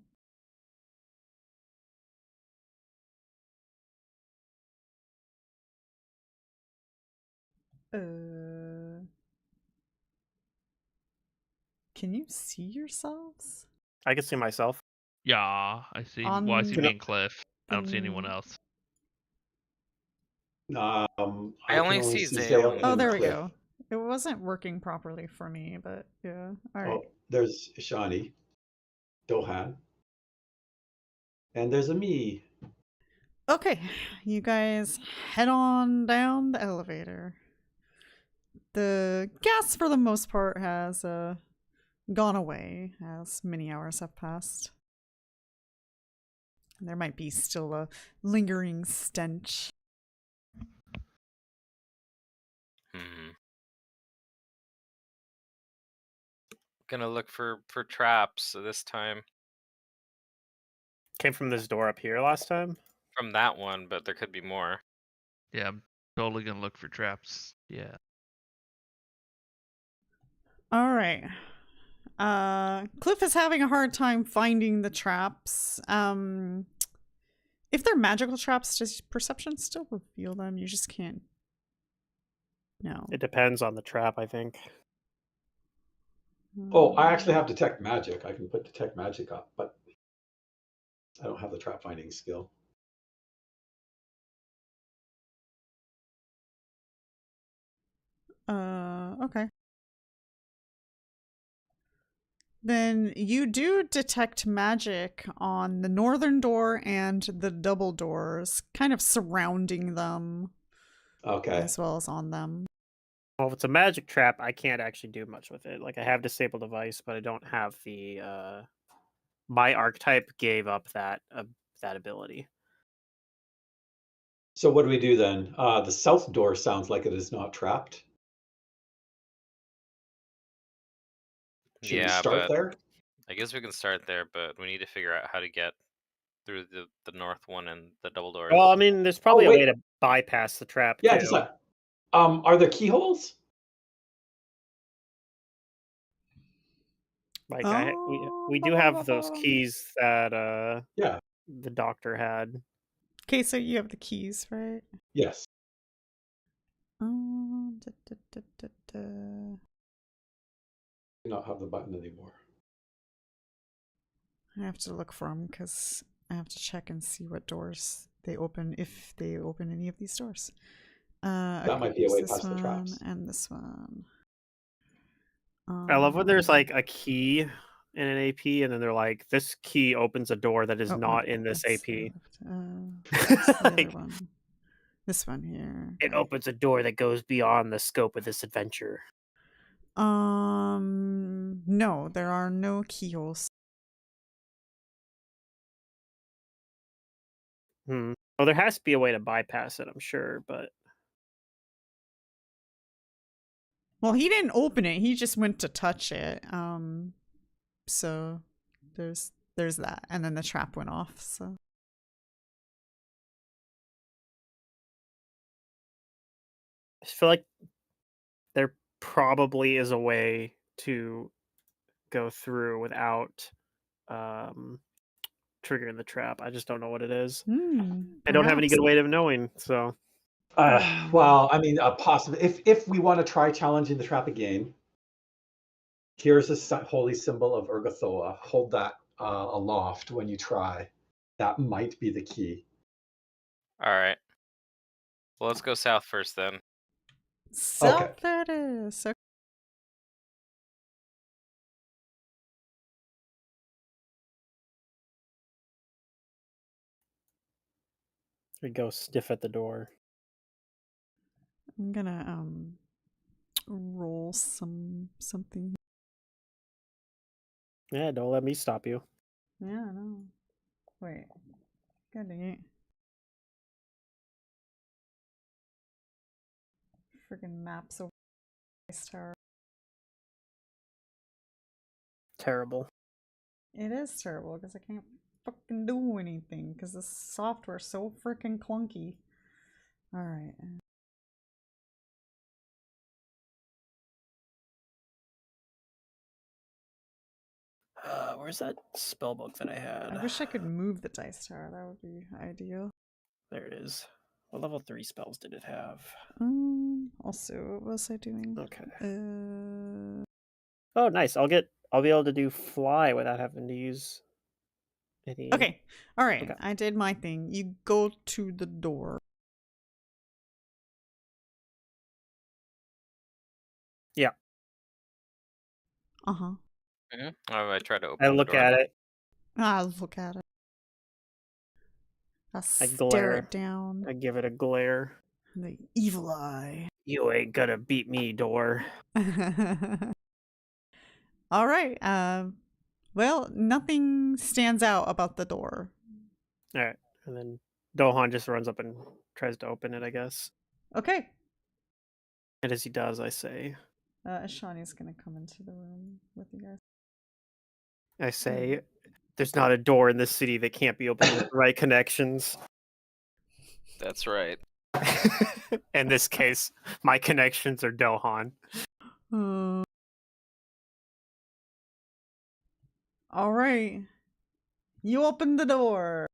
Can you see yourselves? I can see myself. Yeah, I see. Well, I On see Can me I- and Cliff. I don't see anyone the- else. I I can only only see see Xale Xale and- Oh, and there we Cliff. go. It wasn't working properly for me, but yeah. All right. Oh, there's Shawnee, Dohan, and there's a me. Okay, you guys head on down the elevator. The gas, for the most part, has gone away as many hours have passed. And there might be still a lingering stench. Gonna look for traps this time Came from this door up here last time. from that one, but there could be more. Yeah, I'm totally gonna look for traps. Yeah. All right. Cliff is having a hard time finding the traps. If they're magical traps, does perception still reveal them? You just can't. No. It depends on the trap, I think. Oh, I actually have detect magic. I can put detect magic up, but I don't have the trap finding skill. Okay. Then you do detect magic on the northern door and the double doors, kind of surrounding them Okay. as well as on them. Well, if it's a magic trap, I can't actually do much with it. Like I have disable device, but I don't have the my archetype gave up that ability. So what do we do then? The south door sounds like it is not trapped. Should we Yeah, start but there? I guess we can start there, but we need to figure out how to get through the north one and the double doors. Well, I mean, there's probably a wait. way to bypass the trap Yeah, too. just like, are there keyholes? Like we do have those keys that Yeah. the doctor had. Okay, so you have the keys, right? Yes. Da, da, da, da, da. Do not have the button anymore. I have to look for them because I have to check and see what doors they open, if they open any of these doors. That might be a way past the traps. And this one. I love when there's like a key in an AP, and then they're like, "This key opens a door that is Oh, not no, in this that's AP." that's the other Like, one. This one here. it opens a door that goes beyond the scope of this adventure. No, there are no keyholes. Well, there has to be a way to bypass it, I'm sure, but Well, he didn't open it. He just went to touch it. So there's that, and then the trap went off. So I feel like there probably is a way to go through without triggering the trap. I just don't know what it is. I don't have any good way of knowing, so Well, I mean, possibly if we want to try challenging the trap again, here's a holy symbol of Urgathoa. Hold that aloft when you try. That might be the key. All right. Well, let's go south first then. South it is. Okay. we go sniff at the door. I'm gonna roll something. Yeah, don't let me stop you. Yeah, no. Wait. God dang it. Friggin' maps over Ice Tower. Terrible. It is terrible because I can't fucking do anything because the software's so freaking clunky. Alright. Where's that spell book that I had? I wish I could move the dice tower. That would be ideal. There it is. What level 3 spells did it have? Also, what was I doing? Okay. Oh, nice. I'll be able to do fly without having to use any. Okay. All right. Okay. I did my thing. You go to the door. Yeah. Uh-huh. I try to I open the look door. at it. I'll look at it. I I stare glare. it down. I give it a glare. The evil eye. You ain't gonna beat me, door. All right. Well, nothing stands out about the door. All right. And then Dohan just runs up and tries to open it, I guess. Okay. And as he does, I say, Ashani's gonna come into the room with you guys. I say, there's not a door in this city that can't be opened with the right connections. That's right. In this case, my connections are Dohan. All right. You open the door.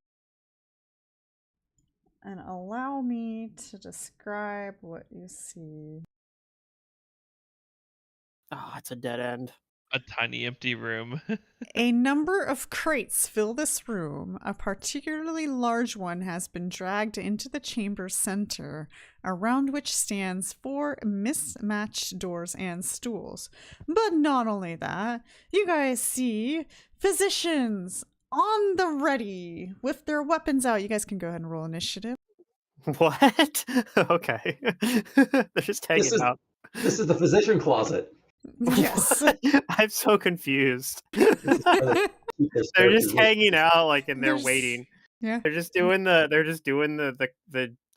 And allow me to describe what you see. Oh, it's a dead end. A tiny empty room. A number of crates fill this room. A particularly large one has been dragged into the chamber's center, around which stands 4 mismatched doors and stools. But not only that, you guys see physicians on the ready with their weapons out. You guys can go ahead and roll initiative. What? Okay. They're just hanging out. This is the physician closet. Yes. I'm so confused. This is where they keep their They're spare just physicians. hanging out like and they're There's- waiting. Yeah. They're just doing the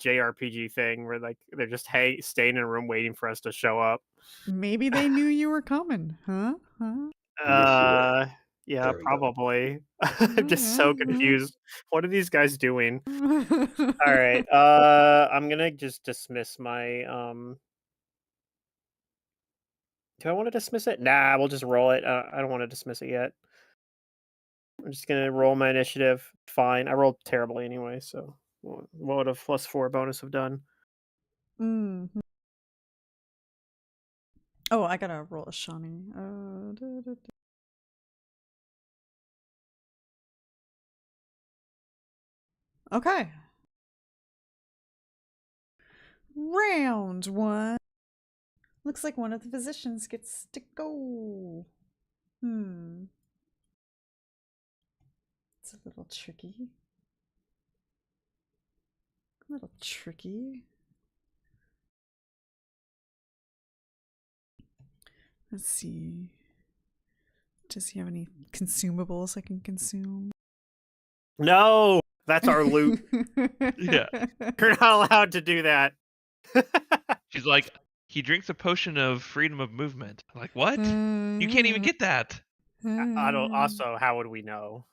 JRPG thing where like they're just staying in a room waiting for us to show up. Maybe they knew you were coming, huh? Yeah, There we go. probably. I'm just so confused. What are these guys doing? All right. I'm gonna just dismiss my Do I want to dismiss it? Nah, we'll just roll it. I don't want to dismiss it yet. I'm just gonna roll my initiative. Fine. I rolled terribly anyway, so what would a +4 bonus have done? Mhm. Oh, I gotta roll a Shawnee. Okay. Round 1. Looks like one of the physicians gets to go. It's a little tricky. A little tricky. Let's see. Does he have any consumables I can consume? No, that's our loot. Yeah. You're not allowed to do that. She's like, he drinks a potion of freedom of movement. I'm like, what? You can't even get that. I don't. Also, how would we know?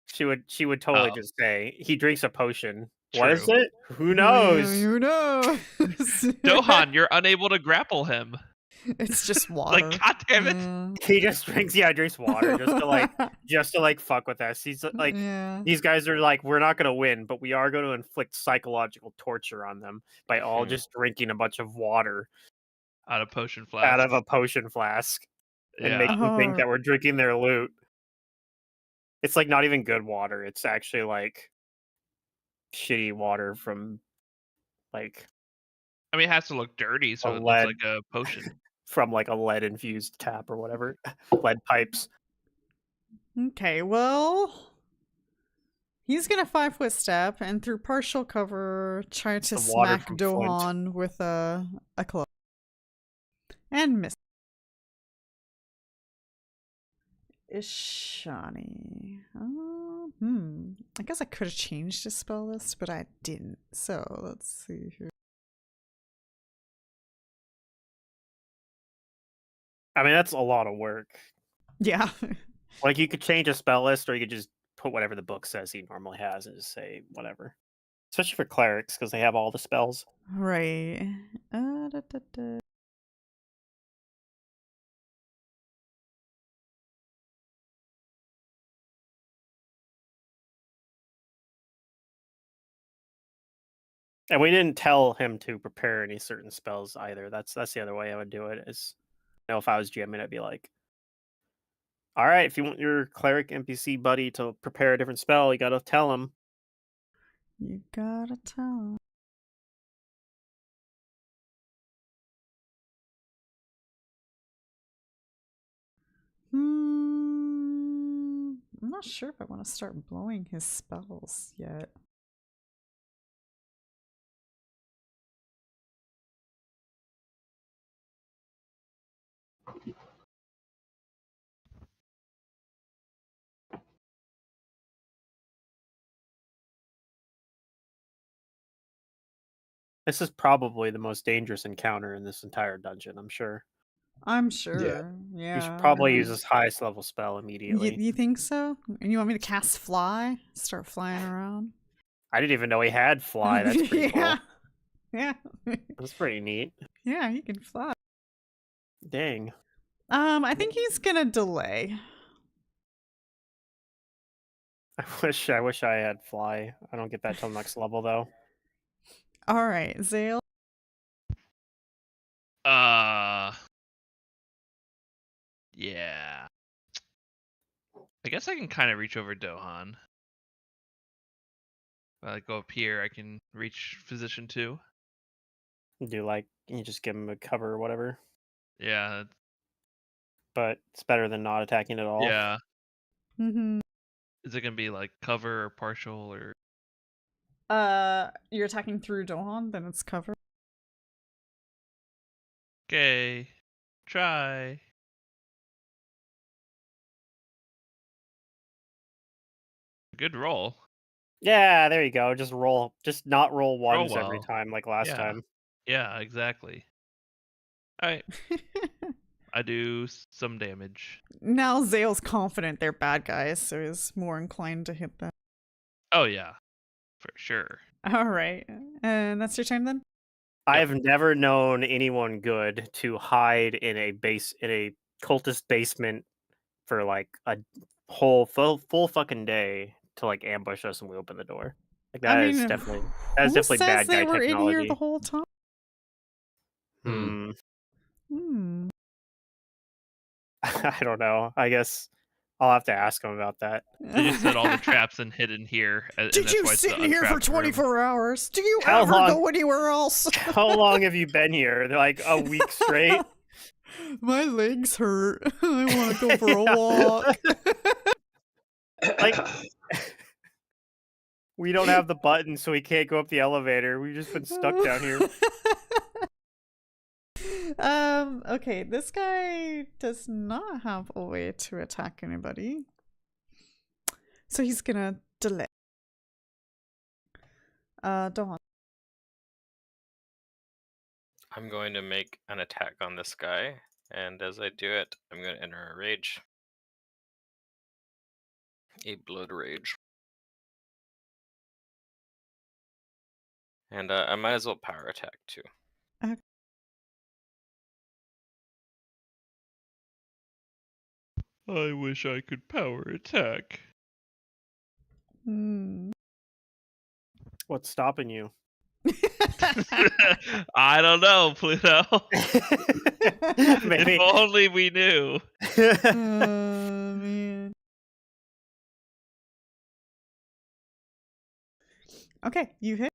She would totally Oh. just say he drinks a potion. What is True. it? Who knows? Who knows? Dohan, you're unable to grapple him. It's just water. Like, god damn it. He just drinks water just to fuck with us. He's like, Yeah. these guys are like, we're not gonna win, but we are gonna inflict psychological torture on them by all just drinking a bunch of water Out of potion flask. out of a potion flask and Yeah. make them think that we're drinking their loot. It's like not even good water. It's actually like shitty water from like I mean, it has to look dirty, so it looks lead. like a potion. from like a lead infused tap or whatever. Lead pipes. Okay, well, he's gonna 5-foot step and through partial cover try to the water smack from Dohan with a club. And miss. Ishani. I guess I could have changed his spell list, but I didn't. So let's see here. I mean, that's a lot of work. Yeah. Like, you could change a spell list, or you could just put whatever the book says he normally has and just say whatever. Especially for clerics, because they have all the spells. Right. And we didn't tell him to prepare any certain spells either. That's the other way I would do it. Is, if I was GMing, I'd be like, all right, if you want your cleric NPC buddy to prepare a different spell, you gotta tell him. You gotta tell. I'm not sure if I want to start blowing his spells yet. This is probably the most dangerous encounter in this entire dungeon, I'm sure. I'm sure. Yeah. You should probably use his highest level spell immediately. You think so? And you want me to cast fly? Start flying around? I didn't even know he had fly. That's pretty yeah. cool. Yeah. That's pretty neat. Yeah, he can fly. Dang. I think he's gonna delay. I wish I had fly. I don't get that till next level though. All right, Xale. Yeah. I guess I can kind of reach over Dohan. If I go up here, I can reach Physician 2. You just give him a cover or whatever. Yeah. But it's better than not attacking at all. Yeah. Mm-hmm. Is it gonna be like cover or partial or? You're attacking through Dohan, then it's cover. Okay. Try. Good roll. Yeah, there you go. Just roll. Just not roll ones every well. time like last Yeah. time. Yeah, exactly. All right. I do some damage. Now Xale's confident they're bad guys, so he's more inclined to hit them. Oh yeah, for sure. All right, and that's your turn then. I've never known anyone good to hide in a cultist basement for like a whole full fucking day to like ambush us when we open the door. Like that is definitely who definitely says bad guy they were technology. in here the whole time? I don't know. I guess I'll have to ask him about that. They just set all the traps and hidden here. And Did that's you why it's sit the in here for untrapped room. 24 hours? Do you How ever long- go anywhere else? How long have you been here? They're like a week straight. My legs hurt. I want to go for a walk. Like, we don't have the button, so we can't go up the elevator. We've just been stuck down here. Okay, this guy does not have a way to attack anybody. So he's gonna delay. Dohan. I'm going to make an attack on this guy, and as I do it, I'm going to enter a rage. A blood rage. And I might as well power attack too. I wish I could power attack. What's stopping you? I don't know, Pluto. Maybe. If only we knew. Man. Okay, you hit.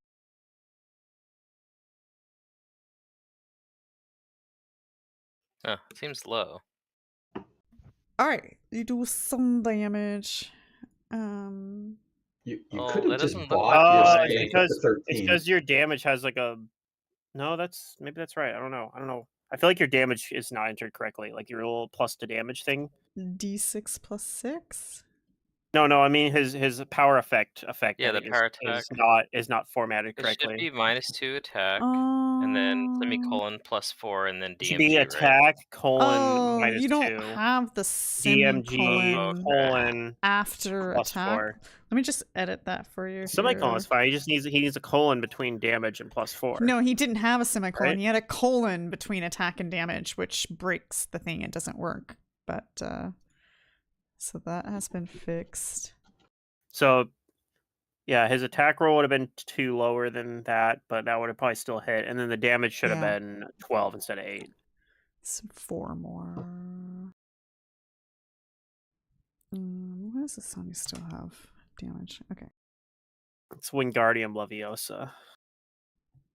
Oh, seems low. All right, you do some damage. You Oh, could that have just doesn't look bought like your it. spank for 13. It's because your damage has like a. No, maybe that's right. I don't know. I feel like your damage is not entered correctly. Like your little plus to damage thing. D6 plus 6. No. I mean his power effect. Yeah, the power attack is not formatted It correctly. should be -2 attack, and then semicolon +4, and then It DMG, should be right? attack colon Oh, -2. you don't have the DMG semicolon colon after attack. +4. Let me just edit that for you. Semicolon is here. fine. He needs a colon between damage and +4. No, he didn't have a semicolon. Right? He had a colon between attack and damage, which breaks the thing. It doesn't work. But so that has been fixed. So Yeah, his attack roll would have been 2 lower than that, but that would have probably still hit. And then the damage should have Yeah. been 12 instead of 8. Some 4 more. What does the Sunny still have? Damage. Okay. It's Wingardium Leviosa.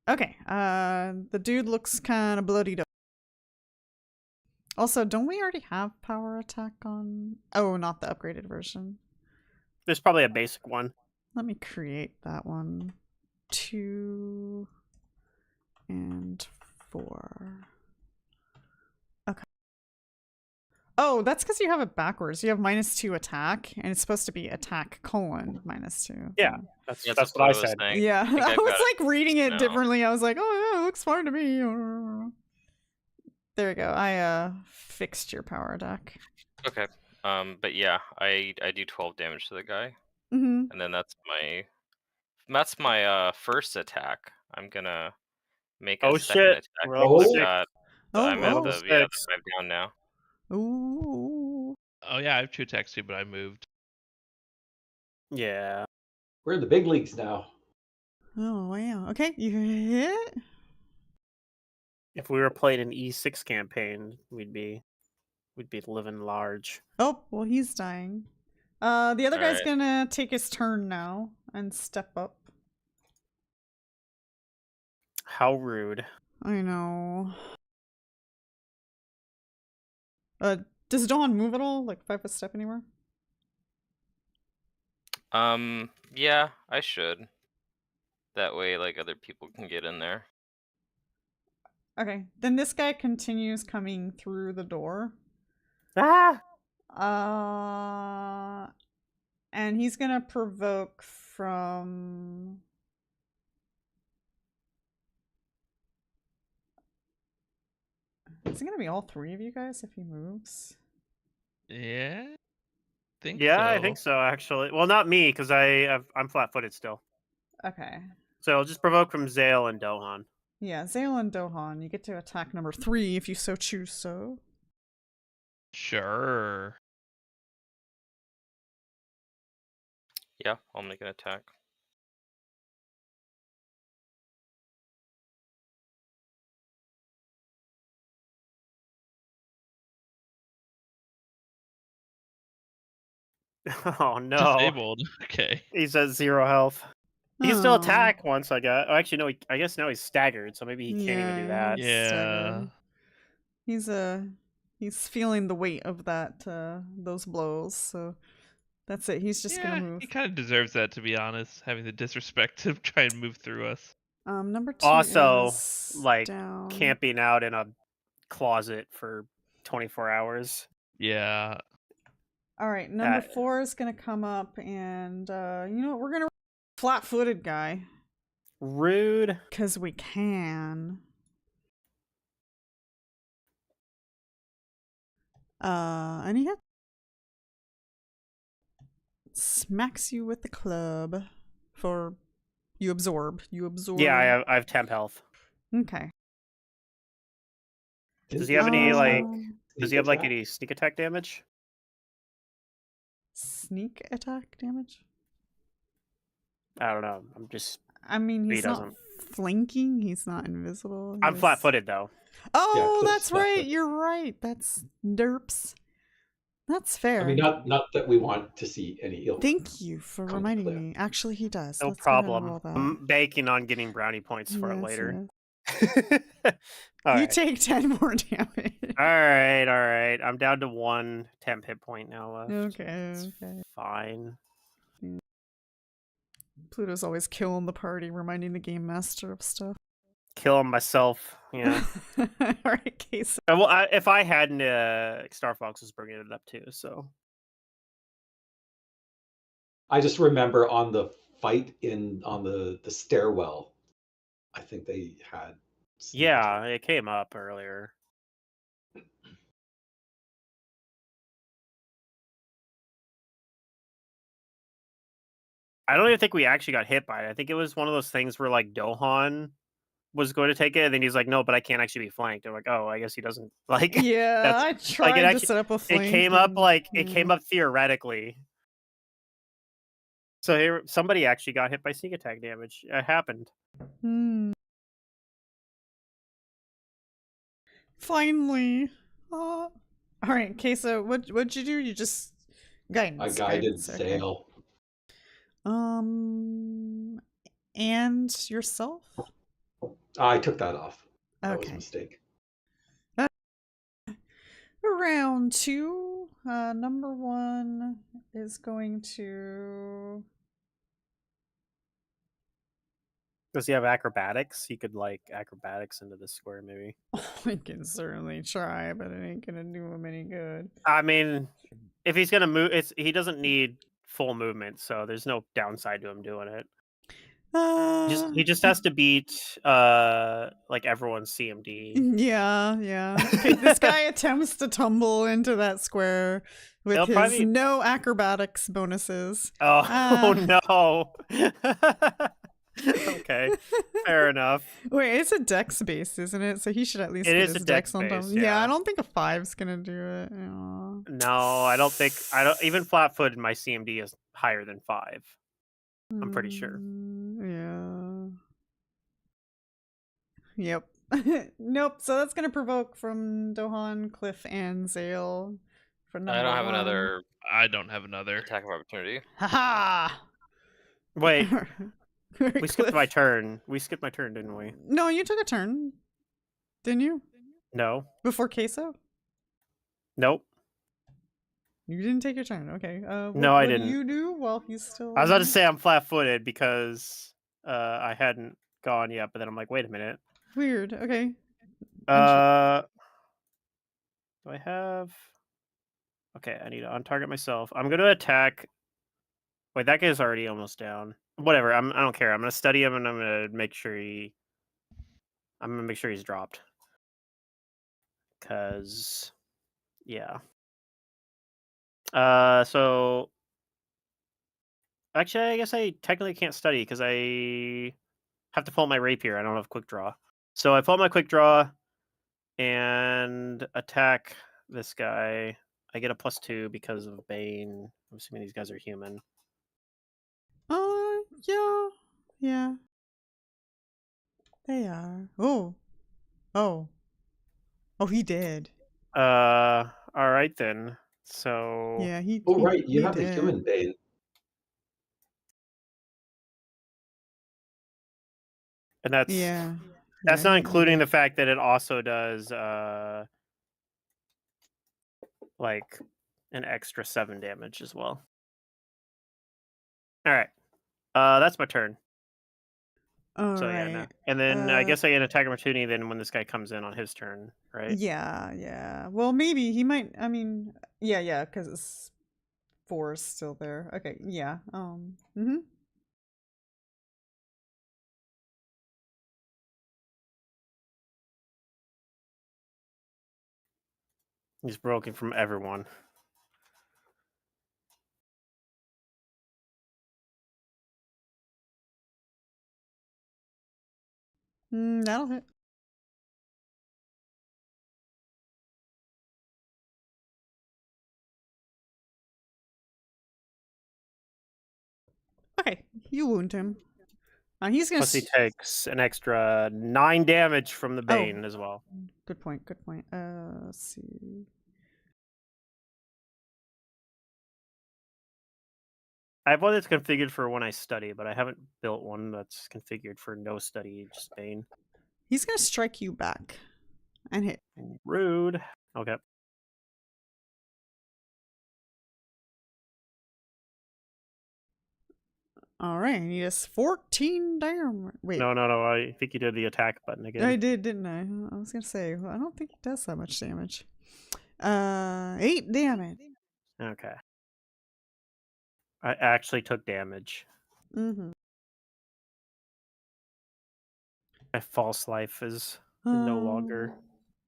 Okay. The dude looks kind of bloodied up. Also, don't we already have power attack on? Oh, not the upgraded version. There's probably a basic one. Let me create that one. 2 and 4. Okay. Oh, that's because you have it backwards. You have -2 attack, and it's supposed to be attack : -2. Yeah, that's Yeah, what I was said. saying. Yeah, think I I've was got it like reading it now. differently. I was like, oh yeah, it looks fine to me. There we go. I fixed your power attack. Okay. But yeah, I do 12 damage to the guy, Mm-hmm. and then that's my first attack. I'm gonna make a Oh second shit! attack. We're level I've 6. got- Oh, I'm at oh. the 6. 5 down now. Ooh. Oh yeah, I have 2 attacks too, but I moved. Yeah. We're in the big leagues now. Oh wow. Okay, you hit. If we were playing an E6 campaign, we'd be living large. Oh, well, he's dying. The other guy's Alright. gonna take his turn now and step up. How rude. I know. Does Dohan move at all? Like 5 foot step anywhere? Yeah, I should. That way, like, other people can get in there. Okay, then this guy continues coming through the door. Ah! And he's gonna provoke from... Is it gonna be all 3 of you guys if he moves? Yeah. I think so, actually. Well, not me, because I'm flat-footed still. Okay. So I'll just provoke from Xale and Dohan. Yeah, Xale and Dohan, you get to attack number 3 if you so choose so. Sure. Yeah, I'll make an attack. Oh no. Disabled. Okay. He's at 0 health. He can still Aw. attack once I got. Oh, actually, no. I guess now he's staggered, so maybe he can't even do that. he's Yeah. staggered. He's feeling the weight of that those blows, so that's it. He's just gonna move. He kind of deserves that, to be honest, having the disrespect to try and move through us. Number 2 Also, is like, down. camping out in a closet for 24 hours. Yeah. All right, number 4 is gonna come up, and you know what? We're gonna flat-footed guy Rude. because we can. And he smacks you with the club for you absorb. Yeah, I have temp health. Okay. Does he have any like? Does he have like attack? any sneak attack damage? Sneak attack damage? I don't know. I'm just. I mean, He he's not doesn't. flanking. He's not invisible. I'm he's- flat-footed though. Oh, Cliff's that's right. flat-footed. You're right. That's derps. That's fair. I mean, not that we want to see any ill. Thank you for Come reminding clear. me. Actually, he does. No Let's go ahead and problem. roll that. I'm banking on getting brownie points for it Yes, later. yes. All You right. take 10 more damage. All right. I'm down to 1 temp hit point now left. Okay, It's okay. fine. Pluto's always killing the party, reminding the game master of stuff. Killing myself. Yeah. All right, Kaeso. Well, if I hadn't, Starfox was bringing it up too. So I just remember on the fight on the stairwell, I think they had. sneak yeah, attack. it came up earlier. I don't even think we actually got hit by it. I think it was one of those things where like Dohan was going to take it, and then he's like, "No, but I can't actually be flanked." I'm like, "Oh, I guess he doesn't like." Yeah, that's- I tried to actually- set up a flank. It came up and- like it yeah. came up theoretically. So here, somebody actually got hit by sneak attack damage. It happened. Hmm. Finally. All right, Kaeso, what'd you do? You just guidance. I guided guidance, okay. Xale. And yourself? I took that off. That was a Okay. mistake. Round 2. Number 1 is going to. Does he have acrobatics? He could like acrobatics into the square, maybe. I can certainly try, but it ain't gonna do him any good. I mean, if he's gonna move, he doesn't need full movement, so there's no downside to him doing it. He just has to beat like everyone's CMD. Yeah. Okay, this guy attempts to tumble into that square with his no acrobatics bonuses. Oh no. Okay, fair enough. Wait, it's a dex base, isn't it? So he should at least get his dex on top. Yeah, I don't think a 5's gonna do it. Aww. No, I don't even flat-footed my CMD is higher than 5. I'm pretty sure. Yeah. Yep. Nope. So that's gonna provoke from Dohan, Cliff, and Xale. For number I don't have 1. another I don't have another. attack of opportunity. Haha. Wait. We skipped my turn. We skipped my turn, didn't we? No, you took a turn. Didn't you? No. Before Kaeso? Nope. You didn't take your turn. Okay. No, I What didn't. do you do while he's still... I was about to say I'm flat-footed because I hadn't gone yet, but then I'm like, wait a minute. Weird. Okay. Do I have... Okay, I need to untarget myself. I'm going to attack... Wait, that guy's already almost down. Whatever, I don't care. I'm going to study him and I'm going to make sure he's dropped. Because... Yeah. So... Actually, I guess I technically can't study because I have to pull my rapier. I don't have quick draw. So I pull my quick draw and attack this guy. I get a +2 because of Bane. I'm assuming these guys are human. Yeah. They are. Oh, he did. All right then. So Yeah, he. Oh, right. You have did. the human Bane. and that's Yeah. That's not including the fact that it also does like an extra 7 damage as well. All right. That's my turn. All so right. yeah, no. And then I guess I get an attack opportunity then when this guy comes in on his turn, right? Yeah. Well, maybe he might. I mean, yeah, because it's 4 is still there. Okay, yeah. He's broken from everyone. That'll hit. Okay, you wound him. He's gonna. Plus he takes an extra 9 damage from the Bane as well. Good point. Let's see. I have one that's configured for when I study, but I haven't built one that's configured for no study, just Bane. He's gonna strike you back and hit. Rude. Okay. All right, he does 14 damage. Wait. No. I think you did the attack button again. I did, didn't I? I was gonna say, well, I don't think he does that much damage. 8 damage. Okay. I actually took damage. Mm-hmm. My false life is no longer.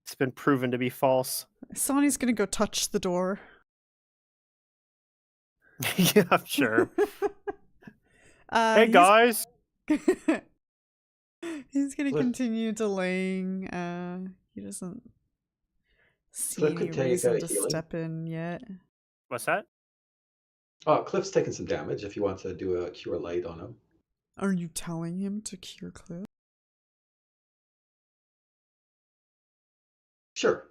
It's been proven to be false. Sonny's gonna go touch the door. Yeah, I'm sure. Hey guys. He's gonna continue delaying. He doesn't see any reason to step in yet. What's that? Cliff's taking some damage if you want to do a cure light on him. Are you telling him to cure Cliff? Sure.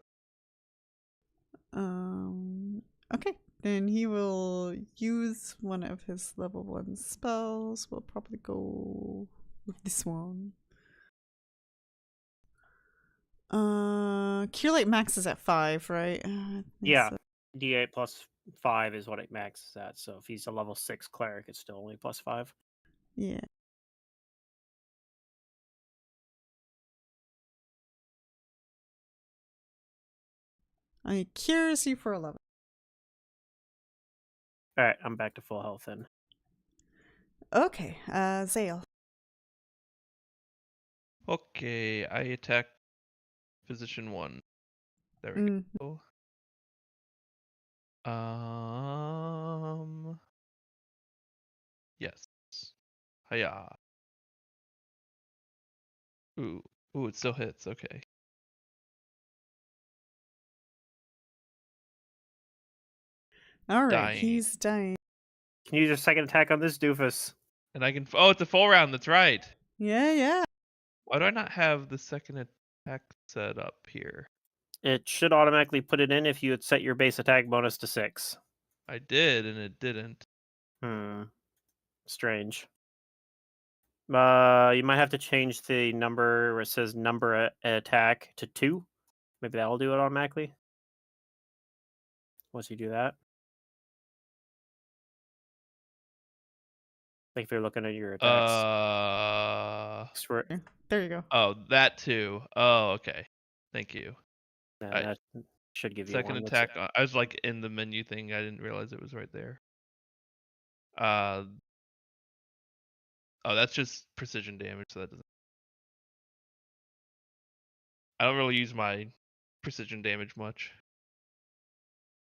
Okay. Then he will use one of his level 1 spells. We'll probably go with this one. Cure Light maxes at 5, right? I think Yeah. so. D8 plus 5 is what it maxes at. So if he's a level 6 cleric, it's still only plus 5. Yeah. I cures you for 11. All right, I'm back to full health then. Okay, Xale. Okay, I attack position 1. There we go. Yes. Hiya. Ooh, it still hits. Okay. All right, Dying. he's dying. Can you use your second attack on this doofus? And I can. Oh, it's a full round. That's right. Yeah. Why do I not have the second attack set up here? It should automatically put it in if you had set your base attack bonus to 6. I did, and it didn't. Strange. You might have to change the number where it says number attack to 2. Maybe that'll do it automatically. Once you do that. Like if you're looking at your attacks. There you go. Oh, that too. Oh, okay. Thank you. That should give you second one. attack. I was like in the menu thing. I didn't realize it was right there. Oh, that's just precision damage, so that doesn't. I don't really use my precision damage much.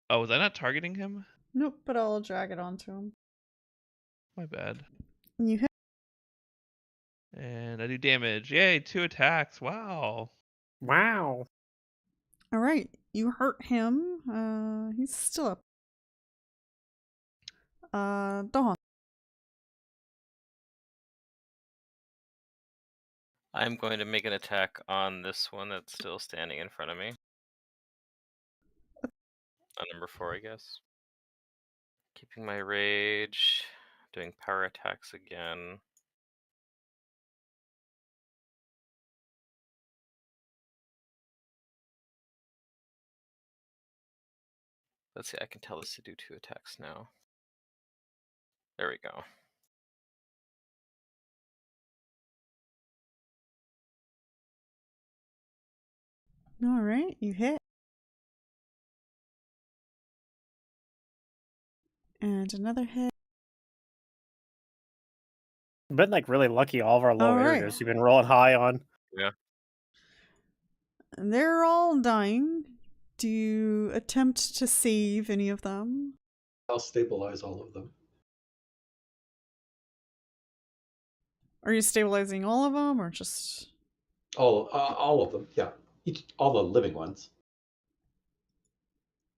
Oh, was I not targeting him? Nope, but I'll drag it onto him. My bad. You hit. And I do damage. Yay, 2 attacks. Wow. Wow. All right, you hurt him. He's still up. Dohan. I'm going to make an attack on this one that's still standing in front of me. On number 4, I guess. Keeping my rage, doing power attacks again. Let's see, I can tell this to do 2 attacks now. There we go. All right, you hit. And another hit. You've been like really lucky. All of our low All right. areas you've been rolling high on. Yeah. They're all dying. Do you attempt to save any of them? I'll stabilize all of them. Are you stabilizing all of them, or just All of them, yeah. All the living ones.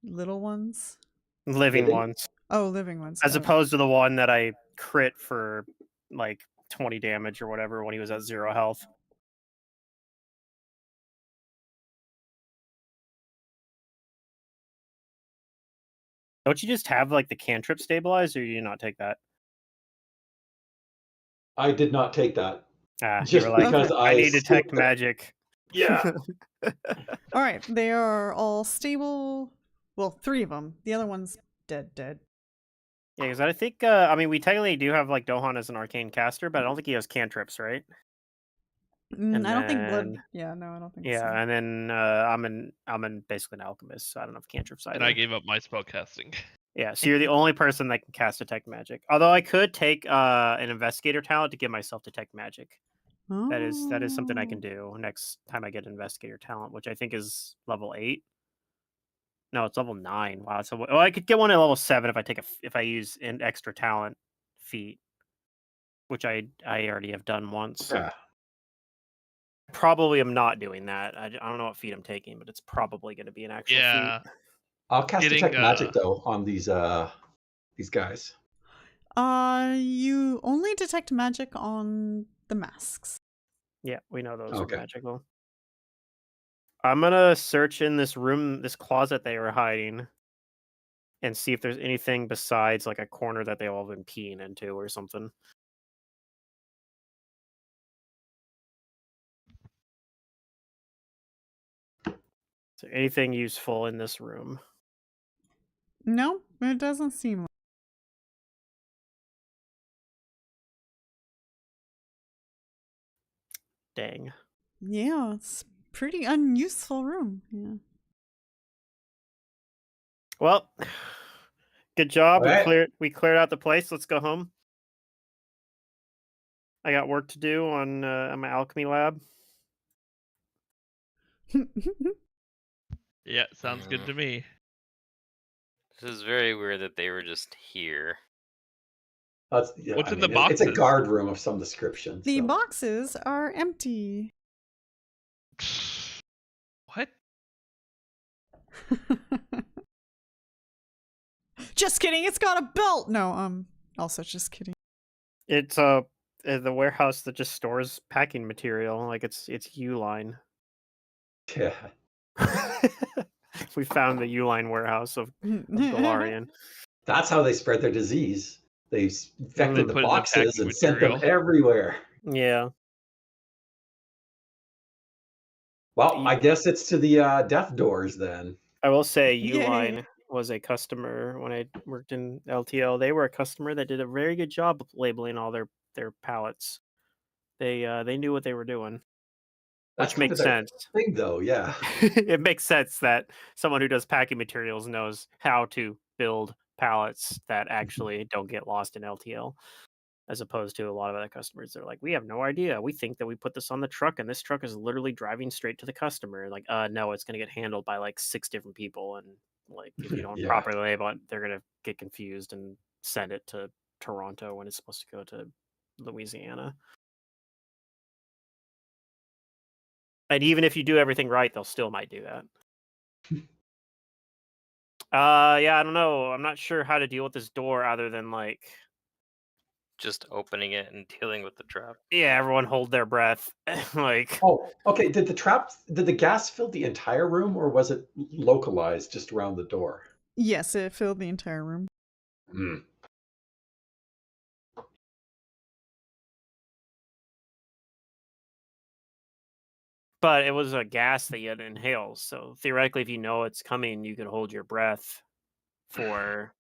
little ones? Living Living? ones. Oh, living ones. As Oh. opposed to the one that I crit for like 20 damage or whatever when he was at 0 health. Don't you just have like the cantrip stabilized, or do you not take that? I did not take that. You Just were like, because I need detect skipped it. magic. Yeah. All right, they are all stable. Well, 3 of them. The other one's dead. Yeah, because I think, I mean, we technically do have like Dohan as an arcane caster, but I don't think he has cantrips, right? I don't think blood. then- Yeah, no, I don't think so. Yeah, and then I'm basically an alchemist, so I don't have cantrips either. And I gave up my spell casting. Yeah, so you're the only person that can cast detect magic. Although I could take an investigator talent to give myself detect magic. That is something I can do next time I get investigator talent, which I think is level 8. No, it's level 9. Wow, so I could get one at level 7 if I use an extra talent feat, which I already have done once. Yeah. Probably am not doing that. I don't know what feat I'm taking, but it's probably going to be an actual feat. Yeah. I'll cast Getting, detect magic though on these These guys. You only detect magic on the masks. Yeah, we know those Okay. are magical. I'm gonna search in this room, this closet they were hiding, and see if there's anything besides like a corner that they've all been peeing into or something. Is there anything useful in this room? No, it doesn't seem like. Dang. Yeah, it's pretty unuseful room. Yeah. Well, good job. All right. We cleared out the place. Let's go home. I got work to do on my alchemy lab. Yeah, sounds good to me. This is very weird that they were just here. What's in the It's a boxes? guard room of some description. The so. boxes are empty. What? Just kidding. It's got a belt. No, also just kidding. It's the warehouse that just stores packing material. Like it's Uline. Yeah. We found the Uline warehouse of Galarian. That's how they spread their disease. They infected They the put it in the boxes packing and sent them material. everywhere. Yeah. Well, I guess it's to the death doors then. I will say Yay. Uline was a customer when I worked in LTL. They were a customer that did a very good job of labeling all their pallets. They knew what they were doing. That's Which makes kind of their sense. thing, though. Yeah. It makes sense that someone who does packing materials knows how to build pallets that actually don't get lost in LTL, as opposed to a lot of other customers. They're like, we have no idea. We think that we put this on the truck, and this truck is literally driving straight to the customer. Like, no, it's going to get handled by like 6 different people, and like if you don't Yeah. properly label it, they're going to get confused and send it to Toronto when it's supposed to go to Louisiana. And even if you do everything right, they'll still might do that. Yeah, I don't know. I'm not sure how to deal with this door other than like Just opening it and dealing with the trap. yeah, everyone hold their breath. Like Oh, okay. Did the gas fill the entire room, or was it localized just around the door? Yes, it filled the entire room. Hmm. but it was a gas that you had to inhale. So theoretically, if you know it's coming, you can hold your breath for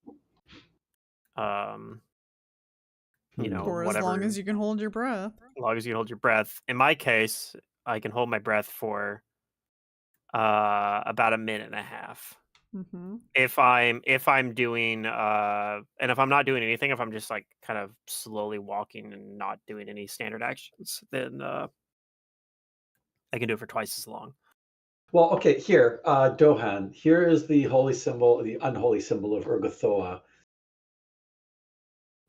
you know, For as whatever long as you can hold your breath. as long as you can hold your breath. In my case, I can hold my breath for about a minute and a half. Mm-hmm. If I'm doing and if I'm not doing anything, if I'm just like kind of slowly walking and not doing any standard actions, then I can do it for twice as long. Well, okay. Here, Dohan. Here is the holy symbol, the unholy symbol of Urgathoa.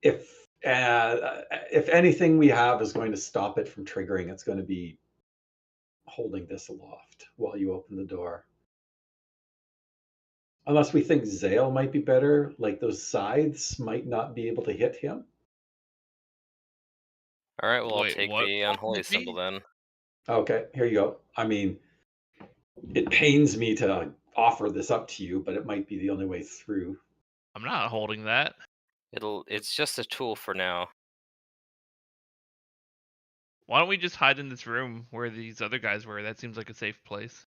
If anything we have is going to stop it from triggering, it's going to be holding this aloft while you open the door. Unless we think Xale might be better, like those scythes might not be able to hit him. All right, well, Wait, I'll take what? the unholy symbol then. Okay, here you go. I mean, it pains me to offer this up to you, but it might be the only way through. I'm not holding that. It's just a tool for now. Why don't we just hide in this room where these other guys were? That seems like a safe place.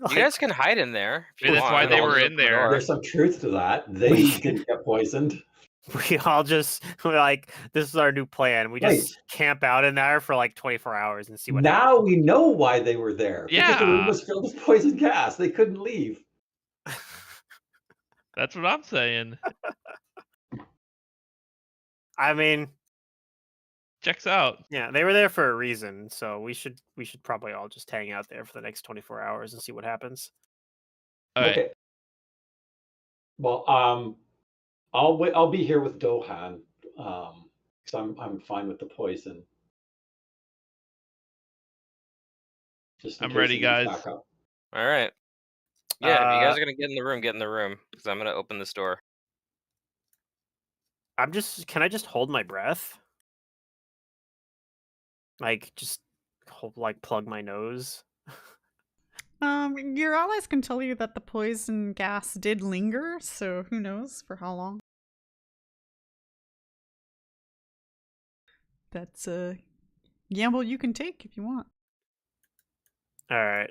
You guys can hide in there. If you That's want. why they I'll were just in open the there. door. There's some truth to that. They didn't get poisoned. We all just we're like, this is our new plan. We just camp out in there for like 24 hours and see what happens. Now we know why they were there. Because the room Yeah. was filled with poison gas. They couldn't leave. That's what I'm saying. I mean, Checks out. yeah, they were there for a reason, so we should probably all just hang out there for the next 24 hours and see what happens. All right. Okay. Well, I'll be here with Dohan, because I'm fine with the poison. Just in I'm case ready, he needs guys. backup. All right. Yeah, if you guys are gonna get in the room, because I'm gonna open this door. Can I just hold my breath? Like, just plug my nose? Your allies can tell you that the poison gas did linger, so who knows for how long. That's a gamble you can take if you want. All right.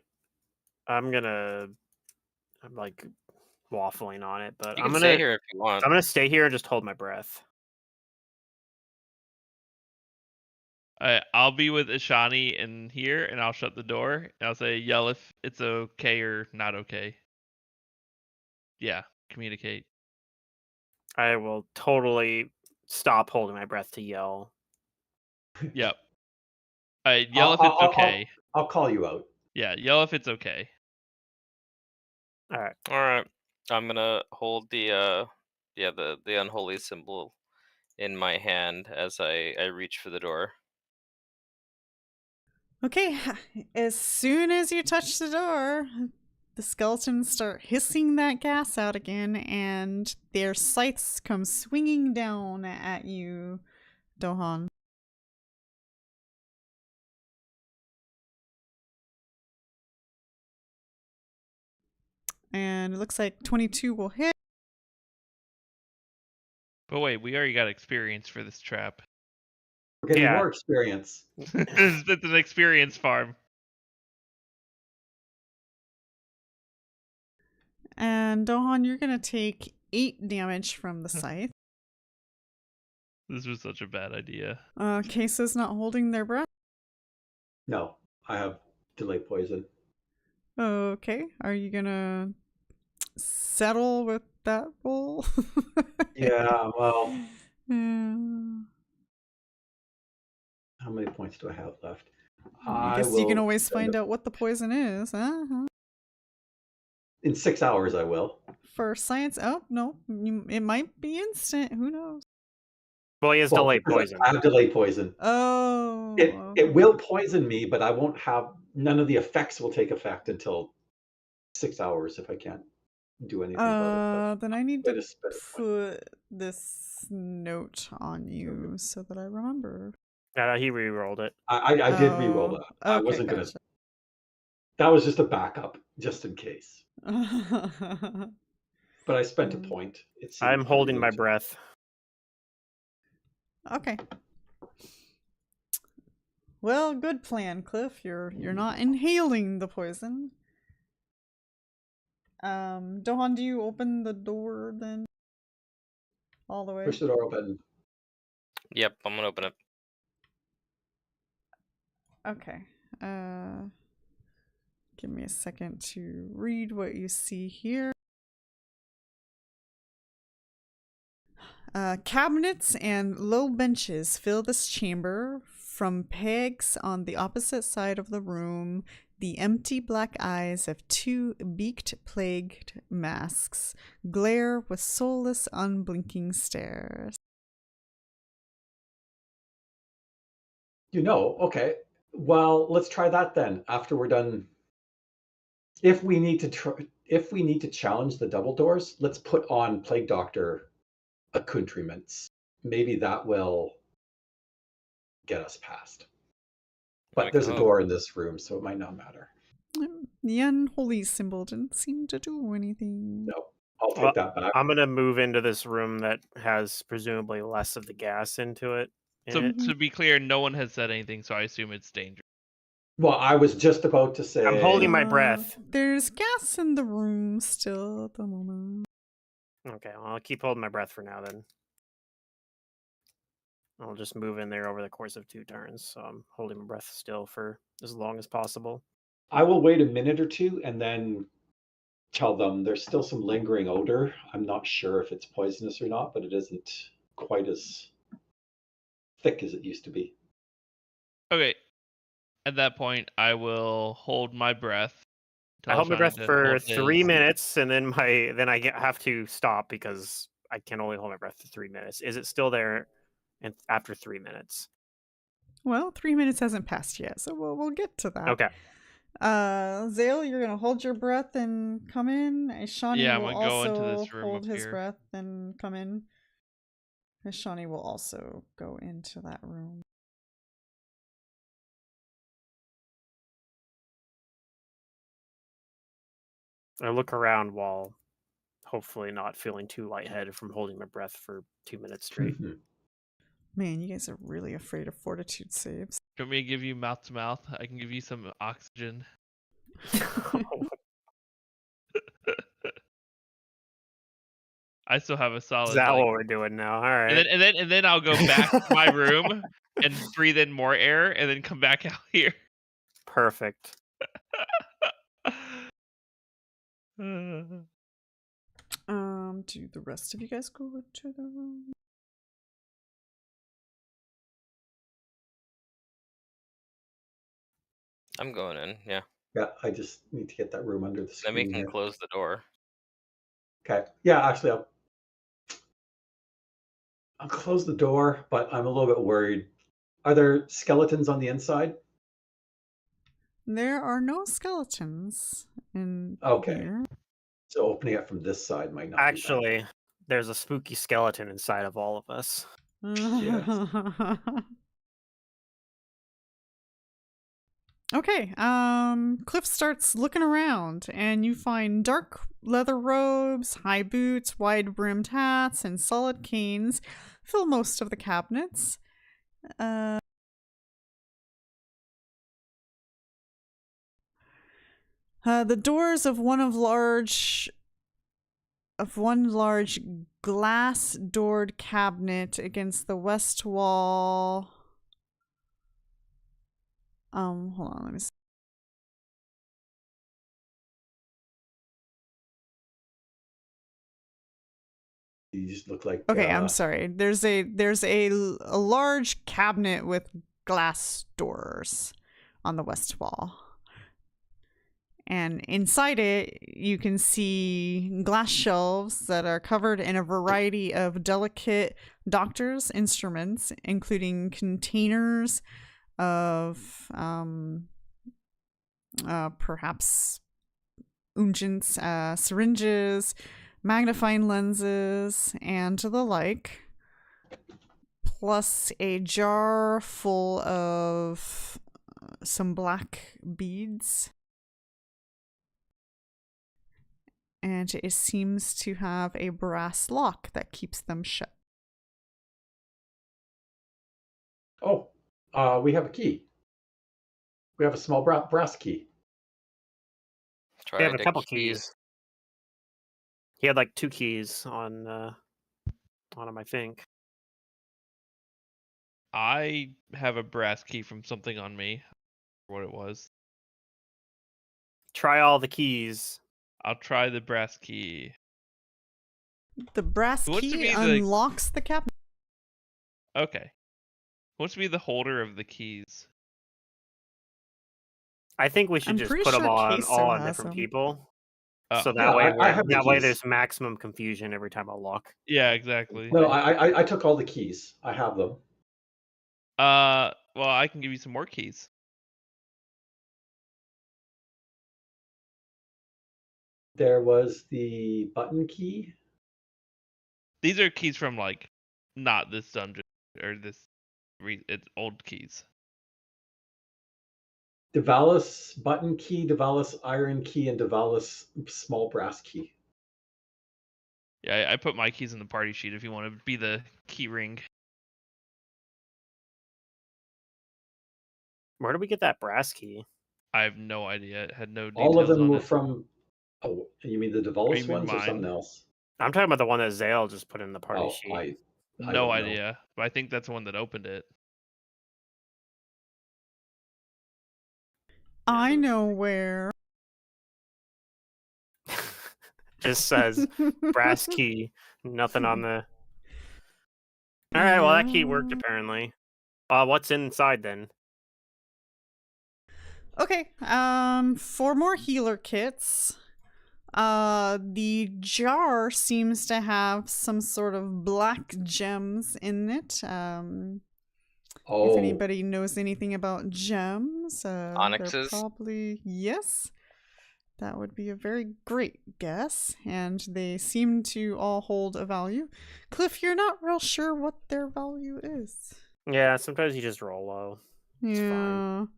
I'm like waffling on it, but You can stay here if you want. I'm gonna stay here and just hold my breath. I'll be with Ishani in here, and I'll shut the door, and I'll say, yell if it's okay or not okay. Yeah, communicate. I will totally stop holding my breath to yell. Yep. Yell if it's okay. I'll call you out. Yeah, yell if it's okay. All right. All right. I'm gonna hold the unholy symbol in my hand as I reach for the door. Okay, as soon as you touch the door, the skeletons start hissing that gas out again, and their scythes come swinging down at you, Dohan. And it looks like 22 will hit. But wait, we already got experience for this trap. We're getting more experience. It's an experience farm. And Dohan, you're going to take 8 damage from the scythe. This was such a bad idea. Kaeso's not holding their breath. No, I have delay poison. Okay, are you going to settle with that roll? Yeah, well... Yeah. How many points do I have left? I guess you can always find out what the poison is. In 6 hours, I will. For science, oh no, it might be instant. Who knows? Well, he has delay poison. I have delay poison. Oh, it will poison me, but I won't have none of the effects will take effect until 6 hours if I can't do anything about it. Then I need to put this note on you so that I remember. Yeah, he re-rolled it. I did re-roll that. I wasn't gonna. That was just a backup, just in case. But I spent a point. I'm holding my breath. Okay. Well, good plan, Cliff. You're not inhaling the poison. Dohan, do you open the door then? All the way? Push the door open. Yep, I'm gonna open it. Okay. Give me a second to read what you see here. Cabinets and low benches fill this chamber. From pegs on the opposite side of the room, the empty black eyes of 2 beaked plagued masks glare with soulless, unblinking stares. Okay. Well, let's try that then. After we're done, if we need to challenge the double doors, let's put on Plague Doctor accoutrements. Maybe that will get us past. But there's a door in this room, so it might not matter. The unholy symbol didn't seem to do anything. No, I'll take that back. I'm gonna move into this room that has presumably less of the gas into it. So to be clear, no one has said anything, so I assume it's dangerous. Well, I was just about to say... I'm holding my breath. There's gas in the room still at the moment. Okay, well, I'll keep holding my breath for now then. I'll just move in there over the course of 2 turns, so I'm holding my breath still for as long as possible. I will wait a minute or 2 and then tell them there's still some lingering odor. I'm not sure if it's poisonous or not, but it isn't quite as thick as it used to be. Okay. At that point, I will hold my breath. I hold my breath for 3 minutes, and then I have to stop because I can only hold my breath for 3 minutes. Is it still there? And after 3 minutes? Well, 3 minutes hasn't passed yet, so we'll get to that. Okay. Xale, you're gonna hold your breath and come in. Shawnee Yeah, I'm will gonna go into also this room hold up his here. breath and come in. Shawnee will also go into that room. I look around while hopefully not feeling too lightheaded from holding my breath for 2 minutes straight. Man, you guys are really afraid of fortitude saves. Do you want me to give you mouth to mouth? I can give you some oxygen. I still have a solid. Is that like, what we're doing now? All right. and then I'll go back to my room and breathe in more air, and then come back out here. Perfect. Do the rest of you guys go to the room? I'm going in, yeah. Yeah, I just need to get that room under the Then we screen can here. close the door. Okay. Yeah, actually, I'll close the door, but I'm a little bit worried. Are there skeletons on the inside? There are no skeletons in Okay. here. So opening it from this side might not be Actually, there's a spooky skeleton inside of all of us. Okay, Cliff starts looking around, and you find dark leather robes, high boots, wide-brimmed hats, and solid canes fill most of the cabinets. The doors of one large glass-doored cabinet against the west wall. Hold on, let me see. You just look like Okay, I'm sorry. There's a large cabinet with glass doors on the west wall. And inside it, you can see glass shelves that are covered in a variety of delicate doctor's instruments, including containers of perhaps unguents, syringes, magnifying lenses, and the like, plus a jar full of some black beads. And it seems to have a brass lock that keeps them shut. Oh, we have a key. We have a small brass key. We have a Try couple the key. keys. He had like 2 keys on him, I think. I have a brass key from something on me. What it was. Try all the keys. I'll try the brass key. The brass Who wants to key be the- unlocks the cabinet. Okay. Who wants to be the holder of the keys? I think we should I'm just pretty put them sure all Kaeso on has different them. people. Oh. So that Yeah, way, I have the keys. there's maximum confusion every time I lock. Yeah, exactly. No, I took all the keys. I have them. Well, I can give you some more keys. There was the button key. These are keys from like not this dungeon or this. It's old keys. Devalis button key, Devalis iron key, and Devalis small brass key. Yeah, I put my keys in the party sheet if you want to be the key ring. Where do we get that brass key? I have no idea. It had no details All of them on were it. from. Oh, you mean the Devalis you mean ones or something mine? else? I'm talking about the one that Xale just put in the party Oh, sheet. I No don't know. idea. But I think that's the one that opened it. I know where. Just says brass key. Nothing on the. All right. Well, that key worked apparently. What's inside then? Okay, 4 more healer kits. The jar seems to have some sort of black gems in it. Oh, If anybody knows anything about gems, they're Onyxes? probably yes. That would be a very great guess, and they seem to all hold a value. Cliff, you're not real sure what their value is. Yeah, sometimes you just roll low. It's fine.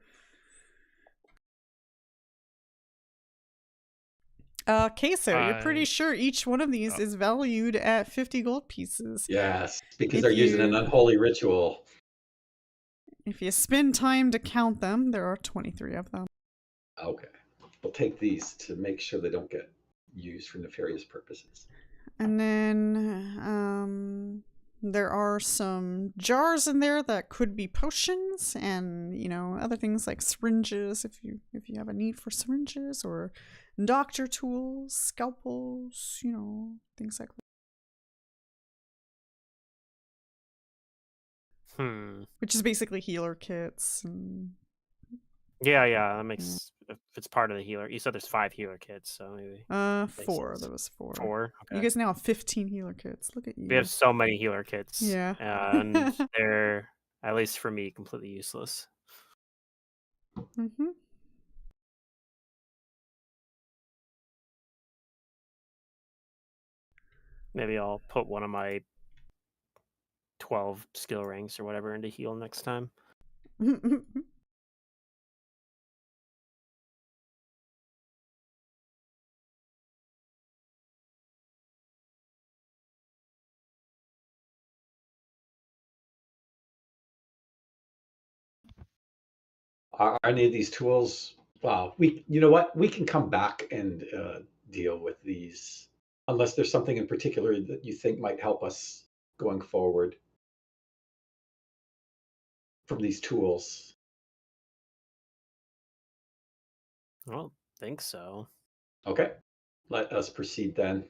Kaeso, you're pretty sure each one of these is valued at 50 gold pieces. yes, because If they're using an you- unholy ritual. If you spend time to count them, there are 23 of them. Okay. We'll take these to make sure they don't get used for nefarious purposes. And then there are some jars in there that could be potions, and other things like syringes if you have a need for syringes, or doctor tools, scalpels, things like that. Which is basically healer kits. And... Yeah, that makes. If it's part of the healer. You said there's 5 healer kits, so maybe. 4. There was 4. 4. Okay. You guys now have 15 healer kits. Look at you. We have so many healer kits. Yeah. And they're, at least for me, completely useless. Mm-hmm. Maybe I'll put one of my 12 skill ranks or whatever into heal next time. Are any of these tools? Well, you know what? We can come back and deal with these, unless there's something in particular that you think might help us going forward from these tools. I don't think so. Okay, let us proceed then.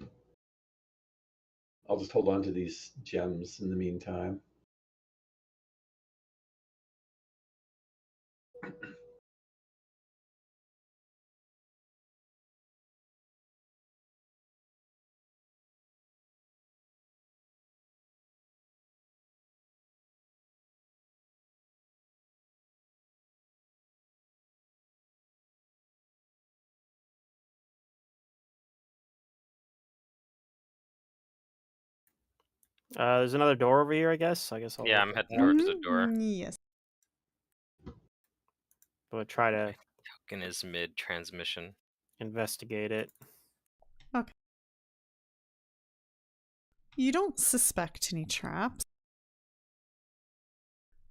I'll just hold on to these gems in the meantime. There's another door over here, I guess. I'll Yeah, I'm heading towards the door. Yes. We'll try to In his mid-transmission. investigate it. Okay. You don't suspect any traps.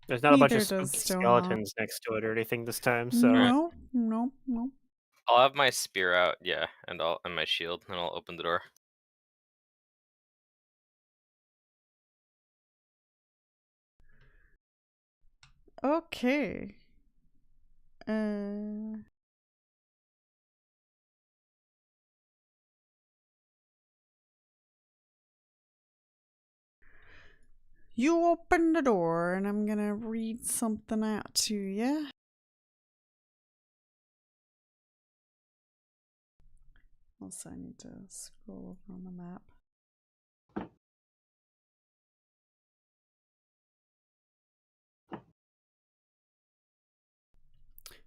There's not a bunch of Neither does spooky Dohan. skeletons next to it or anything this time, so No. I'll have my spear out, yeah, and my shield, and I'll open the door. Okay. You open the door, and I'm gonna read something out to you. Also, I need to scroll over on the map.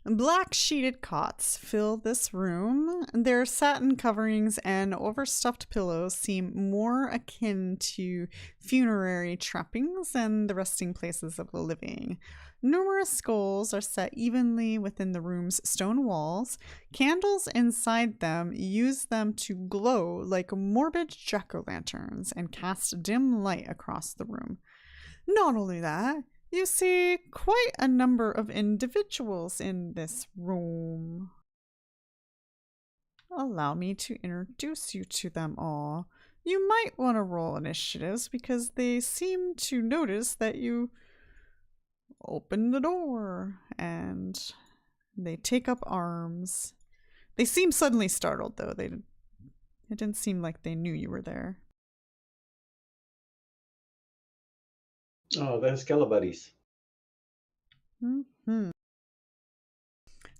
Black sheeted cots fill this room. Their satin coverings and overstuffed pillows seem more akin to funerary trappings than the resting places of the living. Numerous skulls are set evenly within the room's stone walls. Candles inside them use them to glow like morbid jack-o'-lanterns and cast dim light across the room. Not only that, you see quite a number of individuals in this room. Allow me to introduce you to them all. You might want to roll initiatives because they seem to notice that you open the door and they take up arms. They seem suddenly startled, though. It didn't seem like they knew you were there. Oh, they're Skelebuddies. Mm-hmm.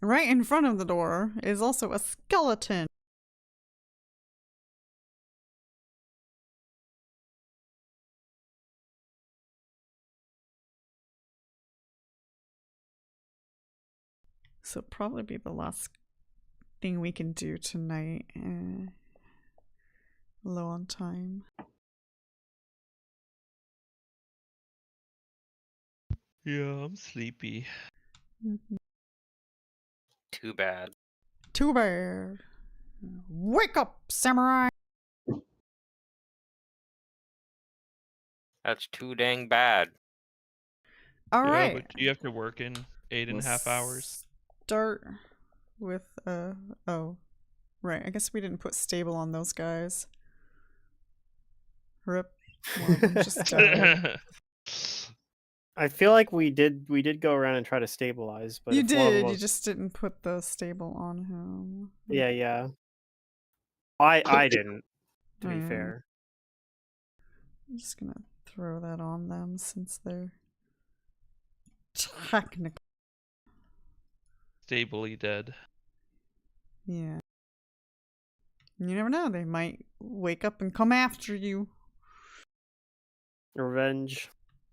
Right in front of the door is also a skeleton. So probably be the last thing we can do tonight. Low on time. Yeah, I'm sleepy. Too bad. Too bad. Wake up, samurai! That's too dang bad. All Yeah, right. but you have to work in 8.5 hours. Start with oh, right. I guess we didn't put stable on those guys. Rip. One of them just died. I feel like we did go around and try to stabilize, but You if one of them did. You was- just didn't put the stable on him. yeah. I didn't, to be Mm. fair. I'm just gonna throw that on them since they're technically. Stably dead. Yeah. You never know. They might wake up and come after you. Revenge.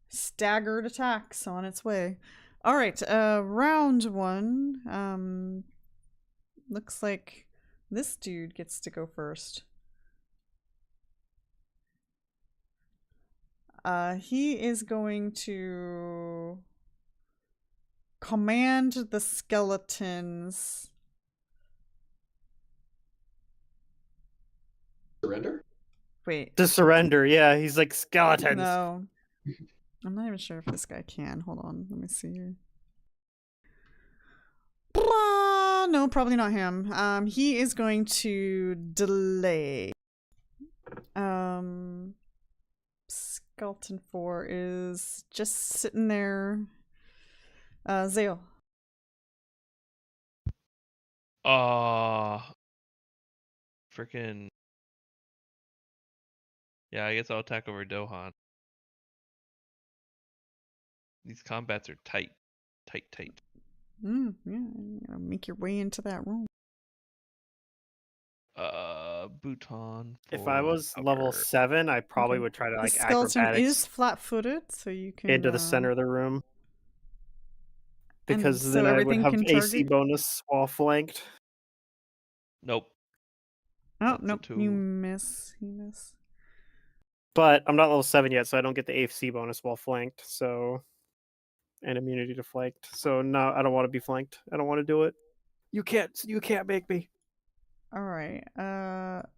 Staggered attacks on its way. All right. Round one. Looks like this dude gets to go first. He is going to command the skeletons. Surrender? Wait. To surrender, yeah. He's like skeletons. No. I'm not even sure if this guy can. Hold on. Let me see here. No, probably not him. He is going to delay. Skeleton 4 is just sitting there. Xale. Freaking. Yeah, I guess I'll attack over Dohan. These combats are tight. Tight. Yeah, you gotta make your way into that room. Bhutan. If I was level 7, I probably would try to The like skeleton acrobatics is flat-footed, so you can into the center of the room. and Because so then I would everything have can AC target? bonus while flanked. Nope. Oh, That's a nope, two. you miss. You miss. But I'm not level 7 yet, so I don't get the AC bonus while flanked. So, and immunity to flanked. So no, I don't want to be flanked. I don't want to do it. You can't make me. All right.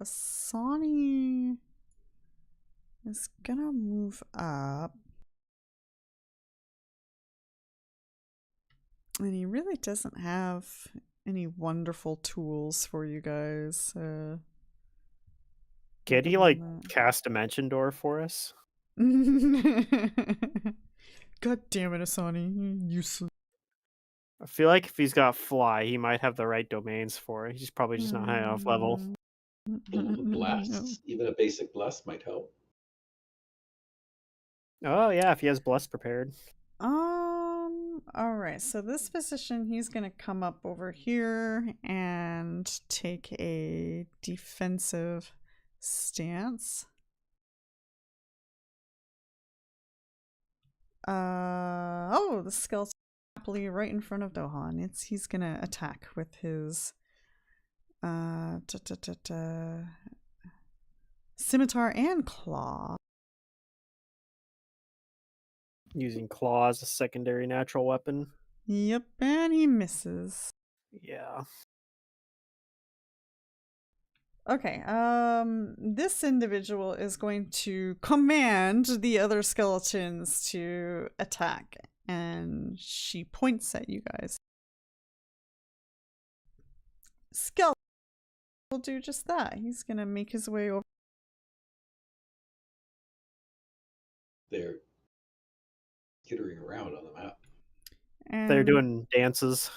Asani is gonna move up. And he really doesn't have any wonderful tools for you guys. Can he like cast Dimension Door for us? God damn it, Asani. Useless. I feel like if he's got fly, he might have the right domains for it. He's probably just not high enough level. Bless. Even a basic bless might help. Oh yeah, if he has bless prepared. All right. So this position, he's gonna come up over here and take a defensive stance. Oh, the skeleton happily right in front of Dohan. He's gonna attack with his scimitar and claw. Using claw as a secondary natural weapon. Yep, and he misses. Yeah. Okay, this individual is going to command the other skeletons to attack, and she points at you guys. Skeleton will do just that. He's gonna make his way over. They're skittering around on the map. And They're doing dances.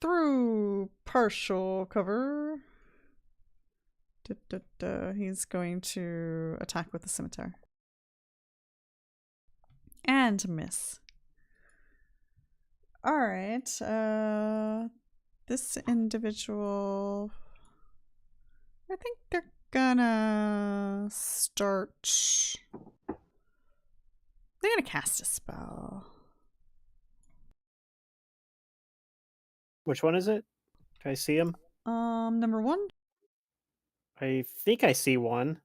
through partial cover. He's going to attack with the scimitar. And miss. Alright, this individual, I think they're gonna start, they're gonna cast a spell. Which one is it? Can I see him? Number 1? I think I see one.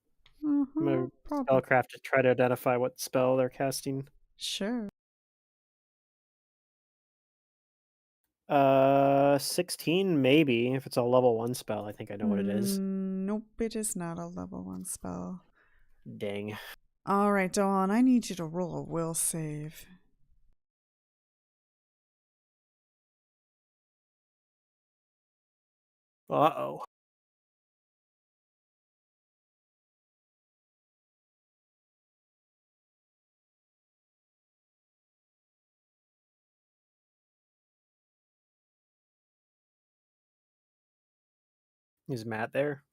I'm gonna Probably. spellcraft to try to identify what spell they're casting. Sure. 16 maybe. If it's a level 1 spell, I think I know what it is. Nope, it is not a level 1 spell. Dang. All right, Dohan, I need you to roll a will save. Uh-oh. Is Matt there?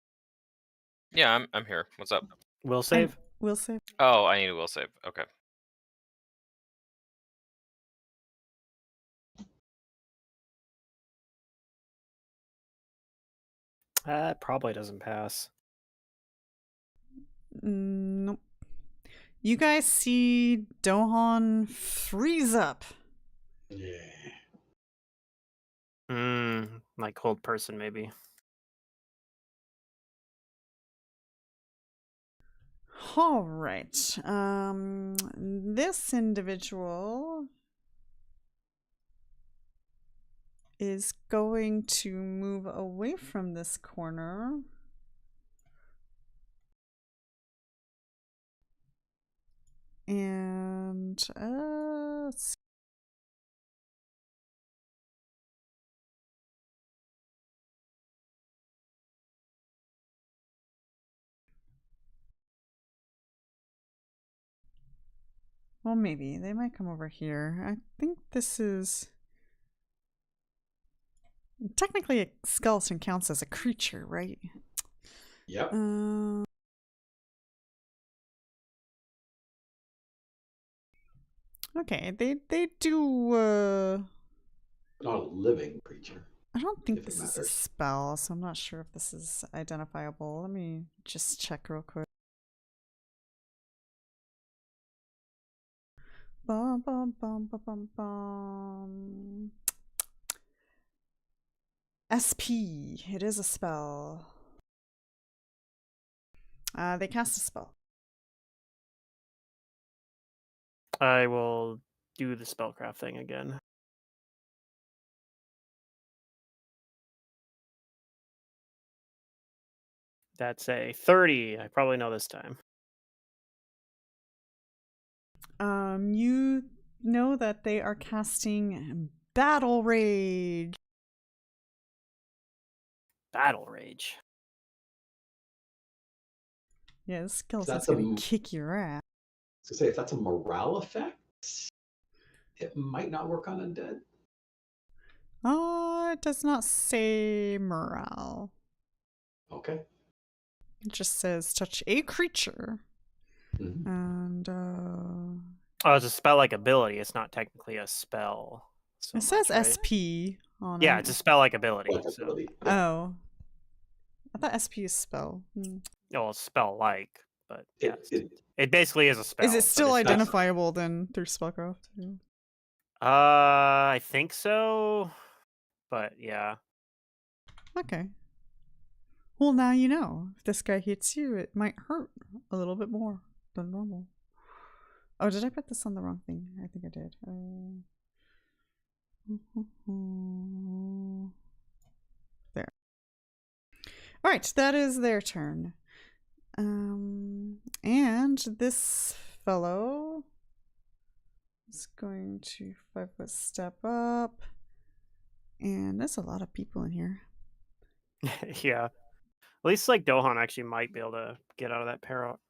Yeah, I'm here. What's up? Will save? Will save. Oh, I need a will save. Okay. That probably doesn't pass. Nope. You guys see Dohan freeze up. Yeah. Like hold person maybe. All right. This individual is going to move away from this corner. And let's see. Well, maybe they might come over here. I think this is technically a skeleton counts as a creature, right? Yep. Okay, they do. Not a living creature. I don't think If it this is a matters. spell, so I'm not sure if this is identifiable. Let me just check real quick. Bum, bum, bum, bum, bum, bum. SP. It is a spell. They cast a spell. I will do the spellcraft thing again. That's a 30. I probably know this time. You know that they are casting Battle Rage. Battle Rage. Yeah, this skeleton's That's gonna kick your ass. So say if that's a morale effect, it might not work on undead. It does not say morale. Okay. It just says touch a creature. Mm-hmm. And Oh, it's a spell-like ability. It's not technically a spell. it says right? SP on it. Yeah, it's a spell-like ability. Like So. ability. Oh. I thought SP is spell. Well, it's spell-like, but yeah, It- it basically is a spell. Is it but still it's not- identifiable then through spellcraft? Yeah. I think so. But yeah. Okay. Well, now you know. If this guy hits you, it might hurt a little bit more than normal. Oh, did I put this on the wrong thing? I think I did. There. All right, that is their turn. And this fellow is going to 5-foot step up. And there's a lot of people in here. Yeah. At least like Dohan actually might be able to get out of that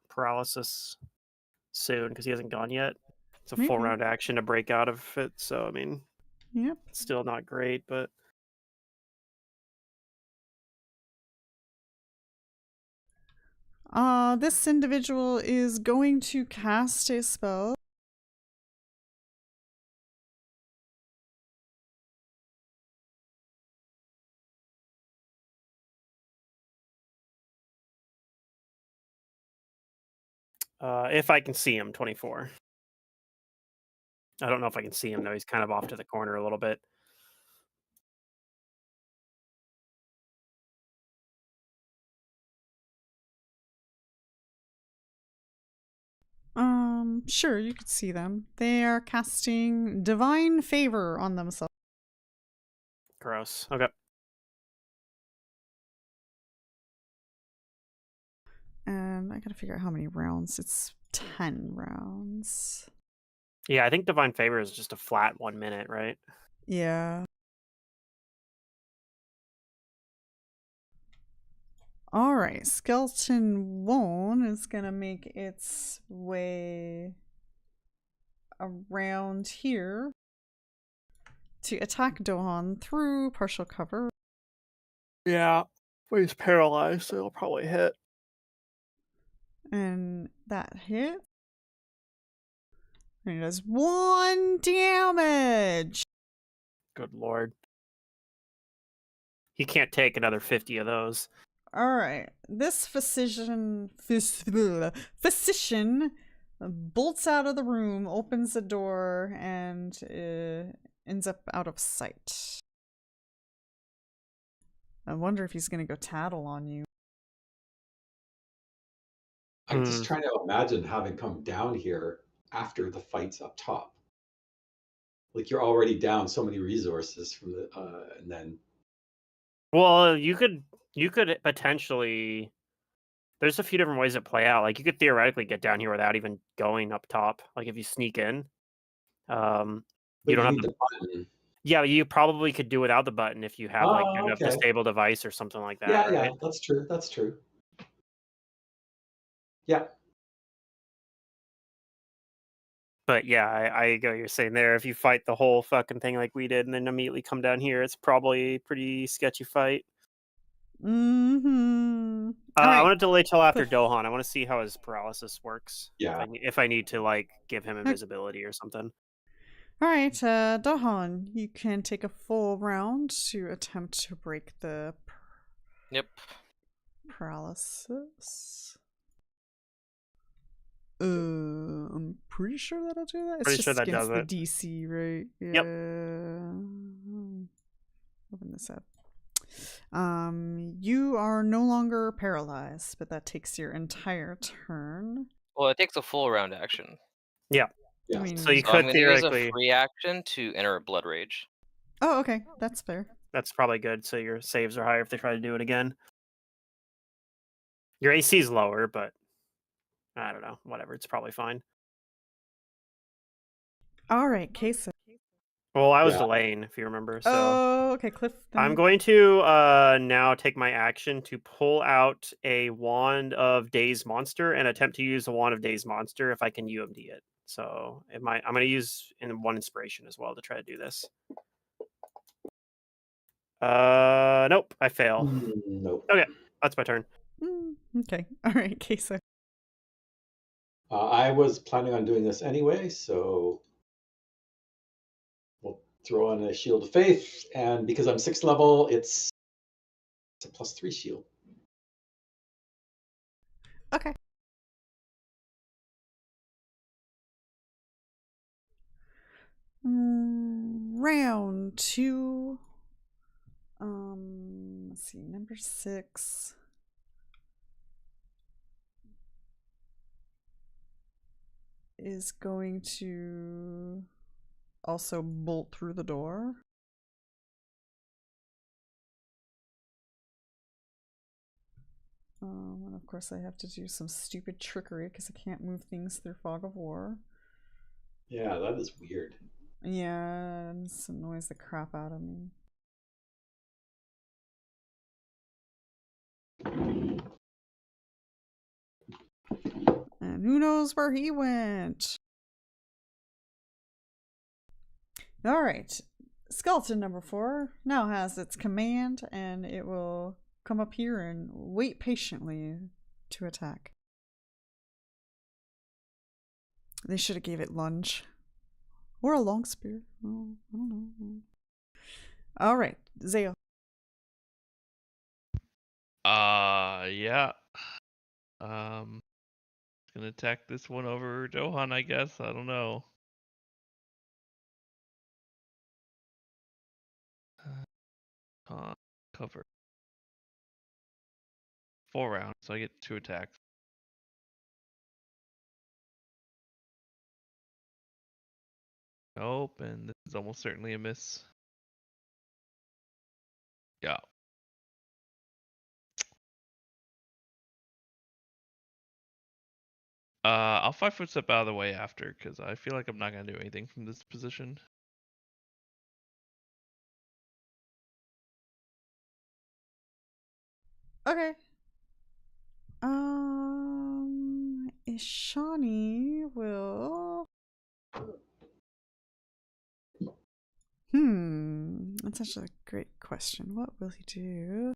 paralysis soon because he hasn't gone yet. It's a full Maybe. round action to break out of it. So, I mean, Yep. still not great, but. This individual is going to cast a spell. If I can see him, 24. I don't know if I can see him though. He's kind of off to the corner a little bit. Sure, you could see them. They are casting divine favor on themselves. Gross. Okay. And I gotta figure out how many rounds. It's 10 rounds. Yeah, I think Divine Favor is just a flat 1 minute, right? Yeah. Alright, Skeleton 1 is gonna make its way around here to attack Dohan through partial cover. Yeah. But he's paralyzed, so he'll probably hit. And that hit. And it does 1 damage. Good lord. He can't take another 50 of those. Alright, this physician bolts out of the room, opens the door, and ends up out of sight. I wonder if he's gonna go tattle on you. I'm just trying to imagine having come down here after the fight's up top. Like you're already down so many resources from the and then Well, you could potentially. There's a few different ways to play out. Like you could theoretically get down here without even going up top. Like if you sneak in, you don't have need the button. Yeah, you probably could do without the button if you have like enough okay. disabled device or something like that. Yeah, right? yeah, that's true. That's true. Yeah. But yeah, I get what you're saying there. If you fight the whole fucking thing like we did and then immediately come down here, it's probably a pretty sketchy fight. Mm-hmm. I want to delay till after Dohan. I want to see how his paralysis works. Yeah. If I need to like give him invisibility or something. Alright, Dohan, you can take a full round to attempt to break the paralysis. I'm pretty sure that'll do that. It's Pretty just sure that against does the it. DC, right? Yeah. Yep. Open this up. You are no longer paralyzed, but that takes your entire turn. Well, it takes a full round action. Yeah. Yeah. I mean, So you So I'm could going to use theoretically. a free action to enter a blood rage. oh, okay, that's fair. That's probably good. So your saves are higher if they try to do it again. Your AC is lower, but I don't know. Whatever. It's probably fine. Alright, Kaeso. Well, I was delaying, if you remember. So Oh, okay, Cliff. I'm going to now take my action to pull out a Wand of Dazed Monster and attempt to use the Wand of Dazed Monster if I can UMD it. So I'm going to use one inspiration as well to try to do this. Nope, I fail. Nope. Okay, that's my turn. Okay, alright, Kaeso. I was planning on doing this anyway, so we'll throw on a Shield of Faith, and because I'm 6th level, it's a +3 shield. Okay. Round 2. Let's see, number 6. Is going to also bolt through the door. And of course I have to do some stupid trickery because I can't move things through Fog of War. Yeah, that is weird. Yeah, this annoys the crap out of me. And who knows where he went? Alright. Skeleton number 4 now has its command, and it will come up here and wait patiently to attack. They should have gave it lunge. Or a long spear. Oh, I don't know. Alright, Xale. Yeah. Gonna attack this one over Dohan, I guess. I don't know. Cover. 4 rounds, so I get 2 attacks. Nope, and this is almost certainly a miss. Yeah. I'll 5-foot step out of the way after, because I feel like I'm not gonna do anything from this position. Okay. Ishani will. That's actually a great question. What will he do?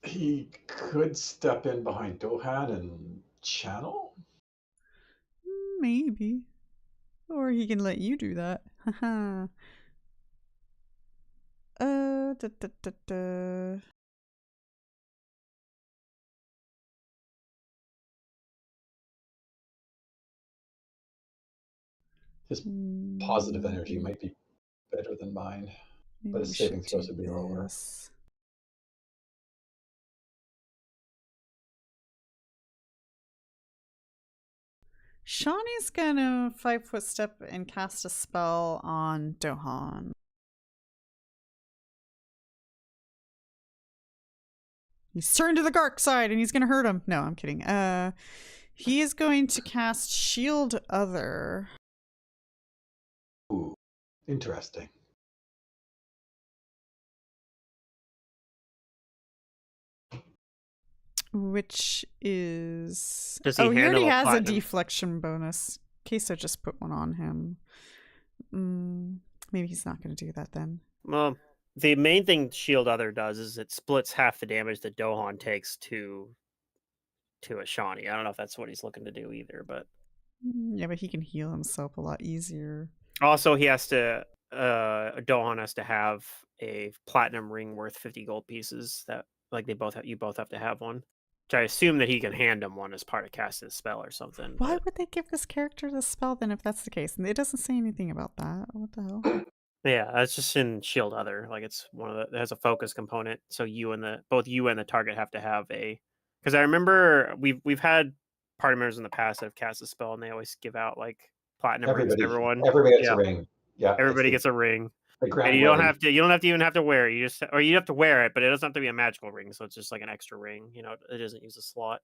He could step in behind Dohan and channel. Maybe. Or he can let you do that. Haha. Da, da, da, da. His positive energy might be better than mine, Maybe but we his should saving throws do would be lower. this. Shawnee's gonna 5-foot step and cast a spell on Dohan. He's turned to the dark side and he's gonna hurt him. No, I'm kidding. He is going to cast Shield Other. Ooh, interesting. Which is... Does he he already handle a has a platinum? deflection bonus. Kaeso just put one on him. Maybe he's not going to do that then. Well, the main thing Shield Other does is it splits half the damage that Dohan takes to Ashani. I don't know if that's what he's looking to do either, but Yeah, but he can heal himself a lot easier. also he has to Dohan has to have a platinum ring worth 50 gold pieces that like you both have to have one. Which I assume that he can hand him one as part of casting a spell or something. Why but- would they give this character the spell then if that's the case? And it doesn't say anything about that. What the hell? Yeah, that's just in Shield Other. Like it's one of the it has a focus component, so both you and the target have to have a. Because I remember we've had party members in the past that have cast a spell and they always give out like platinum rings to everyone. Everybody gets Yeah. a ring. Yeah, Everybody gets a ring, and you don't have to even have to wear it. You have to wear it, but it doesn't have to be a magical ring. So it's just like an extra ring. You know, it doesn't use a slot.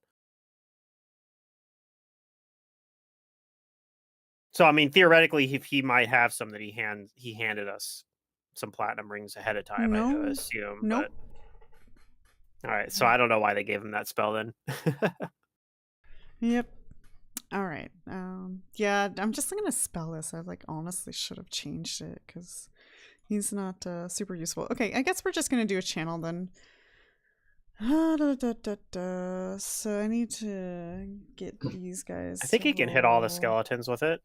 So I mean, theoretically, if he might have some that he handed us some platinum rings ahead of time. I No. assume. Nope. But... All right, so I don't know why they gave him that spell then. Yep. All right. Yeah, I'm just gonna spell this. I honestly should have changed it because he's not super useful. Okay, I guess we're just gonna do a channel then. So I need to get these guys. I think he can hit all the skeletons with it.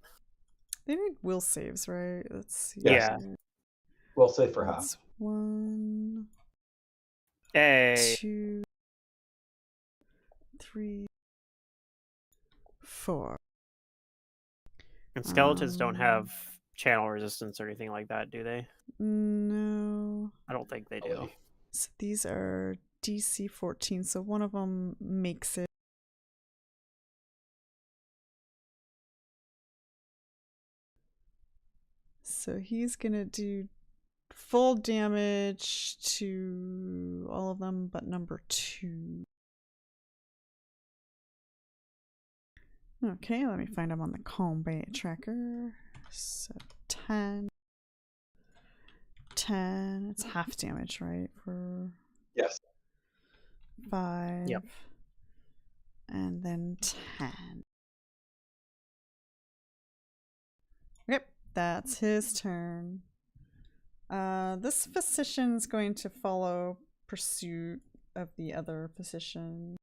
They need will saves, right? Let's see. Yes. Yeah. We'll say for That's half. 1, Hey. 2, 3, 4. And skeletons don't have channel resistance or anything like that, do they? No. I don't think they do. So these are DC 14, so one of them makes it. So he's gonna do full damage to all of them but number 2. Okay, let me find him on the combat tracker. So 10. It's half damage, right? For Yes. 5. Yep. And then 10. Yep, that's his turn. This physician's going to follow pursuit of the other physician.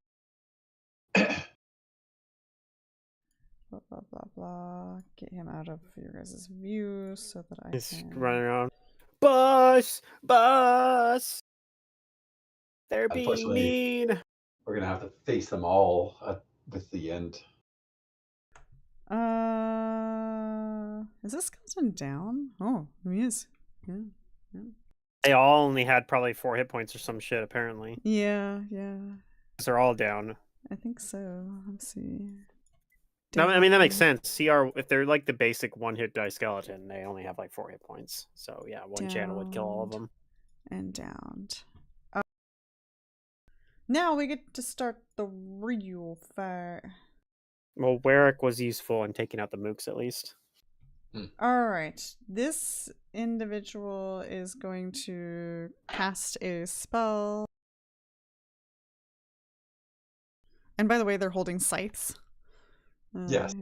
Blah, blah, blah, blah. Get him out of your guys' view so that I He's can... running around. Bus! They're being Unfortunately, mean. we're gonna have to face them all with the end. Is this skeleton down? Oh, he is. Yeah. They all only had probably 4 hit points or some shit, apparently. Yeah. They're all down. I think so. Let's see. No, I mean that makes down, sense. CR, if they're like the basic one hit die skeleton, they only have like 4 hit points. So yeah, one channel would kill all of down, them. and down. Now we get to start the real fight. Well, Warwick was useful in taking out the mooks at least. Alright, this individual is going to cast a spell. And by the way, they're holding scythes. Yes.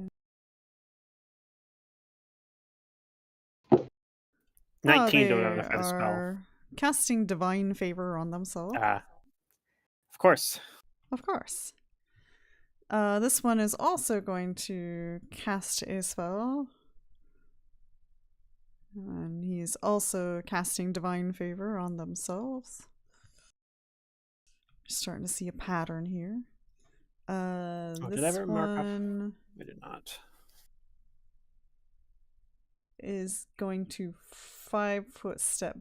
19 they to notify the spell. are casting divine favor on themselves. Of course. Of course. This one is also going to cast a spell. And he's also casting divine favor on themselves. Starting to see a pattern here. Did I ever mark off? We did not. Is going to 5-foot step.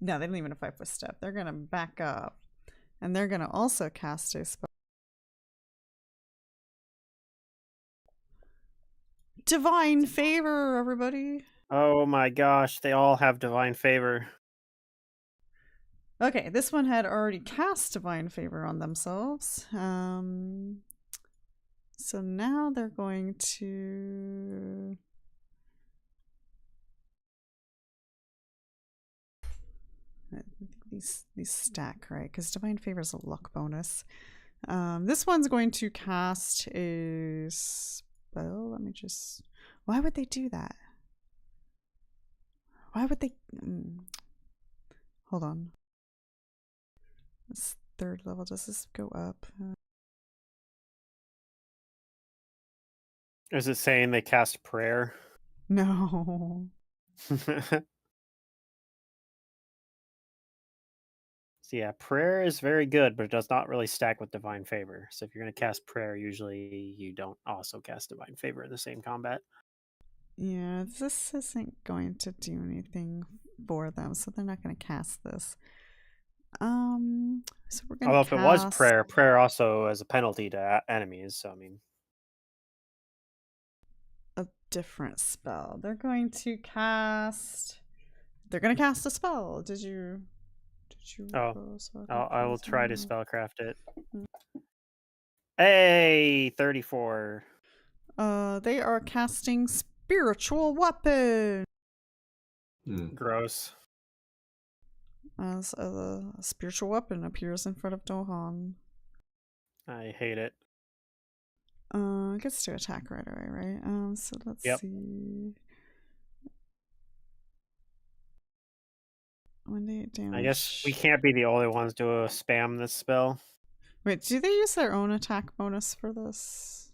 No, they don't even a 5-foot step. They're gonna back up. And they're gonna also cast a spell. Divine favor, everybody. Oh my gosh, they all have divine favor. Okay, this one had already cast divine favor on themselves. So now they're going to... I think these stack, right? Because divine favor is a luck bonus. This one's going to cast a spell. Let me just... Why would they do that? Why would they... Hold on. This 3rd level, does this go up? Is it saying they cast prayer? No. So yeah, prayer is very good, but it does not really stack with divine favor. So if you're going to cast prayer, usually you don't also cast divine favor in the same combat. Yeah, this isn't going to do anything for them, so they're not going to cast this. So we're going to Although if it was prayer also has a penalty to enemies, so I mean... a different spell. They're going to cast... They're going to cast a spell. Did you... I will try to spellcraft it. Hey, 34. They are casting spiritual weapon. Gross. As a spiritual weapon appears in front of Dohan. I hate it. It gets to attack right away, right? So let's see. 1d8 damage. I guess we can't be the only ones to spam this spell. Wait, do they use their own attack bonus for this?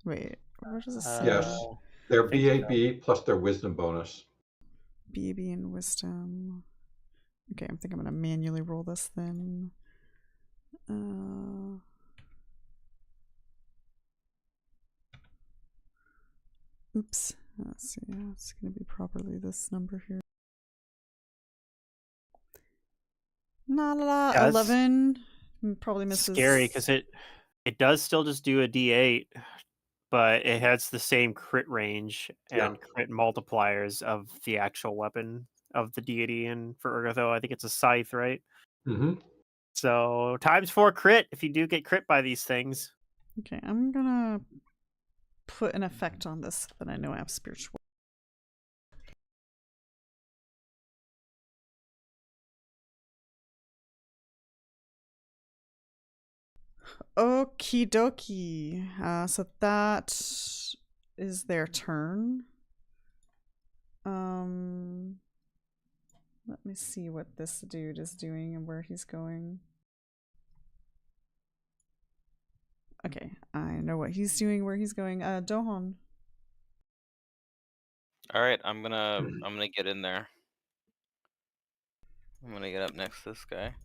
Wait, where does it say? Yes. Their BAB plus their wisdom bonus. BAB and wisdom. Okay, I think I'm gonna manually roll this then. Oops. Let's see. It's gonna be properly this number here. Not a lot. 11. Probably misses. Scary because it does still just do a D8, but it has the same crit range and crit multipliers of the actual weapon of the deity. And for Urgatho, I think it's a scythe, right? Mm-hmm. So ×4 crit if you do get crit by these things. Okay, I'm gonna put an effect on this that I know I have spiritual. Okie dokie. So that is their turn. Let me see what this dude is doing and where he's going. Okay, I know what he's doing, where he's going. Dohan. All right, I'm gonna get in there. I'm gonna get up next to this guy.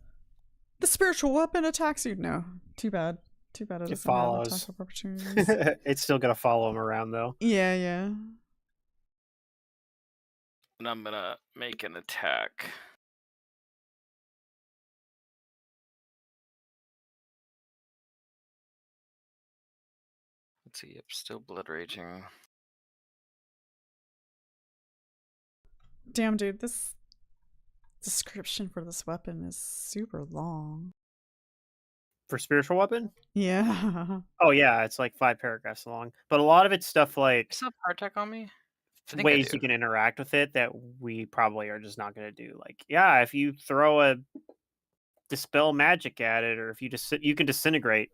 The spiritual weapon attacks you. No, too bad. Too bad it doesn't have attack opportunities. It's still gonna follow him around though. Yeah, yeah. And I'm gonna make an attack. Let's see. Yep, still blood raging. Damn, dude, this description for this weapon is super long. For spiritual weapon? Yeah. Oh yeah, it's like 5 paragraphs long. But a lot of it's stuff like You still have hard tech on me? I think I ways do. you can interact with it that we probably are just not going to do. Like, yeah, if you throw a dispel magic at it, or if you just you can disintegrate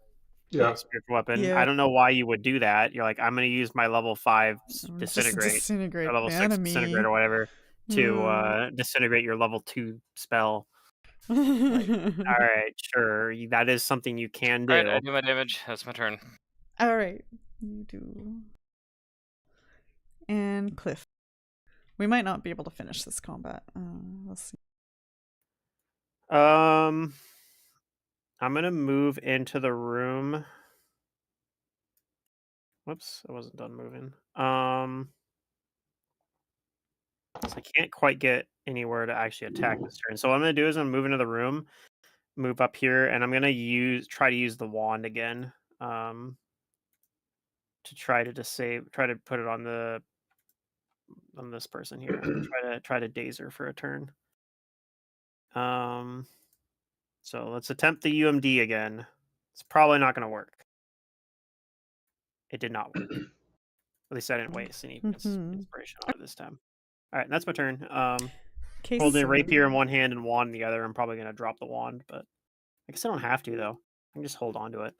Yeah. a spiritual weapon. Yeah. I don't know why you would do that. You're like, I'm going to use my level 5 Just disintegrate, disintegrate or level the 6 disintegrate, or enemy. whatever, to disintegrate your level 2 spell. Like, all right, sure, that is something you can do. Alright, I do my damage. That's my turn. All right, you do. And Cliff. We might not be able to finish this combat. Let's see. I'm gonna move into the room. Whoops, I wasn't done moving. So I can't quite get anywhere to actually attack this turn. So what I'm gonna do is I'm gonna move into the room, move up here, and I'm gonna try to use the wand again. To try to put it on this person here. try to daze her for a turn. So let's attempt the UMD again. It's probably not gonna work. It did not work. At least I didn't waste any inspiration on it this time. All right, that's my turn. Holding a rapier in one hand and wand in the other. I'm probably gonna drop the wand, but I guess I don't have to though. I can just hold on to it.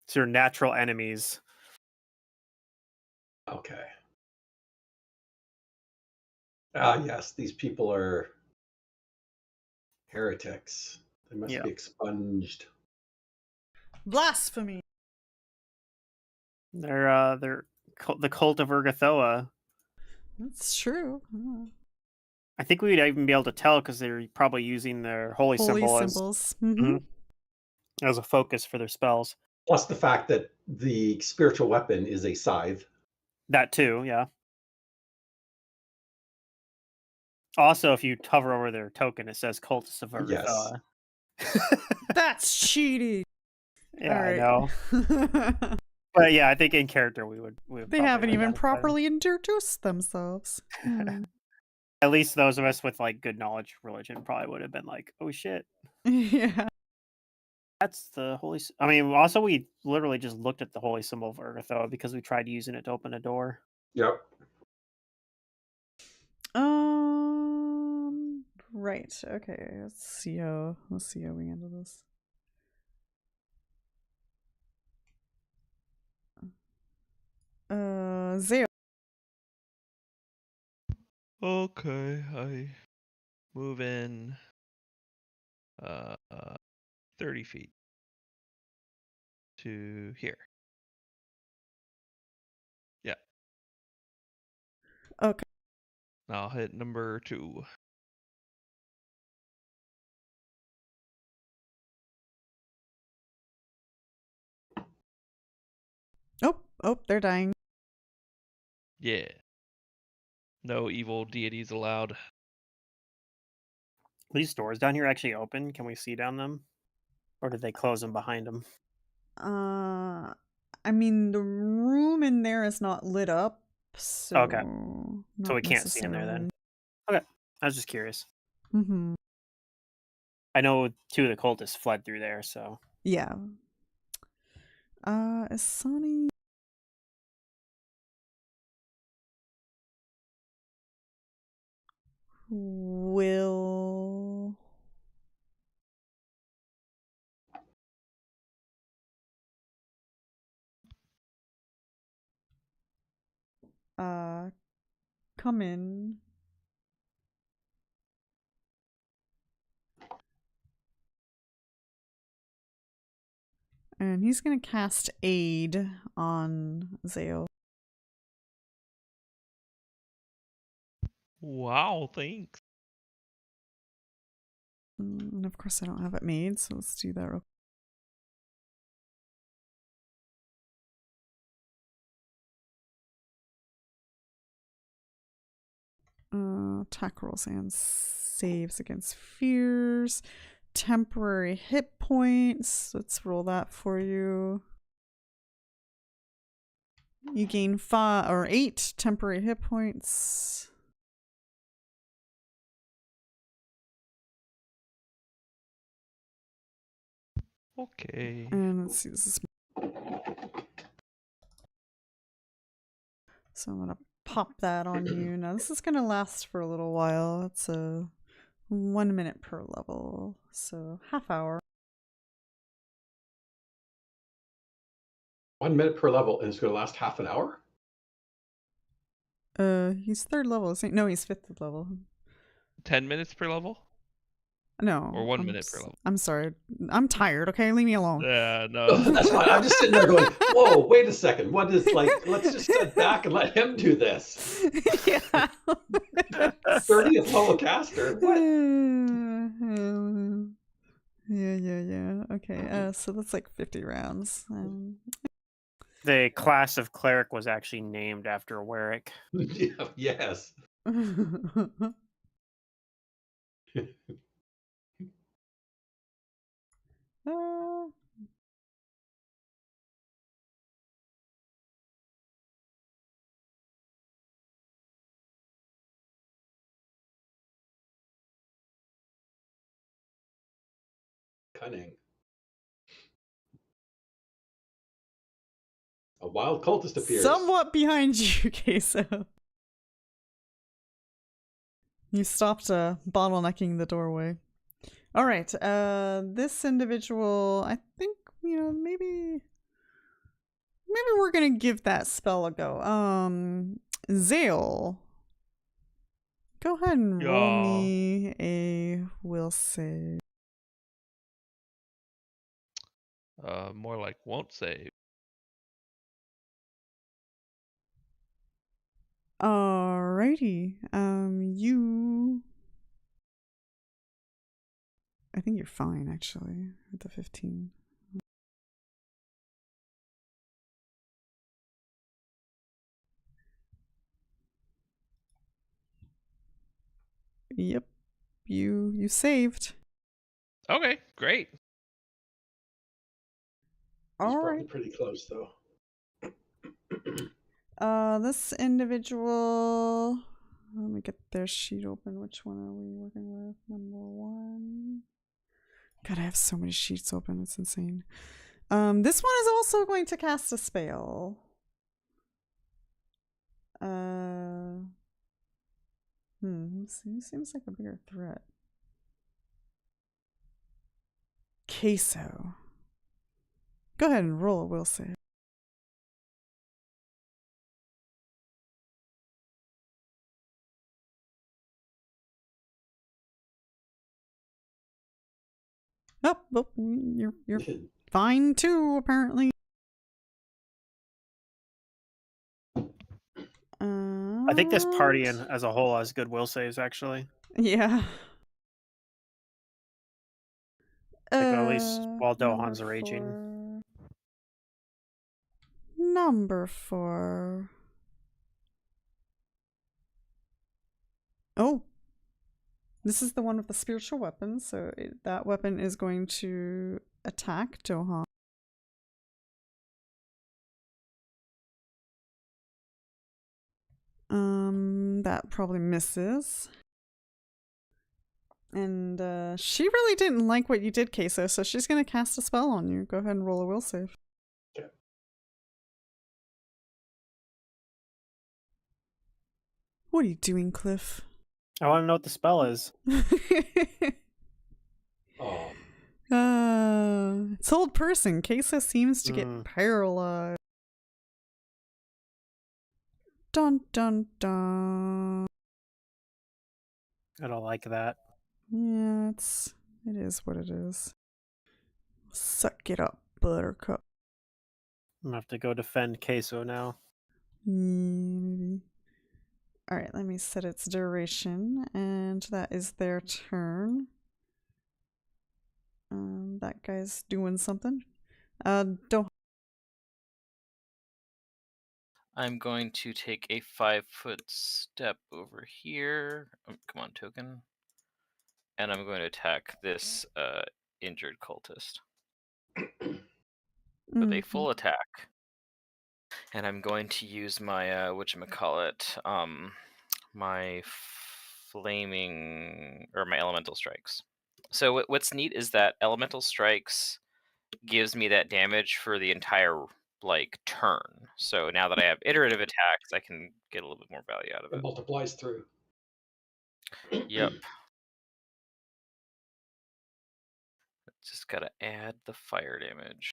It's your natural enemies. Okay. Yes, these people are heretics. They must be expunged. Blasphemy. They're the cult of Urgathoa. That's true. I think we'd even be able to tell because they're probably using their holy symbols as a focus for their spells. Plus the fact that the spiritual weapon is a scythe. That too, yeah. Also, if you hover over their token, it says Cultists of Urgathoa. Yes. That's cheating. Yeah, I know. But yeah, I think in character we would they haven't even properly introduced themselves. At least those of us with like good knowledge of religion probably would have been like, oh shit. Yeah. That's the holy... I mean, also we literally just looked at the holy symbol of Urgathoa because we tried using it to open a door. Yep. Right. Okay. Let's see how we handle this. Xale. Okay, I move in 30 feet to here. Yeah. Okay. I'll hit number 2. Oh, they're dying. Yeah. No evil deities allowed. These doors down here actually open? Can we see down them? Or did they close them behind them? I mean, the room in there is not lit up, so... Okay. So we can't see in there then. Okay. I was just curious. I know 2 of the cultists fled through there, so... Yeah. Is Sonny... will come in and he's gonna cast aid on Xale. Wow, thanks. And of course I don't have it made, so let's do that real quick. Attack rolls and saves against fears. Temporary hit points. Let's roll that for you. You gain 5 or 8 temporary hit points. Okay. And let's see, this is... So I'm gonna pop that on you. Now this is gonna last for a little while. It's a 1 minute per level, so half hour. 1 minute per level, and it's going to last half an hour? He's 3rd level, isn't he? No, he's 5th level. 10 minutes per level? No. Or 1 minute per level? I'm sorry. I'm tired, okay? Leave me alone. Yeah, no. That's fine. I'm just sitting there going, whoa, wait a second. What is, like, let's just sit back and let him do this. Yeah. 30th level caster? What? Yeah. Okay, so that's like 50 rounds. The class of cleric was actually named after Warwick. Yes. Cunning. A wild cultist appears. Somewhat behind you, Kaeso. You stopped bottlenecking the doorway. All right, this individual, I think, maybe we're gonna give that spell a go. Xale, go ahead and roll me a will save. More like won't save. Alrighty, I think you're fine, actually, with the 15. Yep, you saved. Okay, great. He's All probably right. pretty close, though. This individual, let me get their sheet open. Which one are we working with? Number 1. God, I have so many sheets open. It's insane. This one is also going to cast a spell. Seems like a bigger threat. Kaeso. Go ahead and roll a will save. Oh, you're fine too, apparently. I think this party as a whole has good will saves, actually. Yeah. Like, at least while Dohan's raging. Number 4. Oh. This is the one with the spiritual weapon, so that weapon is going to attack Dohan. That probably misses. And she really didn't like what you did, Kaeso, so she's going to cast a spell on you. Go ahead and roll a will save. Okay. What are you doing, Cliff? I want to know what the spell is. Oh. It's hold person. Kaeso seems to get paralyzed. Dun dun dun. I don't like that. Yeah, it is what it is. Suck it up, buttercup. I'm gonna have to go defend Kaeso now. Maybe. Alright, let me set its duration, and that is their turn. That guy's doing something. Dohan. I'm going to take a 5-foot step over here. Oh, come on, token. and I'm going to attack this injured cultist with a full attack. And I'm going to use my whatchamacallit, my flaming or my elemental strikes. So what's neat is that elemental strikes gives me that damage for the entire like turn. So now that I have iterative attacks, I can get a little bit more value out of It it. multiplies through. Yep. Just gotta add the fire damage.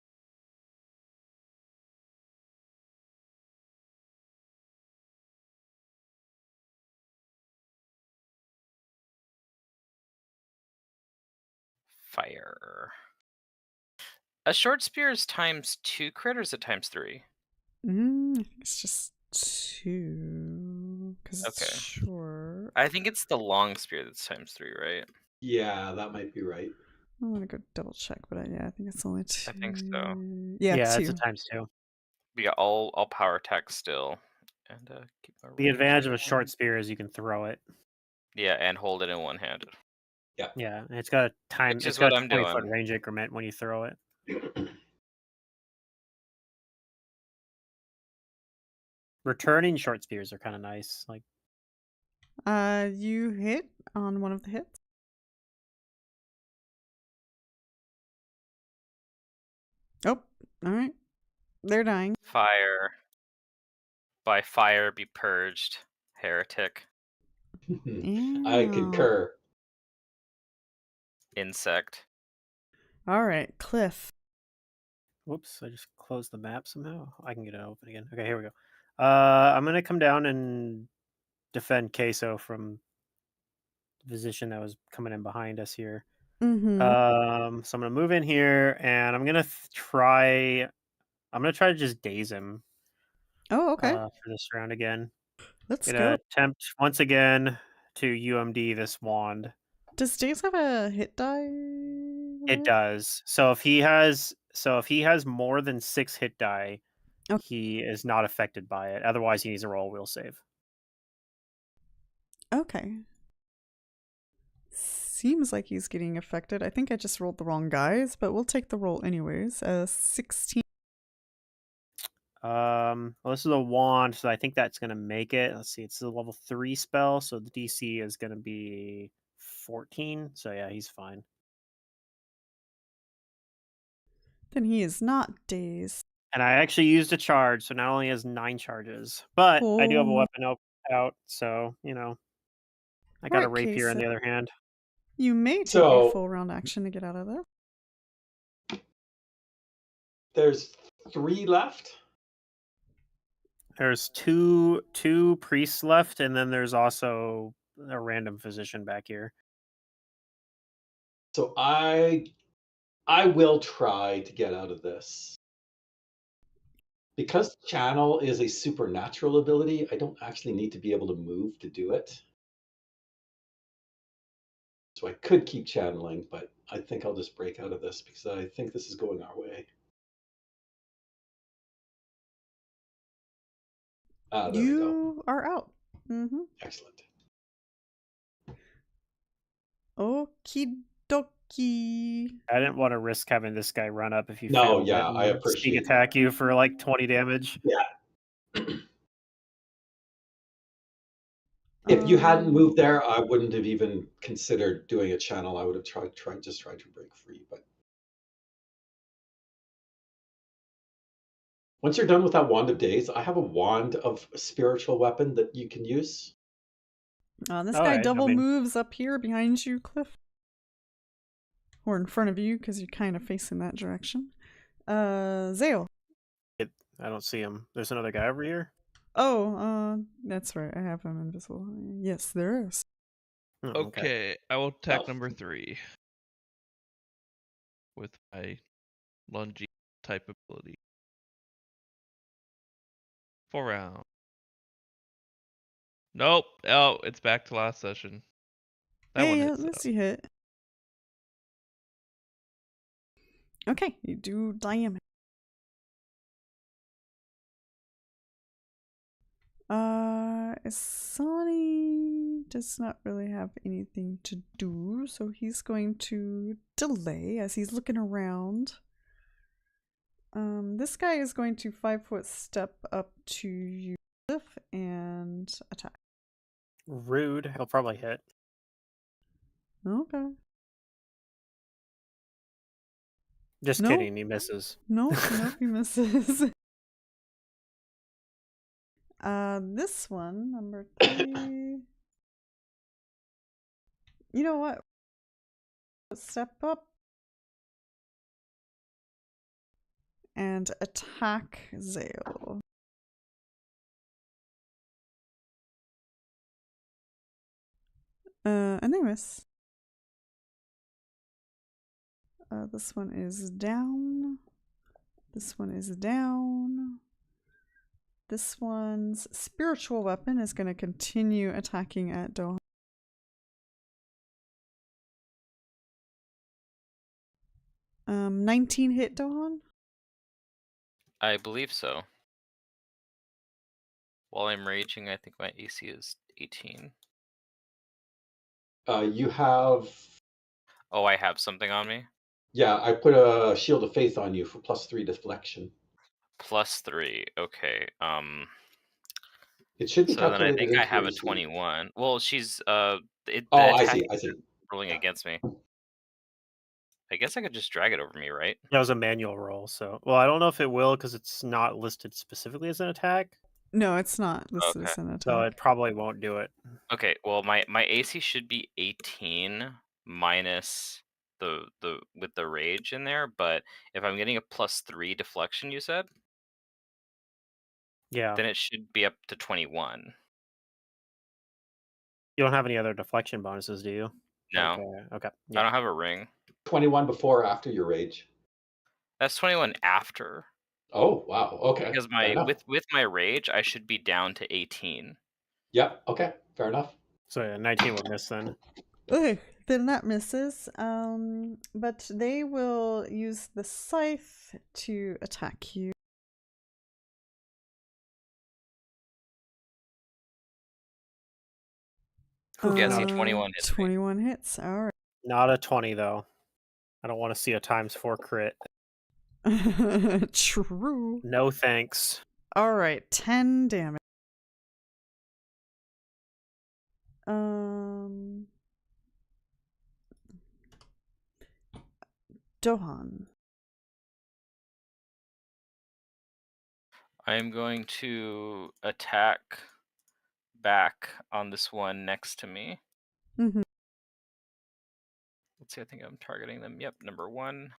Fire. A short spear is ×2 crit, or is it ×3? I think it's just 2. Because it's Okay. short. I think it's the long spear that's ×3, right? Yeah, that might be right. I want to go double check, but yeah, I think it's only 2. I think so. Yeah, Yeah, 2. it's a ×2. We got all power attack still, and keep my The range advantage of a down. short spear is you can throw it. Yeah, and hold it in one hand. Yeah, and it's got a time. Which It's is got what a I'm 20-foot doing. range increment when you throw it. Returning short spears are kind of nice. Like, You hit on one of the hits. Oh, all right. They're dying. Fire. By fire be purged, heretic. I Ew. concur. Insect. All right, Cliff. whoops! I just closed the map somehow. I can get it open again. Okay, here we go. I'm gonna come down and defend Kaeso from the position that was coming in behind us here. Mm-hmm. So I'm gonna move in here, and I'm gonna try. I'm gonna try to just daze him. Oh, okay. For this round again. Let's Gonna go. attempt once again to UMD this wand. Does Daze have a hit die? It does. So if he has more than 6 hit die, Okay. he is not affected by it. Otherwise, he needs a roll will save. Okay. Seems like he's getting affected. I think I just rolled the wrong guys, but we'll take the roll anyways. 16. Well, this is a wand, so I think that's gonna make it. Let's see, it's a level 3 spell, so the DC is gonna be 14. So yeah, he's fine. Then he is not dazed. And I actually used a charge, so not only has 9 charges, but I do have a Oh. weapon out, so you know, I got a Alright, rapier on Kaeso. the other hand. You may take So- a full round action to get out of this. There's 3 left. There's two priests left, and then there's also a random physician back here. So I will try to get out of this. Because channel is a supernatural ability, I don't actually need to be able to move to do it. So I could keep channeling, but I think I'll just break out of this because I think this is going our way. There we go. You are out. Mm-hmm. Excellent. Okie dokie. I didn't want to risk having this guy run up if you No, failed yeah, it I and appreciate sneak attack you for like 20 damage. If you hadn't moved there, I wouldn't have even considered doing a channel. I would have tried to break free. But once you're done with that wand of days, I have a wand of spiritual weapon that you can use. This All guy right, double I mean- moves up here behind you, Cliff. Or in front of you, because you're kind of facing that direction. Xale. I don't see him. There's another guy over here. Oh, that's right. I have him invisible. Yes, there is. Oh, Okay, I will attack Oh. number 3 with my lungy type ability. 4 round. Nope. Oh, it's back to last session. That one Hey, hits. let's see hit. Okay, you do diameter. Isani does not really have anything to do, so he's going to delay as he's looking around. This guy is going to 5-foot step up to you and attack. Rude. He'll probably hit. Okay. Just No. kidding. He misses. Nope, he misses. This one, number 3. You know what? Step up and attack Xale. And they miss. This one is down. This one is down. This one's spiritual weapon is going to continue attacking at Dohan. 19 hit Dohan? I believe so. While I'm raging, I think my AC is 18. You have. Oh, I have something on me? Yeah, I put a shield of faith on you for +3 deflection. +3. Okay. It should be So then I calculated think I into have your a AC. 21. Well, she's Oh, the I attack see. I see. is rolling against me. I guess I could just drag it over me, right? That was a manual roll, so I don't know if it will because it's not listed specifically as an attack, No, it's not. This Okay. is an attack. so it probably won't do it. Okay. Well, my AC should be 18 minus the with the rage in there, but if I'm getting a +3 deflection, you said, Yeah, then it should be up to 21. you don't have any other deflection bonuses, do you? No, Okay. I Yeah. don't have a ring. 21 before or after your rage? That's 21 after. Oh, wow. Okay. Because Fair enough. with my rage, I should be down to 18. Yep. Okay. Fair enough. So yeah, 19 would miss then. Okay, then that misses. But they will use the scythe to attack you. Yeah, see, 21 hits me. 21 hits. All right. Not a 20 though. I don't want to see a ×4 crit. True. No thanks. All right, 10 damage. Dohan. I'm going to attack back on this one next to me. Mm-hmm. Let's see, I think I'm targeting them. Yep, number 1.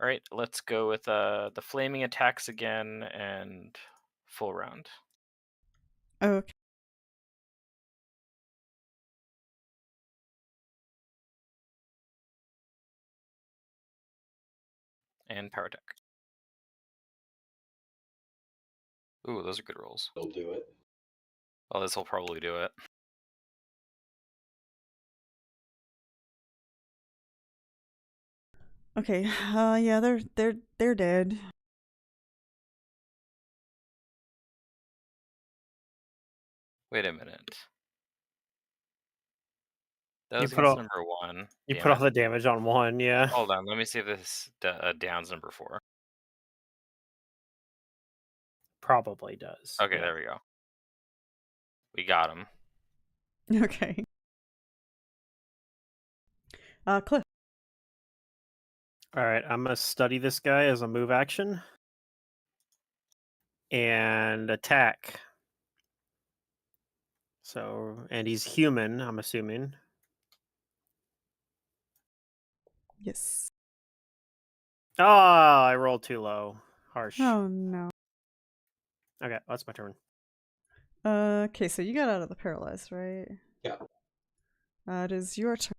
All right, let's go with the flaming attacks again and full round. Okay. And power attack. Ooh, those are good rolls. They'll do it. Well, this will probably do it. Okay. Yeah, they're dead. Wait a minute. That You was put against all- number 1. You Damn put it. all the damage on one, yeah. Hold on, let me see if this downs number 4. Probably does. Okay, yeah. there we go. We got him. Okay. Cliff. All right, I'm gonna study this guy as a move action and attack. So, and he's human, I'm assuming. Yes. Oh, I rolled too low. Harsh. Oh no. Okay, that's my turn. Okay, so you got out of the paralyzed, right? Yeah. It is your turn.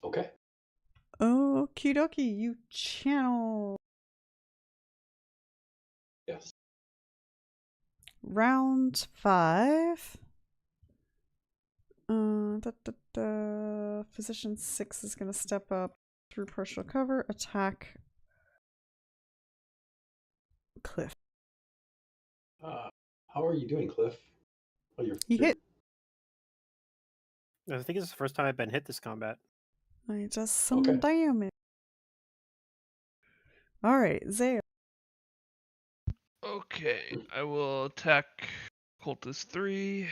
Okay. Okie dokie, you channel. Yes. Round 5. Physician 6 is going to step up through partial cover, attack Cliff. How are you doing, Cliff? Oh, He hit. I think it's the first time I've been hit this combat. I just some Okay. damage. All right, Xale. Okay, I will attack Cultist 3.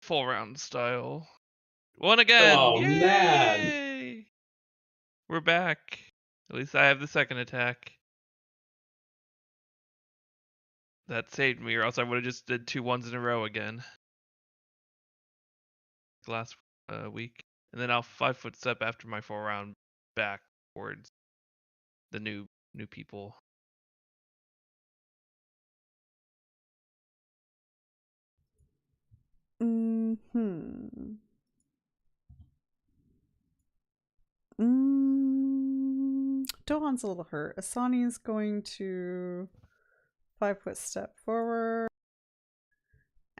Full round style. One again! Oh, Yay! man! We're back. At least I have the second attack. That saved me, or else I would have just did 2 1s in a row again. Last week. And then I'll 5-foot step after my 4-round back towards the new people. Dohan's a little hurt. Asani is going to 5-foot step forward.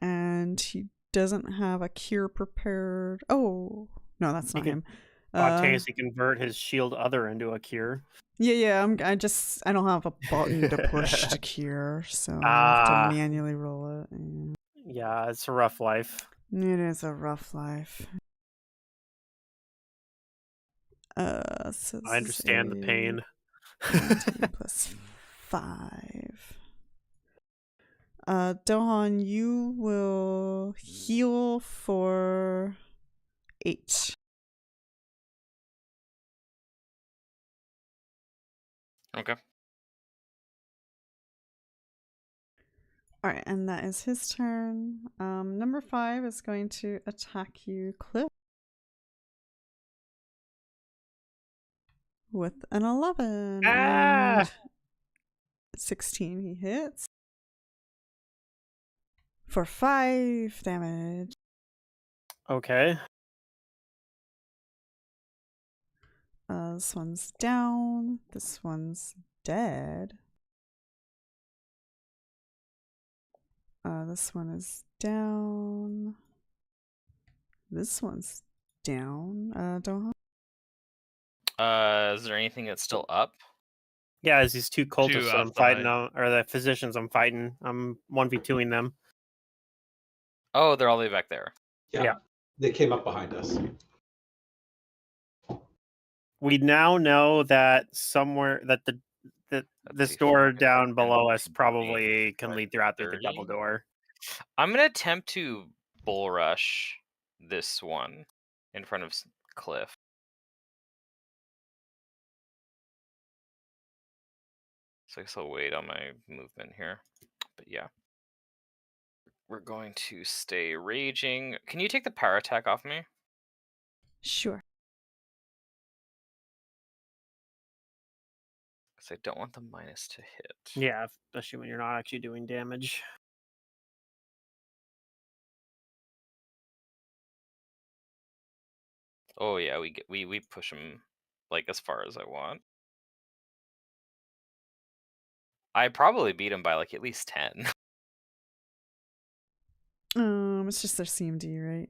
And he doesn't have a cure prepared. Oh, no, that's not him. Spontaneously convert his shield other into a cure. Yeah, I don't have a button to push to cure, so I have to manually roll it. Yeah, it's a rough life. It is a rough life. So I understand the pain. 10 plus 5. Dohan, you will heal for 8. Okay. Alright, and that is his turn. Number 5 is going to attack you, Cliff. With an 11. And 16 he hits. For 5 damage. Okay. This one's down. This one's dead. This one is down. This one's down. Dohan? Is there anything that's still up? Yeah, it's these 2 cultists that I'm fighting, outside. or the physicians I'm fighting. I'm 1v2ing them. Oh, they're all the way back there. Yeah. They came up behind us. We now know that somewhere that this door down below us probably can lead through the double door. I'm gonna attempt to bull rush this one in front of Cliff. So I guess I'll wait on my movement here. But yeah. We're going to stay raging. Can you take the power attack off me? Sure. Because I don't want the minus to hit. Yeah, especially when you're not actually doing damage. Oh yeah, we push him like as far as I want. I probably beat him by like at least 10. It's just their CMD, right?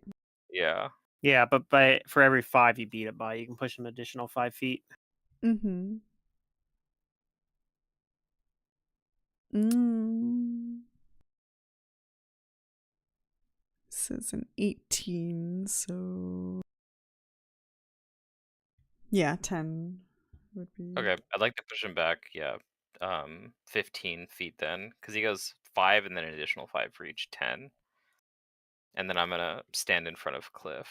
Yeah. Yeah, but for every 5 you beat it by, you can push an additional 5 feet. Mm-hmm. This is an 18, so yeah, 10 would be. Okay, I'd like to push him back. Yeah, 15 feet then, because he goes 5 and then an additional 5 for each 10. And then I'm gonna stand in front of Cliff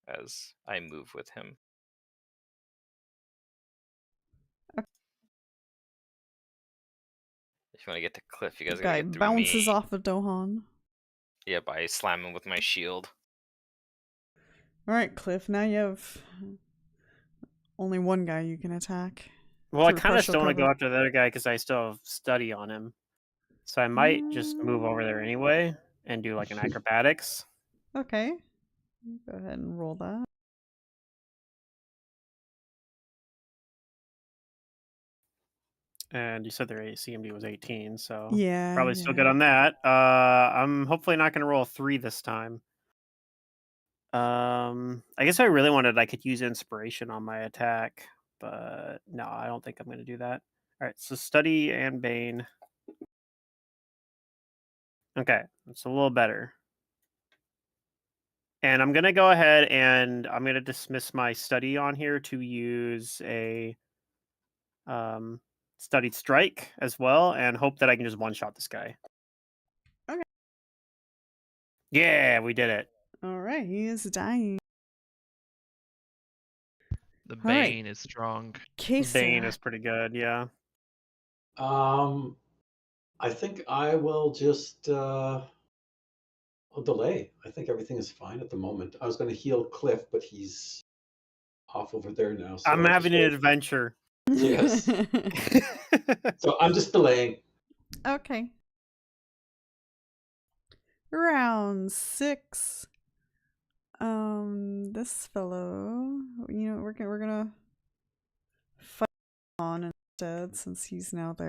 as I move with him. Okay. If you want to get to Cliff, you guys The gotta guy get through bounces me. off of Dohan. Yeah, by slamming with my shield. All right, Cliff. Now you have only one guy you can attack. Well, I kind of still want to go after the other guy because I still have study on him. So I might just move over there anyway and do like an acrobatics. Okay. Go ahead and roll that. And you said their CMD was 18, so Yeah. probably still good yeah. on that. I'm hopefully not going to roll a 3 this time. I guess if I really wanted, I could use inspiration on my attack, but no, I don't think I'm going to do that. All right, so study and bane. Okay, it's a little better. And I'm going to go ahead and I'm going to dismiss my study on here to use a studied strike as well and hope that I can just one-shot this guy. Okay. Yeah, we did it. All right, he is dying. The All right. Bane is strong. Kaeso. Bane is pretty good, yeah. I think I will just I'll delay. I think everything is fine at the moment. I was going to heal Cliff, but he's off over there now. So I'm I'll having just an wait. adventure. Yes. So I'm just delaying. Okay. Round 6. This fellow, we're gonna fight on instead since he's now there.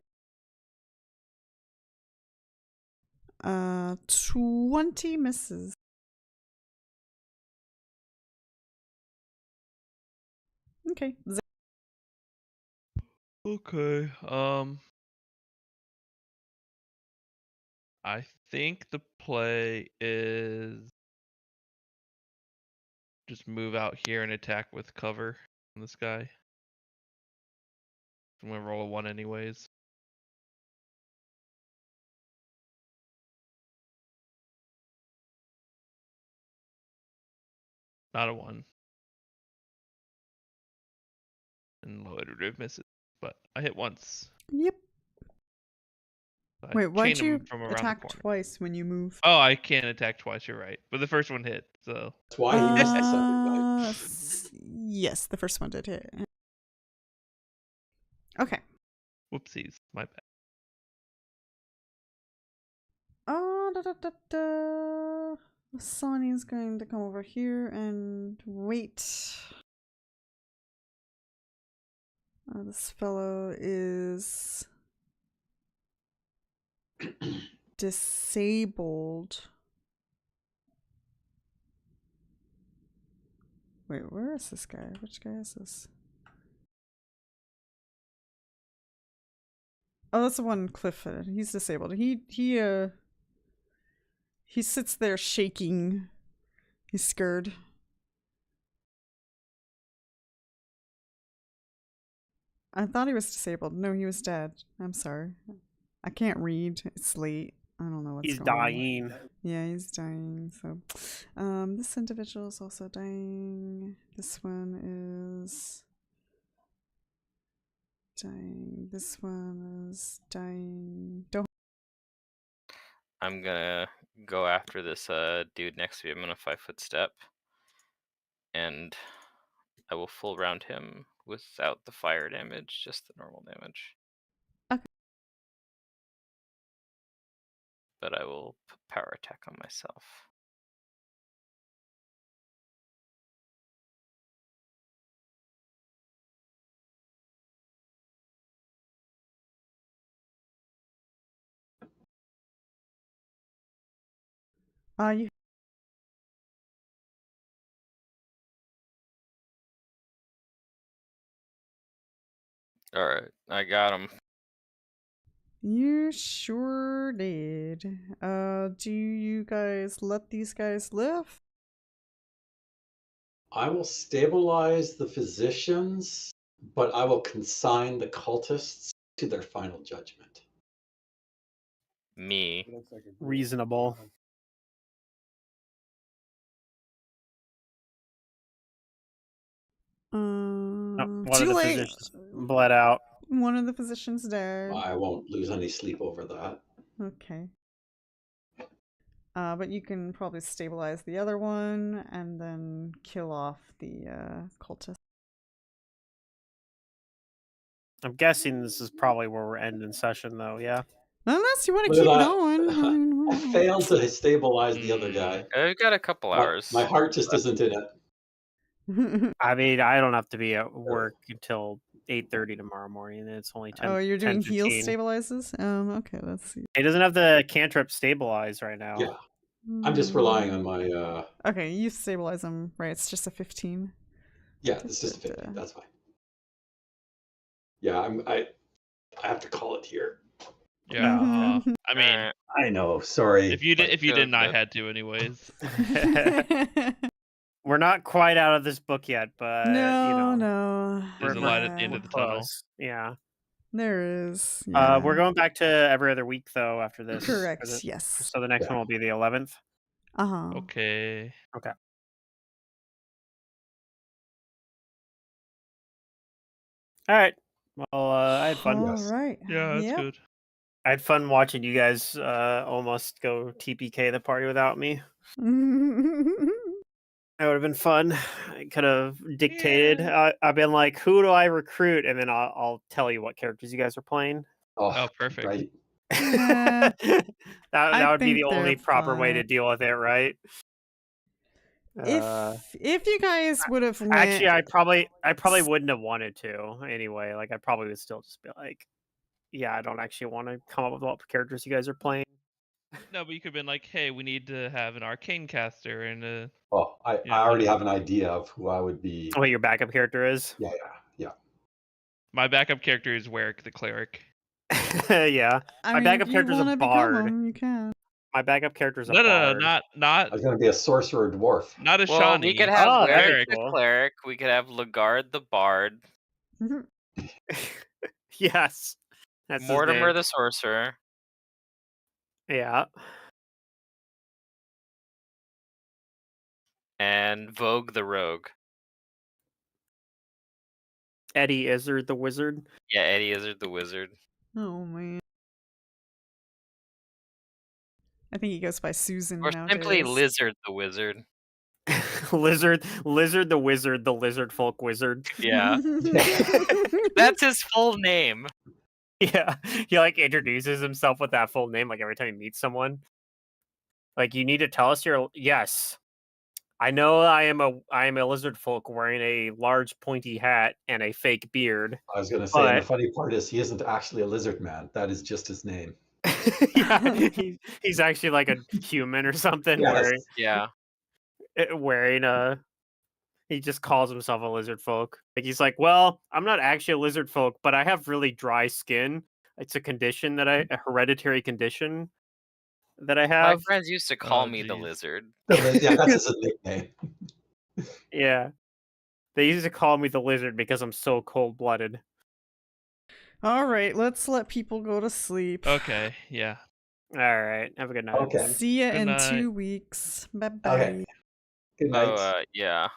20 misses. Okay. Okay. I think the play is just move out here and attack with cover on this guy. I'm gonna roll a 1 anyways. Not a 1. And low iterative misses, but I hit once. Yep. I Wait, why'd chained him you from around attack the corner. twice when you move? Oh, I can't attack twice. You're right, but the first one hit, so That's why he missed the second time. Yes, the first one did hit. Okay. whoopsies, my bad. Sonny's going to come over here and wait. This fellow is disabled. Wait, where is this guy? Which guy is this? Oh, that's the one Cliff. He's disabled. He sits there shaking. He's scared. I thought he was disabled. No, he was dead. I'm sorry. I can't read. It's late. I don't know what's He's going on. dying. Yeah, he's dying. So, this individual is also dying. This one is dying. This one is dying. Don't. I'm gonna go after this dude next to me. I'm gonna 5-foot step, and I will full round him without the fire damage, just the normal damage. Okay. But I will put power attack on myself. You. All right, I got him. You sure did. Do you guys let these guys live? I will stabilize the physicians, but I will consign the cultists to their final judgment. Me. Reasonable. One of Too the late. physicians bled out. One of the physicians dead. I won't lose any sleep over that. Okay. But you can probably stabilize the other one and then kill off the cultist. I'm guessing this is probably where we're ending session, though. Yeah. Unless you want to Look keep at that. going. I failed to stabilize the other guy. I've got a couple hours. My heart just isn't in it. I mean, I don't have to be at work until 8:30 tomorrow morning, and it's only 10. Oh, you're doing heal 10:15. stabilizes? Okay, let's see. It doesn't have the cantrip stabilize right now. Yeah, I'm just relying on my. Okay, you stabilize them, right? It's just a 15. Yeah, it's just a 50. That's fine. Yeah, I have to call it here. Yeah. Mhm. I mean, I know. Sorry. if you Good, didn't, I good. had to anyways. We're not quite out of this book yet, but no, no. There's a light at the end We're of the tunnel. close. Yeah. There is. Yeah. We're going back to every other week though after this. Correct. Yes. So the next one will be the 11th. Uh-huh. Okay. Okay. All right. Well, I had fun. All right. Yeah, that's Yep. good. I had fun watching you guys almost go TPK the party without me. That would have been fun. I could have dictated. I've been like, who do I recruit? And then I'll tell you what characters you guys are playing. Oh, perfect. Right. that would be think the only they're proper way to fine. deal with it, right? If you guys would have went... Actually, I probably wouldn't have wanted to anyway. Like, I probably would still just be like, yeah, I don't actually want to come up with what characters you guys are playing. No, but you could have been like, hey, we need to have an arcane caster and a... Oh, I already have an idea of who I would be. What your backup character is? Yeah. My backup character is Warwick the cleric. Yeah. I My mean, backup if you character's a wanna become bard. them, you can. My backup character's a No, bard. not I was going to be a sorcerer dwarf. not a Well, Shawnee. we could have Oh, that'd be Warwick the cool. cleric. We could have Lagarde the bard. Yes. That's his Mortimer name. the sorcerer. Yeah. And Vogue the rogue. Eddie Izzard the wizard. Yeah, Eddie Izzard the wizard. Oh, man. I think he goes by Susan Or simply nowadays. Lizard the wizard. Lizard the wizard, the lizard folk wizard. Yeah. That's his full name. Yeah. He like introduces himself with that full name like every time he meets someone. Like, you need to tell us your... Yes. I know I am a lizard folk wearing a large pointy hat and a fake beard. I was going to say, and the But- funny part is he isn't actually a lizard man. That is just his name. Yeah, he's actually like a human or something. Yes. Wearing a... He just calls himself a lizard folk. Like, he's like, well, I'm not actually a lizard folk, but I have really dry skin. It's a condition a hereditary condition that I My have. friends used to call Oh, me the geez. lizard. Yeah, that's his nickname. Yeah. They used to call me the lizard because I'm so cold-blooded. All right, let's let people go to sleep. Okay, yeah. All right. Have a good night. Okay. everyone. See ya Good in night. 2 weeks. Bye-bye. Okay. Good night. Oh, yeah.